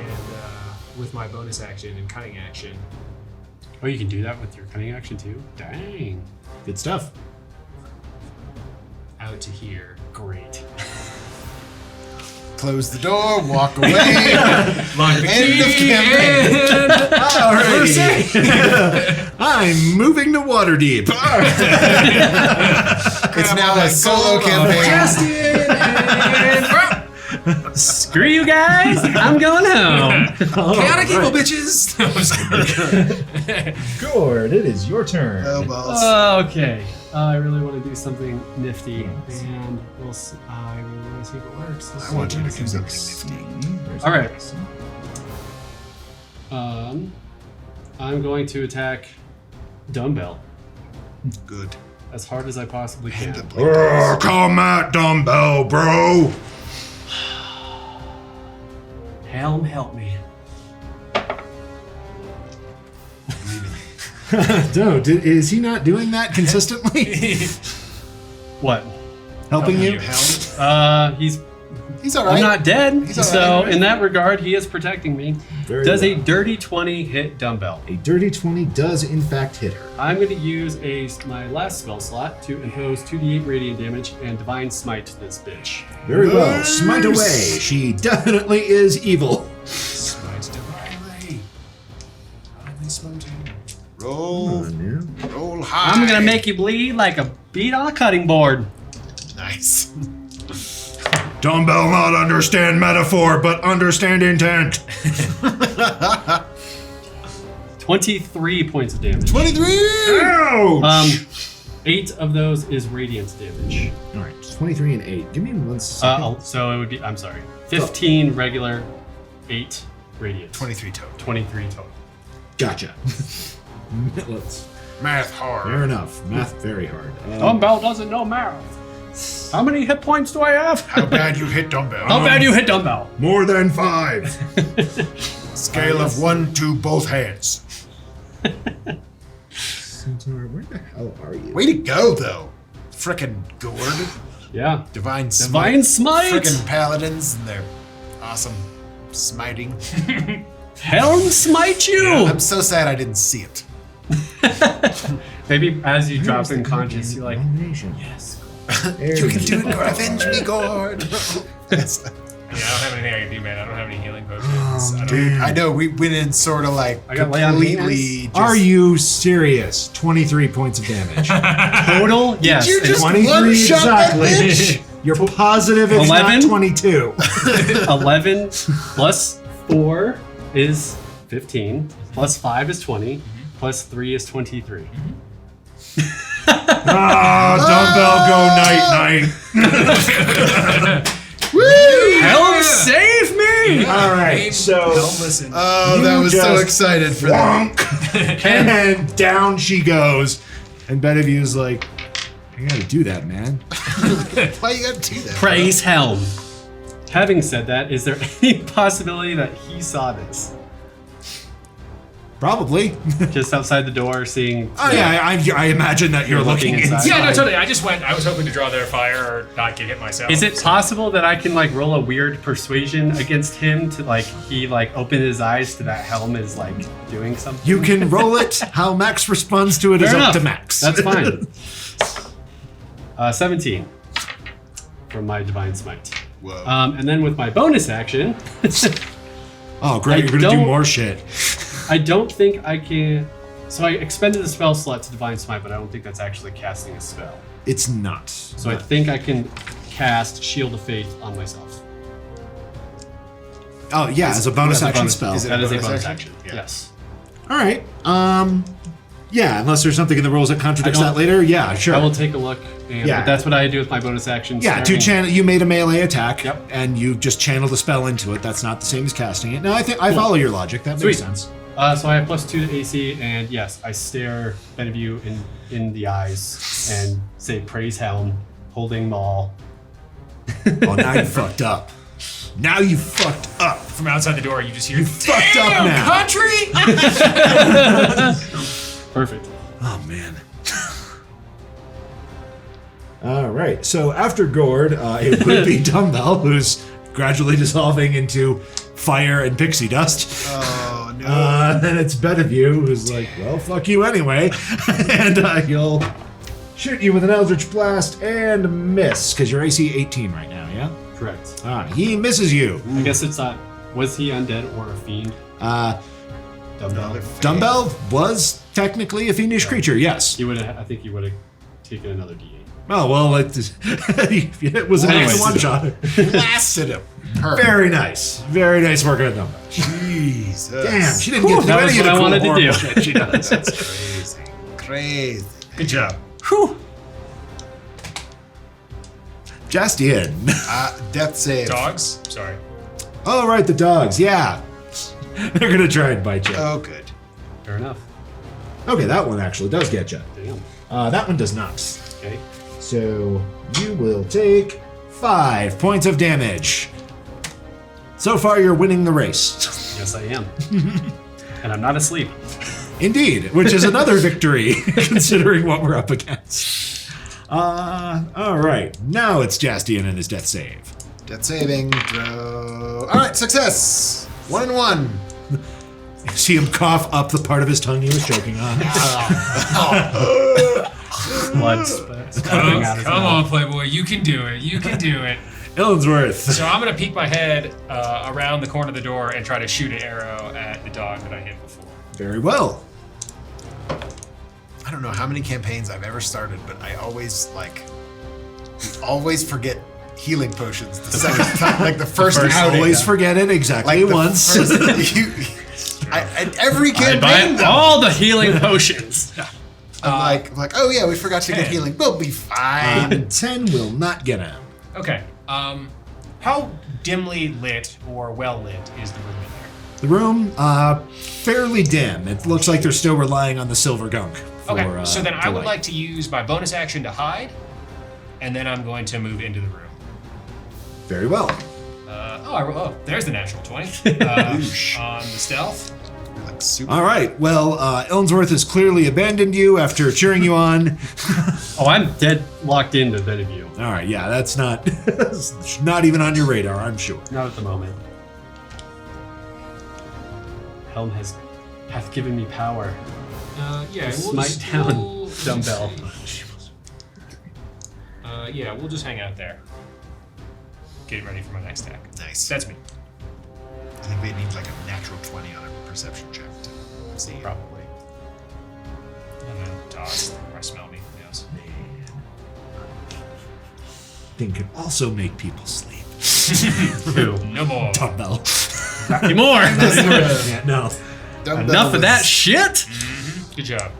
[SPEAKER 6] with my bonus action and cunning action.
[SPEAKER 4] Oh, you can do that with your cunning action too? Dang.
[SPEAKER 1] Good stuff.
[SPEAKER 6] Out to here. Great.
[SPEAKER 5] close the door, walk away.
[SPEAKER 6] Lock the
[SPEAKER 5] End of
[SPEAKER 6] key,
[SPEAKER 5] campaign.
[SPEAKER 6] and-
[SPEAKER 1] Alrighty. I'm moving to Waterdeep.
[SPEAKER 5] It's now a solo campaign.
[SPEAKER 6] Jaastien, and-
[SPEAKER 4] Screw you guys. I'm going home.
[SPEAKER 6] Chaotic evil, bitches.
[SPEAKER 7] Ghourd, it is your turn.
[SPEAKER 5] Oh, balls.
[SPEAKER 4] Okay. I really want to do something nifty, and we'll see. I really want to see if it works. Let's
[SPEAKER 5] I want
[SPEAKER 4] see.
[SPEAKER 5] you to do something nifty.
[SPEAKER 4] All right. I'm going to attack Dumbell
[SPEAKER 5] Good.
[SPEAKER 4] as hard as I possibly
[SPEAKER 5] Hand
[SPEAKER 4] can.
[SPEAKER 5] up.
[SPEAKER 1] Come at Dumbell, bro.
[SPEAKER 4] Helm, help me.
[SPEAKER 1] No, is he not doing that consistently?
[SPEAKER 4] What?
[SPEAKER 1] Helping you?
[SPEAKER 5] He's all right.
[SPEAKER 4] I'm not dead,
[SPEAKER 5] He's all
[SPEAKER 4] so
[SPEAKER 5] right.
[SPEAKER 4] in that regard, he is protecting me.
[SPEAKER 1] Very
[SPEAKER 4] Does a
[SPEAKER 1] well.
[SPEAKER 4] dirty 20 hit Dumbell?
[SPEAKER 1] A dirty 20 does in fact hit her.
[SPEAKER 4] I'm going to use my last spell slot to impose 2d8 radiant damage and divine smite this bitch.
[SPEAKER 1] Very well. Smite away. She definitely is evil.
[SPEAKER 6] Smites divinely. Divinely smiting.
[SPEAKER 5] Roll. Roll high.
[SPEAKER 4] I'm going to make you bleed like a bead on a cutting board.
[SPEAKER 5] Nice.
[SPEAKER 1] Dumbell not understand metaphor, but understand intent.
[SPEAKER 4] 23 points of damage.
[SPEAKER 5] 23.
[SPEAKER 1] Ouch!
[SPEAKER 4] 8 of those is radiant damage.
[SPEAKER 1] All right, 23 and 8. Give me 1 second.
[SPEAKER 4] So it would be, I'm sorry, 15 regular, 8 radiant.
[SPEAKER 5] 23 total.
[SPEAKER 4] 23 total.
[SPEAKER 1] Gotcha. Let's.
[SPEAKER 5] Math hard.
[SPEAKER 1] Fair enough. Math very hard.
[SPEAKER 4] Dumbell doesn't know math. How many hit points do I have?
[SPEAKER 5] How bad you hit Dumbell?
[SPEAKER 4] How bad you hit Dumbell?
[SPEAKER 1] More than 5.
[SPEAKER 5] Scale of 1 to both hands.
[SPEAKER 1] Centaur, where the hell are you?
[SPEAKER 5] Way to go, though. Frickin' Ghourd.
[SPEAKER 4] Yeah.
[SPEAKER 5] Divine Smite.
[SPEAKER 4] Divine Smite!
[SPEAKER 5] Frickin' paladins and their awesome smiting.
[SPEAKER 4] Helm smite you!
[SPEAKER 5] I'm so sad I didn't see it.
[SPEAKER 4] Maybe as you drop unconscious, you're like,
[SPEAKER 1] Yes.
[SPEAKER 5] You can do it, Ghourd. Avenge me, Ghourd. Yes.
[SPEAKER 6] Yeah, I don't have anything I can do, man. I don't have any healing potions. I don't
[SPEAKER 1] Dude.
[SPEAKER 5] I know, we went in sort of like
[SPEAKER 4] I got lay on
[SPEAKER 5] completely just...
[SPEAKER 1] Are you serious? 23 points of damage.
[SPEAKER 4] total? Yes.
[SPEAKER 5] you just
[SPEAKER 1] 23
[SPEAKER 5] one-shot that
[SPEAKER 1] exactly.
[SPEAKER 5] bitch?
[SPEAKER 1] You're positive it's
[SPEAKER 4] 11?
[SPEAKER 1] not 22.
[SPEAKER 4] 11 plus 4 is 15, plus 5 is 20, plus 3 is 23.
[SPEAKER 1] Dumbell go night-night.
[SPEAKER 4] Helm save me!
[SPEAKER 1] All right, so
[SPEAKER 6] listen.
[SPEAKER 5] Oh,
[SPEAKER 1] You
[SPEAKER 5] that was so
[SPEAKER 1] just
[SPEAKER 5] excited for that.
[SPEAKER 1] bonk, and down she goes. And Beneview's like, I gotta do that, man.
[SPEAKER 5] Why you gotta do that?
[SPEAKER 4] Praise Helm. Having said that, is there any possibility that he saw this?
[SPEAKER 1] Probably.
[SPEAKER 4] Just outside the door, seeing.
[SPEAKER 1] Oh, yeah, I imagine that you're looking
[SPEAKER 4] looking inside.
[SPEAKER 1] inside.
[SPEAKER 6] Yeah, no, totally. I just went. I was hoping to draw their fire or not get hit myself.
[SPEAKER 4] Is it possible that I can like roll a weird persuasion against him to like he like open his eyes to that Helm is like doing something?
[SPEAKER 1] You can roll it. How Max responds to it is
[SPEAKER 4] Fair
[SPEAKER 1] up
[SPEAKER 4] enough.
[SPEAKER 1] to Max.
[SPEAKER 4] That's fine. 17 from my divine smite.
[SPEAKER 5] Whoa.
[SPEAKER 4] And then with my bonus action,
[SPEAKER 1] Oh, great. You're going to do more shit.
[SPEAKER 4] I don't think I can. So I expended the spell slot to divine smite, but I don't think that's actually casting a spell.
[SPEAKER 1] It's not.
[SPEAKER 4] So I think I can cast Shield of Faith on myself.
[SPEAKER 1] Oh, yeah, as a bonus
[SPEAKER 4] As a
[SPEAKER 1] action
[SPEAKER 4] bonus-
[SPEAKER 1] spell.
[SPEAKER 5] is it
[SPEAKER 4] That is a
[SPEAKER 5] bonus
[SPEAKER 4] bonus
[SPEAKER 5] action?
[SPEAKER 4] action.
[SPEAKER 5] Yeah.
[SPEAKER 4] Yes.
[SPEAKER 1] All right. Yeah, unless there's something in the rules that contradicts
[SPEAKER 4] I
[SPEAKER 1] that
[SPEAKER 4] don't-
[SPEAKER 1] later. Yeah, sure.
[SPEAKER 4] I will take a look. And,
[SPEAKER 1] Yeah.
[SPEAKER 4] But that's what I do with my bonus action.
[SPEAKER 1] Yeah,
[SPEAKER 4] staring-
[SPEAKER 1] you made a melee attack,
[SPEAKER 4] Yep.
[SPEAKER 1] and you just channeled the spell into it. That's not the same as casting it. No, I think I follow your logic. That makes
[SPEAKER 4] Sweet.
[SPEAKER 1] sense.
[SPEAKER 4] So I have +2 to AC, and yes, I stare Beneview in the eyes and say "Praise Helm," holding Maul.
[SPEAKER 1] Oh, now you fucked up. Now you fucked up.
[SPEAKER 6] From outside the door, you just hear.
[SPEAKER 1] You fucked up now.
[SPEAKER 6] Country.
[SPEAKER 4] Perfect.
[SPEAKER 1] Oh man. All right. So after Ghourd, it would be Dumbell, who's gradually dissolving into fire and pixie dust.
[SPEAKER 5] Oh, no.
[SPEAKER 1] Then it's Beneview, who's like, well, fuck you anyway. And he'll shoot you with an Eldritch Blast and miss, because you're AC 18 right now, yeah?
[SPEAKER 4] Correct.
[SPEAKER 1] He misses you.
[SPEAKER 4] I guess it's not. Was he undead or a fiend? Dumbell.
[SPEAKER 1] Dumbell was technically a fiendish creature, yes.
[SPEAKER 4] He would. I think he would have taken another D8.
[SPEAKER 1] Oh, well, it was an
[SPEAKER 4] Anyways.
[SPEAKER 1] one shot.
[SPEAKER 5] Blasted him. Perfect.
[SPEAKER 1] Very nice. Very nice work on Dumbell.
[SPEAKER 5] Jesus.
[SPEAKER 1] Damn, she didn't get to do
[SPEAKER 4] that was
[SPEAKER 1] any of the
[SPEAKER 4] what I
[SPEAKER 1] cool
[SPEAKER 4] wanted to
[SPEAKER 1] horrible
[SPEAKER 4] do.
[SPEAKER 1] shit she does.
[SPEAKER 5] That's crazy.
[SPEAKER 1] Good job. Whew. Jaastien.
[SPEAKER 5] Death save.
[SPEAKER 6] Dogs? Sorry.
[SPEAKER 1] All right, the dogs. Yeah. They're going to try and bite you.
[SPEAKER 5] Oh, good.
[SPEAKER 4] Fair enough.
[SPEAKER 1] Okay, that one actually does get you.
[SPEAKER 4] Damn.
[SPEAKER 1] That one does not.
[SPEAKER 4] Okay.
[SPEAKER 1] So you will take 5 points of damage. So far, you're winning the race.
[SPEAKER 4] Yes, I am. And I'm not asleep.
[SPEAKER 1] Indeed, which is another victory, considering what we're up against. All right, now it's Jaastien and his death save.
[SPEAKER 5] Death saving throw. All right, success. 1 and 1.
[SPEAKER 1] You see him cough up the part of his tongue he was choking on.
[SPEAKER 4] Blood spurting out his
[SPEAKER 6] Come
[SPEAKER 4] mouth.
[SPEAKER 6] on, Playboy. You can do it. You can do it.
[SPEAKER 1] Illinsworth.
[SPEAKER 6] So I'm going to peek my head around the corner of the door and try to shoot an arrow at the dog that I hit before.
[SPEAKER 1] Very well.
[SPEAKER 5] I don't know how many campaigns I've ever started, but I always forget healing potions the second time, like the first outing.
[SPEAKER 1] Always forget it exactly
[SPEAKER 5] the
[SPEAKER 1] once.
[SPEAKER 5] Every
[SPEAKER 4] I
[SPEAKER 5] campaign,
[SPEAKER 4] buy
[SPEAKER 5] though,
[SPEAKER 4] all the healing potions.
[SPEAKER 5] I'm like, oh yeah, we forgot to get
[SPEAKER 6] 10.
[SPEAKER 5] healing. We'll be fine.
[SPEAKER 1] 10 will not get him.
[SPEAKER 6] Okay. How dimly lit or well lit is the room in there?
[SPEAKER 1] The room, fairly dim. It looks like they're still relying on the silver gunk. For,
[SPEAKER 6] Okay, so then I would
[SPEAKER 1] light.
[SPEAKER 6] like to use my bonus action to hide, and then I'm going to move into the room.
[SPEAKER 1] Very well.
[SPEAKER 6] There's the natural 20 on the stealth.
[SPEAKER 5] You're like super.
[SPEAKER 1] All right. Well, Illinsworth has clearly abandoned you after cheering you on.
[SPEAKER 4] Oh, I'm dead locked into that of you.
[SPEAKER 1] All right. Yeah, that's not not even on your radar, I'm sure.
[SPEAKER 4] Not at the moment. Helm hath given me power.
[SPEAKER 6] Yeah,
[SPEAKER 4] Smite down Dumbell.
[SPEAKER 6] We'll just hang out there. Get ready for my next attack.
[SPEAKER 5] Nice.
[SPEAKER 6] That's me.
[SPEAKER 5] I think they need like a natural 20 on a perception check to see.
[SPEAKER 6] Probably. And then dogs probably smell me. Yes.
[SPEAKER 1] Thing can also make people sleep.
[SPEAKER 6] No more.
[SPEAKER 1] Dumbell.
[SPEAKER 4] Not anymore.
[SPEAKER 1] Yeah, no.
[SPEAKER 4] Enough of that shit.
[SPEAKER 6] Good job.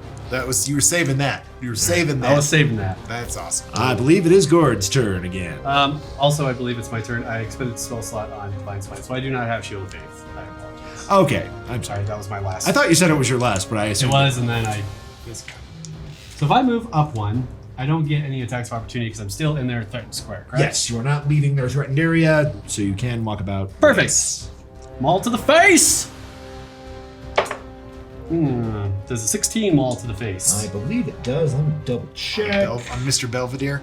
[SPEAKER 5] You were saving that. You were saving that.
[SPEAKER 4] I was saving that.
[SPEAKER 5] That's awesome.
[SPEAKER 1] I believe it is Ghourd's turn again.
[SPEAKER 4] Also, I believe it's my turn. I expended spell slot on Divine Smite, so I do not have Shield of Faith. I apologize.
[SPEAKER 1] Okay. I'm
[SPEAKER 4] Sorry,
[SPEAKER 1] sorry.
[SPEAKER 4] that was my last.
[SPEAKER 1] I thought you said it was your last, but I
[SPEAKER 4] it
[SPEAKER 1] assumed
[SPEAKER 4] was, and then I. So if I move up 1, I don't get any attacks of opportunity because I'm still in their threatened square, correct?
[SPEAKER 1] Yes, you are not leaving their threatened area, so you can walk about.
[SPEAKER 4] Perfect. Maul to the face. Does a 16 maul to the face?
[SPEAKER 1] I believe it does. Let me double check.
[SPEAKER 5] On Mr. Belvedere.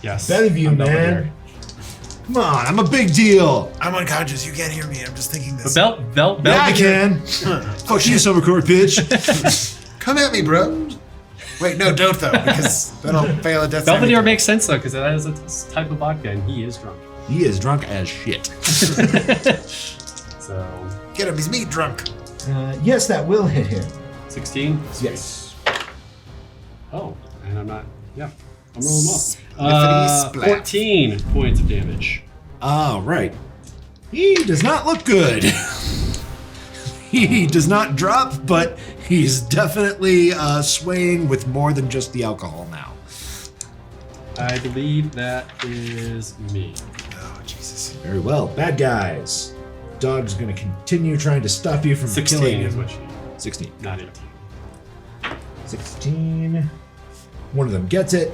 [SPEAKER 4] Yes.
[SPEAKER 1] Bellevue,
[SPEAKER 4] I'm
[SPEAKER 1] man.
[SPEAKER 4] Belvedere.
[SPEAKER 1] Come on, I'm a big deal.
[SPEAKER 5] I'm unconscious. You can't hear me. I'm just thinking this.
[SPEAKER 4] But
[SPEAKER 1] Yeah, I can. Fuck you, Summercore bitch.
[SPEAKER 5] Come at me, bro. Wait, no, don't though, because then I'll fail a death saving
[SPEAKER 4] Belvedere
[SPEAKER 5] throw.
[SPEAKER 4] makes sense though, because that is a type of vodka, and he is drunk.
[SPEAKER 1] He is drunk as shit.
[SPEAKER 4] So
[SPEAKER 5] Get him. He's meat drunk.
[SPEAKER 1] Yes, that will hit him.
[SPEAKER 4] 16.
[SPEAKER 1] Yes.
[SPEAKER 4] Oh, and I'm not. Yeah, I'm rolling up.
[SPEAKER 5] Spliffity splat.
[SPEAKER 4] 14 points of damage.
[SPEAKER 1] All right. He does not look good. He does not drop, but he's definitely swaying with more than just the alcohol now.
[SPEAKER 4] I believe that is me.
[SPEAKER 5] Oh, Jesus.
[SPEAKER 1] Very well. Bad guys. Dog's going to continue trying to stop you from
[SPEAKER 4] 16
[SPEAKER 1] killing
[SPEAKER 4] is
[SPEAKER 1] him.
[SPEAKER 4] what she.
[SPEAKER 1] 16.
[SPEAKER 4] Not 18.
[SPEAKER 1] 16. One of them gets it.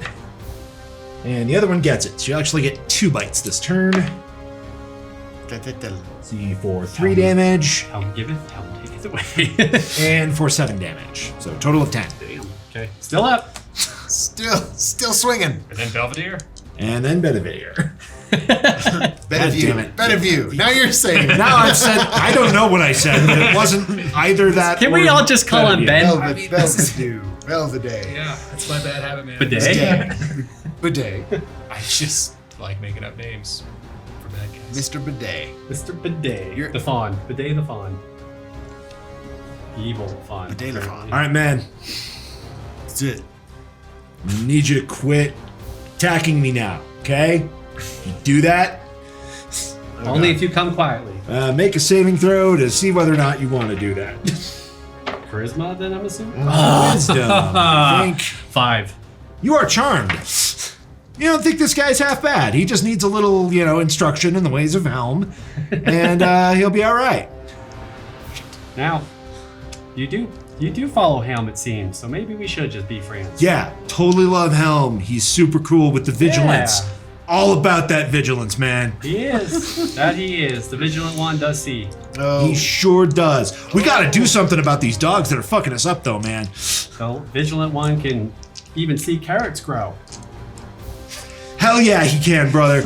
[SPEAKER 1] And the other one gets it. So you actually get 2 bites this turn. See, for 3 damage
[SPEAKER 4] Helm giveth, Helm taketh away.
[SPEAKER 1] and for 7 damage. So total of 10.
[SPEAKER 4] Damn. Okay, still up.
[SPEAKER 5] Still swinging.
[SPEAKER 6] And then Belvedere.
[SPEAKER 1] And then Bedivere.
[SPEAKER 5] Bedivere. Bedivere. Now you're saying it.
[SPEAKER 1] Now I've said, I don't know what I said, but it wasn't either that
[SPEAKER 4] Can
[SPEAKER 1] or
[SPEAKER 4] we all just call him
[SPEAKER 1] Bedivere.
[SPEAKER 4] Ben?
[SPEAKER 5] Belvedere.
[SPEAKER 6] Yeah, that's my bad habit, man.
[SPEAKER 4] Bidet?
[SPEAKER 5] Bidet.
[SPEAKER 6] I just like making up names. for bad guys.
[SPEAKER 5] Mr. Bidet.
[SPEAKER 4] Mr. Bidet.
[SPEAKER 5] You're-
[SPEAKER 4] The fawn. Bidet the fawn. The evil fawn.
[SPEAKER 5] Bidet the fawn.
[SPEAKER 1] All right, man. That's it. Need you to quit attacking me now, okay? You do that.
[SPEAKER 4] Only if you come quietly.
[SPEAKER 1] Make a saving throw to see whether or not you want to do that.
[SPEAKER 4] Charisma, then I'm assuming?
[SPEAKER 1] Wisdom. I think
[SPEAKER 4] 5.
[SPEAKER 1] you are charmed. You don't think this guy's half bad. He just needs a little, instruction in the ways of Helm, and he'll be all right.
[SPEAKER 4] Now, you do follow Helm, it seems, so maybe we should just be friends.
[SPEAKER 1] Yeah, totally love Helm. He's super cool with the vigilance.
[SPEAKER 4] Yeah.
[SPEAKER 1] All about that vigilance, man.
[SPEAKER 4] He is. That he is. The vigilant one does see.
[SPEAKER 5] Oh,
[SPEAKER 1] He sure does. We gotta do something about these dogs that are fucking us up, though, man.
[SPEAKER 4] So, vigilant one can even see carrots grow.
[SPEAKER 1] Hell yeah, he can, brother.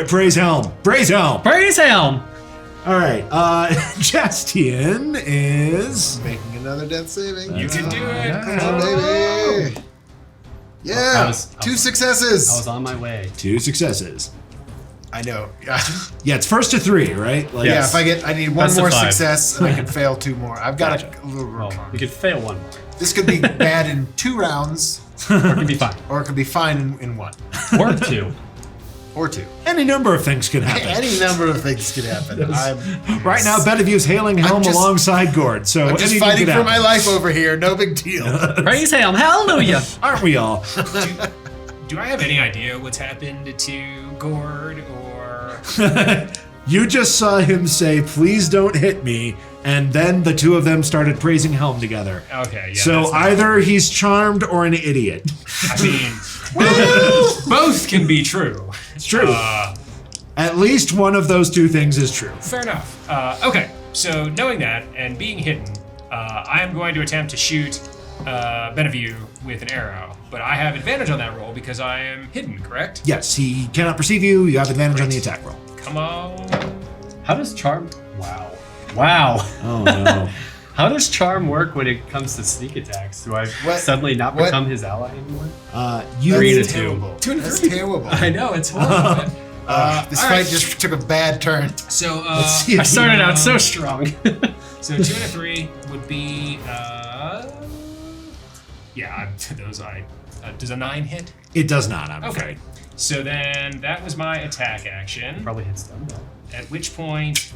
[SPEAKER 1] Praise Helm. Praise Helm.
[SPEAKER 4] Praise Helm!
[SPEAKER 1] All right, Jaastien is...
[SPEAKER 5] making another death saving.
[SPEAKER 6] You can do it.
[SPEAKER 5] Come on, baby. Yeah,
[SPEAKER 4] I was-
[SPEAKER 5] 2
[SPEAKER 4] I
[SPEAKER 5] successes.
[SPEAKER 4] was on my way.
[SPEAKER 1] 2 successes.
[SPEAKER 5] I know.
[SPEAKER 1] Yeah, it's first to 3, right? Like,
[SPEAKER 4] Yes.
[SPEAKER 5] Yeah, I need one
[SPEAKER 4] That's the
[SPEAKER 5] more
[SPEAKER 4] 5.
[SPEAKER 5] success, and I can fail 2 more. I've got a little
[SPEAKER 4] Well,
[SPEAKER 5] room on.
[SPEAKER 4] you could fail one more.
[SPEAKER 5] This could be bad in 2 rounds,
[SPEAKER 4] Or it could be fine.
[SPEAKER 5] or it could be fine in 1
[SPEAKER 4] Or 2.
[SPEAKER 5] or 2.
[SPEAKER 1] Any number of things can happen.
[SPEAKER 5] Any number of things could happen.
[SPEAKER 1] Right now, Beneview's hailing Helm
[SPEAKER 5] just-
[SPEAKER 1] alongside Ghourd, so
[SPEAKER 5] I'm just
[SPEAKER 1] anything
[SPEAKER 5] fighting
[SPEAKER 1] could
[SPEAKER 5] for my
[SPEAKER 1] happen.
[SPEAKER 5] life over here. No big deal.
[SPEAKER 4] Praise Helm! Hallelujah!
[SPEAKER 1] Aren't we all?
[SPEAKER 6] Do I have any idea what's happened to Ghourd or?
[SPEAKER 1] You just saw him say, "Please don't hit me," and then the two of them started praising Helm together.
[SPEAKER 6] Okay, yeah.
[SPEAKER 1] So
[SPEAKER 6] that's not-
[SPEAKER 1] either he's charmed or an idiot.
[SPEAKER 6] I mean, both can be true.
[SPEAKER 1] It's true. At least one of those 2 things is true.
[SPEAKER 6] Fair enough. Okay, so knowing that and being hidden, I am going to attempt to shoot Beneview with an arrow, but I have advantage on that roll because I am hidden, correct?
[SPEAKER 1] Yes, he cannot perceive you. You have advantage on the attack roll.
[SPEAKER 6] Come on.
[SPEAKER 4] How does charm... Wow.
[SPEAKER 1] Oh no.
[SPEAKER 4] How does charm work when it comes to sneak attacks? Do I
[SPEAKER 5] What?
[SPEAKER 4] suddenly not
[SPEAKER 5] What?
[SPEAKER 4] become his ally anymore?
[SPEAKER 1] You
[SPEAKER 4] 3 to
[SPEAKER 5] That's
[SPEAKER 4] 2.
[SPEAKER 5] terrible.
[SPEAKER 6] 2 and
[SPEAKER 5] That's
[SPEAKER 6] 3.
[SPEAKER 5] terrible.
[SPEAKER 6] I know, it's horrible.
[SPEAKER 5] This
[SPEAKER 6] all
[SPEAKER 5] fight
[SPEAKER 6] right.
[SPEAKER 5] just took a bad turn.
[SPEAKER 6] So,
[SPEAKER 1] see if
[SPEAKER 4] I started out so strong.
[SPEAKER 6] so 2 and a 3 would be, does a 9 hit?
[SPEAKER 1] It does not, I'm
[SPEAKER 6] Okay.
[SPEAKER 1] afraid.
[SPEAKER 6] So then that was my attack action.
[SPEAKER 4] Probably hits Dumbell.
[SPEAKER 6] At which point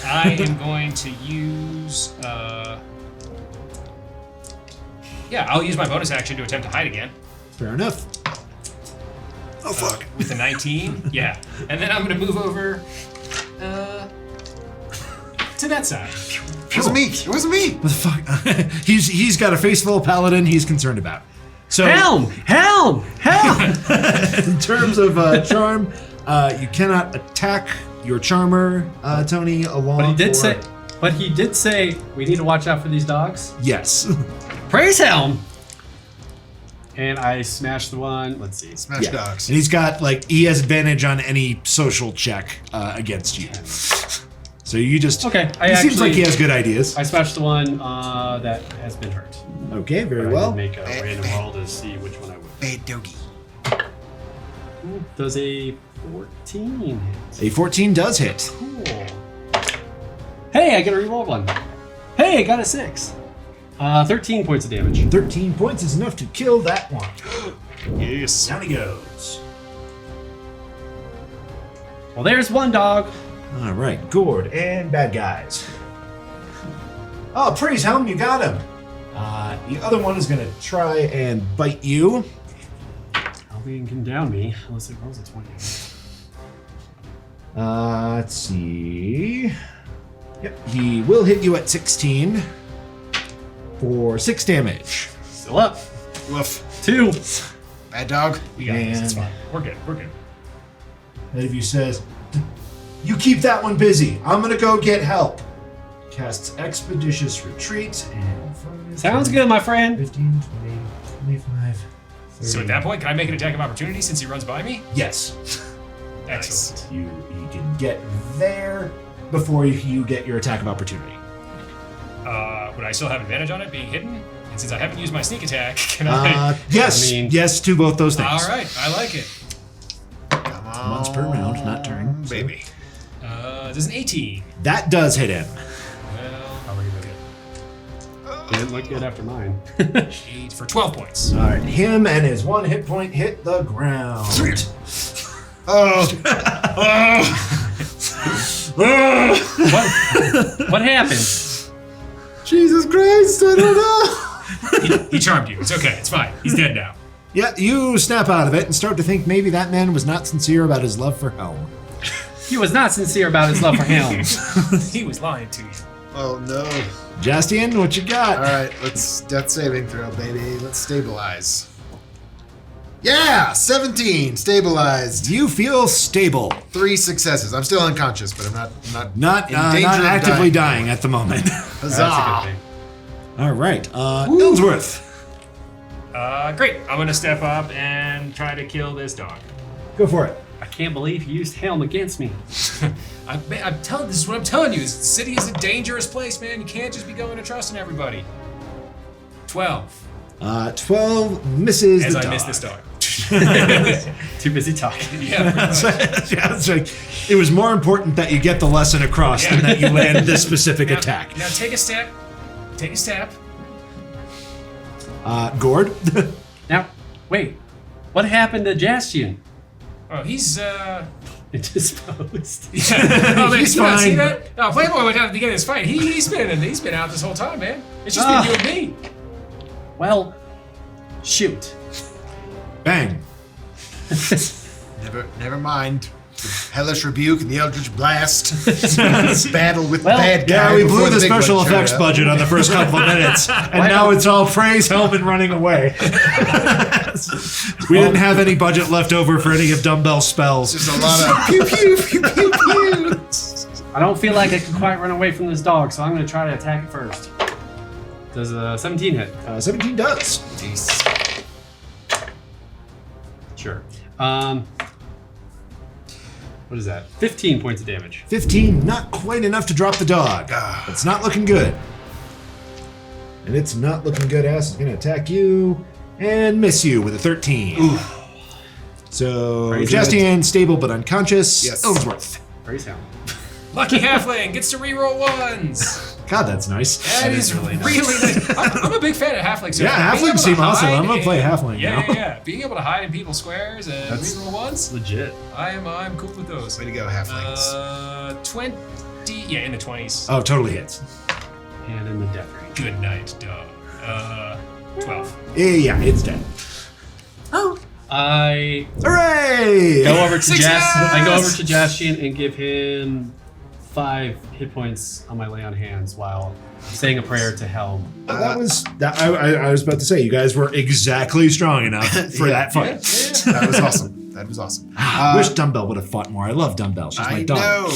[SPEAKER 6] I am going to use, I'll use my bonus action to attempt to hide again
[SPEAKER 1] Fair enough.
[SPEAKER 5] Oh fuck.
[SPEAKER 6] with a 19. Yeah. And then I'm going to move over to that side.
[SPEAKER 5] It wasn't me. It wasn't me.
[SPEAKER 1] What the fuck? he's got a face full of Paladin he's concerned about. So
[SPEAKER 4] Helm!
[SPEAKER 1] in terms of charm, you cannot attack your charmer, Tony, along.
[SPEAKER 4] But he did say we need to watch out for these dogs.
[SPEAKER 1] Yes.
[SPEAKER 4] Praise Helm! And I smashed the one. Let's see.
[SPEAKER 5] Smash dogs.
[SPEAKER 1] And he's got he has advantage on any social check against you. So you just
[SPEAKER 4] Okay,
[SPEAKER 1] He seems like he has good ideas.
[SPEAKER 4] I smashed the one that has been hurt.
[SPEAKER 1] Okay, very
[SPEAKER 4] But I
[SPEAKER 1] well.
[SPEAKER 4] did make a random roll to see which one I would.
[SPEAKER 5] Bad doggy.
[SPEAKER 4] Does a 14 hit?
[SPEAKER 1] A 14 does hit.
[SPEAKER 4] Cool. Hey, I get a reroll one. Hey, I got a 6. 13 points of damage.
[SPEAKER 1] 13 points is enough to kill that one.
[SPEAKER 2] Yes.
[SPEAKER 1] Down he goes.
[SPEAKER 4] Well, there's one dog.
[SPEAKER 1] All right, Ghourd and bad guys. Oh, praise Helm, you got him. The other one is going to try and bite you.
[SPEAKER 4] Nobody can down me unless it rolls a 20.
[SPEAKER 1] Let's see. Yep, he will hit you at 16 for 6 damage.
[SPEAKER 4] Still up.
[SPEAKER 5] Woof.
[SPEAKER 4] 2.
[SPEAKER 5] Bad dog.
[SPEAKER 6] We got this. It's
[SPEAKER 1] And-
[SPEAKER 6] fine. We're good. We're good.
[SPEAKER 1] Edview says, "You keep that one busy. I'm gonna go get help." Casts Expeditious Retreat and 5,
[SPEAKER 4] Sounds good, my friend.
[SPEAKER 1] 15, 20, 25, 30.
[SPEAKER 6] So at that point, can I make an attack of opportunity since he runs by me?
[SPEAKER 1] Yes.
[SPEAKER 6] Excellent.
[SPEAKER 1] You can get there before you get your attack of opportunity.
[SPEAKER 6] Would I still have advantage on it being hidden? And since I haven't used my sneak attack, can I?
[SPEAKER 1] Yes,
[SPEAKER 4] I mean-
[SPEAKER 1] yes to both those things.
[SPEAKER 6] All right, I like it.
[SPEAKER 1] once per round, not turn. So.
[SPEAKER 5] Baby.
[SPEAKER 6] There's an 18.
[SPEAKER 1] That does hit him.
[SPEAKER 6] Well,
[SPEAKER 4] Probably good. Didn't look good after mine.
[SPEAKER 6] 8 for 12 points.
[SPEAKER 1] All right, him and his 1 hit point hit the ground.
[SPEAKER 4] What happened?
[SPEAKER 5] Jesus Christ, I don't know.
[SPEAKER 6] He charmed you. It's okay. It's fine. He's dead now.
[SPEAKER 1] Yeah, you snap out of it and start to think maybe that man was not sincere about his love for Helm.
[SPEAKER 4] He was not sincere about his love for Helm.
[SPEAKER 6] He was lying to you.
[SPEAKER 5] Oh no.
[SPEAKER 1] Jaastien, what you got?
[SPEAKER 5] All right, let's death saving throw, baby. Let's stabilize. Yeah, 17 stabilized.
[SPEAKER 1] You feel stable.
[SPEAKER 5] 3 successes. I'm still unconscious, but I'm not
[SPEAKER 1] Not
[SPEAKER 5] in danger
[SPEAKER 1] not
[SPEAKER 5] of
[SPEAKER 1] actively dying at the moment.
[SPEAKER 5] Huzzah.
[SPEAKER 4] That's a good thing.
[SPEAKER 1] All right, Illinsworth.
[SPEAKER 6] Great. I'm gonna step up and try to kill this dog.
[SPEAKER 1] Go for it.
[SPEAKER 4] I can't believe he used Helm against me.
[SPEAKER 6] I'm telling. This is what I'm telling you. This city is a dangerous place, man. You can't just be going and trusting everybody. 12.
[SPEAKER 1] 12 misses
[SPEAKER 6] As
[SPEAKER 1] the
[SPEAKER 6] I
[SPEAKER 1] dog.
[SPEAKER 6] miss this dog.
[SPEAKER 4] Too busy talking.
[SPEAKER 6] Yeah. Pretty much.
[SPEAKER 1] Yeah, it's like, it was more important that you get the lesson across than that you land this specific
[SPEAKER 6] Now,
[SPEAKER 1] attack.
[SPEAKER 6] Now take a step. Take a step.
[SPEAKER 1] Ghourd.
[SPEAKER 4] Now, wait. What happened to Jaastien?
[SPEAKER 6] Oh, he's
[SPEAKER 4] Indisposed.
[SPEAKER 6] Yeah. Oh, man,
[SPEAKER 1] He's
[SPEAKER 6] you not see
[SPEAKER 1] fine.
[SPEAKER 6] that? No, Playboy went down at the beginning of this fight. He's been out this whole time, man. It's just been you and me.
[SPEAKER 4] Well, shoot.
[SPEAKER 1] Bang.
[SPEAKER 5] Never mind. The hellish rebuke and the Eldritch Blast. Battle with
[SPEAKER 4] Well,
[SPEAKER 5] the bad guy.
[SPEAKER 1] Yeah, we
[SPEAKER 5] before
[SPEAKER 1] blew the
[SPEAKER 5] big
[SPEAKER 1] special
[SPEAKER 5] one showed
[SPEAKER 1] effects
[SPEAKER 5] up.
[SPEAKER 1] budget on the first couple of minutes, and now it's all praise Helm and running away. We didn't have any budget left over for any of Dumbell's spells.
[SPEAKER 5] Just a lot of pew pew pew pew pew.
[SPEAKER 4] I don't feel like I can quite run away from this dog, so I'm going to try to attack it first. Does a 17 hit?
[SPEAKER 1] 17 does.
[SPEAKER 5] Jeez.
[SPEAKER 4] Sure. What is that? 15 points of damage.
[SPEAKER 1] 15, not quite enough to drop the dog. It's not looking good. And it's not looking good. Ass is going to attack you and miss you with a 13.
[SPEAKER 5] Oof.
[SPEAKER 1] So,
[SPEAKER 5] Praise
[SPEAKER 1] Jaastien, stable but unconscious.
[SPEAKER 5] Yes.
[SPEAKER 1] Illinsworth.
[SPEAKER 4] Praise him.
[SPEAKER 6] Lucky halfling gets to reroll ones.
[SPEAKER 1] God, that's nice.
[SPEAKER 6] That is really nice. I'm a big fan of halflings. So
[SPEAKER 1] Yeah,
[SPEAKER 6] being able
[SPEAKER 1] halflings
[SPEAKER 6] to
[SPEAKER 1] seem awesome.
[SPEAKER 6] hide
[SPEAKER 1] I'm gonna play halfling
[SPEAKER 6] Yeah,
[SPEAKER 1] now.
[SPEAKER 6] yeah. Being able to hide in people's squares and
[SPEAKER 4] That's-
[SPEAKER 6] reroll ones,
[SPEAKER 4] Legit.
[SPEAKER 6] I'm cool with those.
[SPEAKER 5] Way to go, halflings.
[SPEAKER 6] 20. Yeah, in the 20s.
[SPEAKER 1] Oh, totally hits.
[SPEAKER 4] And in the death range.
[SPEAKER 6] Good night, dog. 12.
[SPEAKER 1] Yeah, it's dead.
[SPEAKER 4] I
[SPEAKER 1] Hooray!
[SPEAKER 4] go over to
[SPEAKER 6] Success!
[SPEAKER 4] I go over to Jaastien and give him 5 hit points on my lay on hands while saying a prayer to Helm.
[SPEAKER 1] That was that. I was about to say, you guys were exactly strong enough for that fight.
[SPEAKER 5] That was awesome. That was awesome.
[SPEAKER 1] I wish Dumbell would have fought more. I love Dumbell. She's my
[SPEAKER 5] I
[SPEAKER 1] dog.
[SPEAKER 5] know.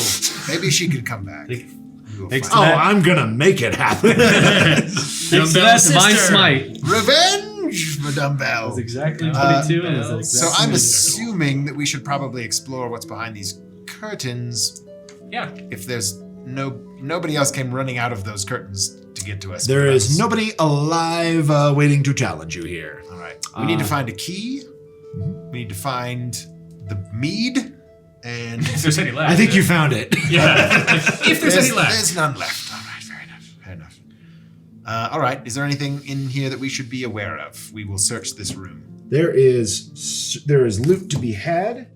[SPEAKER 5] Maybe she could come back. We'll
[SPEAKER 4] Thanks
[SPEAKER 5] find
[SPEAKER 1] Oh,
[SPEAKER 5] out.
[SPEAKER 1] I'm gonna make it happen.
[SPEAKER 4] Thanks to that divine
[SPEAKER 6] sister.
[SPEAKER 4] smite.
[SPEAKER 5] Revenge for Dumbbell.
[SPEAKER 4] That's exactly 22 and it's
[SPEAKER 5] So
[SPEAKER 4] exactly
[SPEAKER 5] I'm
[SPEAKER 4] 22.
[SPEAKER 5] assuming that we should probably explore what's behind these curtains.
[SPEAKER 6] Yeah.
[SPEAKER 5] If there's nobody else came running out of those curtains to get to us.
[SPEAKER 1] There
[SPEAKER 5] but
[SPEAKER 1] is
[SPEAKER 5] us.
[SPEAKER 1] nobody alive waiting to challenge you here.
[SPEAKER 5] All right. We need to find a key. We need to find the mead. And
[SPEAKER 6] If there's any left.
[SPEAKER 1] I think you found it.
[SPEAKER 6] Yeah. if there's any left.
[SPEAKER 5] There's none left. All right. Fair enough. Fair enough. All right. Is there anything in here that we should be aware of? We will search this room.
[SPEAKER 1] There is loot to be had.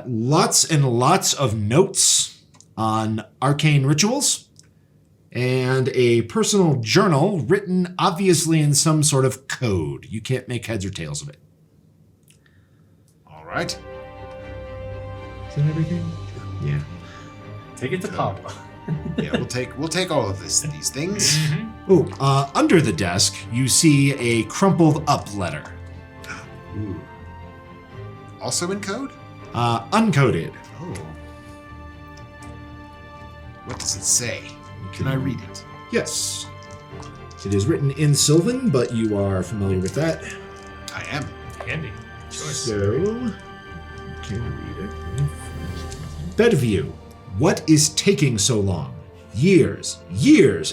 [SPEAKER 1] Lots and lots of notes on arcane rituals and a personal journal written obviously in some sort of code. You can't make heads or tails of it.
[SPEAKER 5] All right.
[SPEAKER 1] Is that everything? Yeah.
[SPEAKER 4] Take it to Pablo.
[SPEAKER 5] Yeah, we'll take all of these things.
[SPEAKER 1] Ooh, under the desk, you see a crumpled up letter.
[SPEAKER 5] Ooh. Also in code?
[SPEAKER 1] Uncoded.
[SPEAKER 5] Oh. What does it say? Can I read it?
[SPEAKER 1] Yes. It is written in Sylvan, but you are familiar with that.
[SPEAKER 5] I am.
[SPEAKER 6] Handy.
[SPEAKER 1] So, can read it. Bedview, what is taking so long? Years,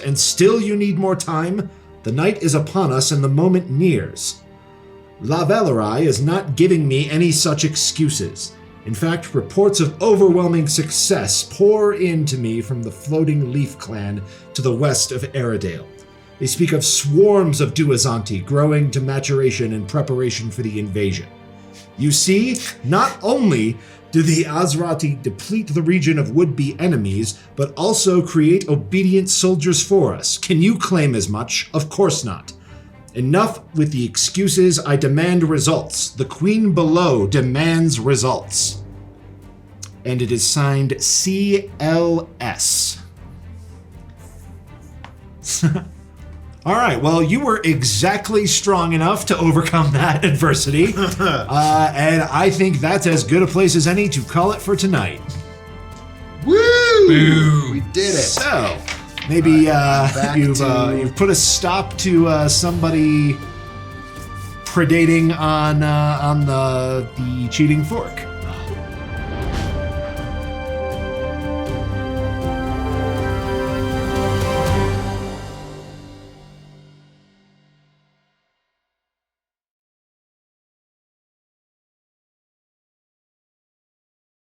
[SPEAKER 1] and still you need more time? The night is upon us and the moment nears. La Valerai is not giving me any such excuses. In fact, reports of overwhelming success pour in to me from the Floating Leaf clan to the west of Aeredale. They speak of swarms of Duazanti growing to maturation in preparation for the invasion. You see, not only do the Azrati deplete the region of would-be enemies, but also create obedient soldiers for us. Can you claim as much? Of course not. Enough with the excuses. I demand results. The Queen below demands results. And it is signed CLS. All right, well, you were exactly strong enough to overcome that adversity. And I think that's as good a place as any to call it for tonight.
[SPEAKER 5] Woo!
[SPEAKER 6] Boom.
[SPEAKER 5] We did it.
[SPEAKER 1] So, maybe you've put a stop to somebody predating on the cheating fork.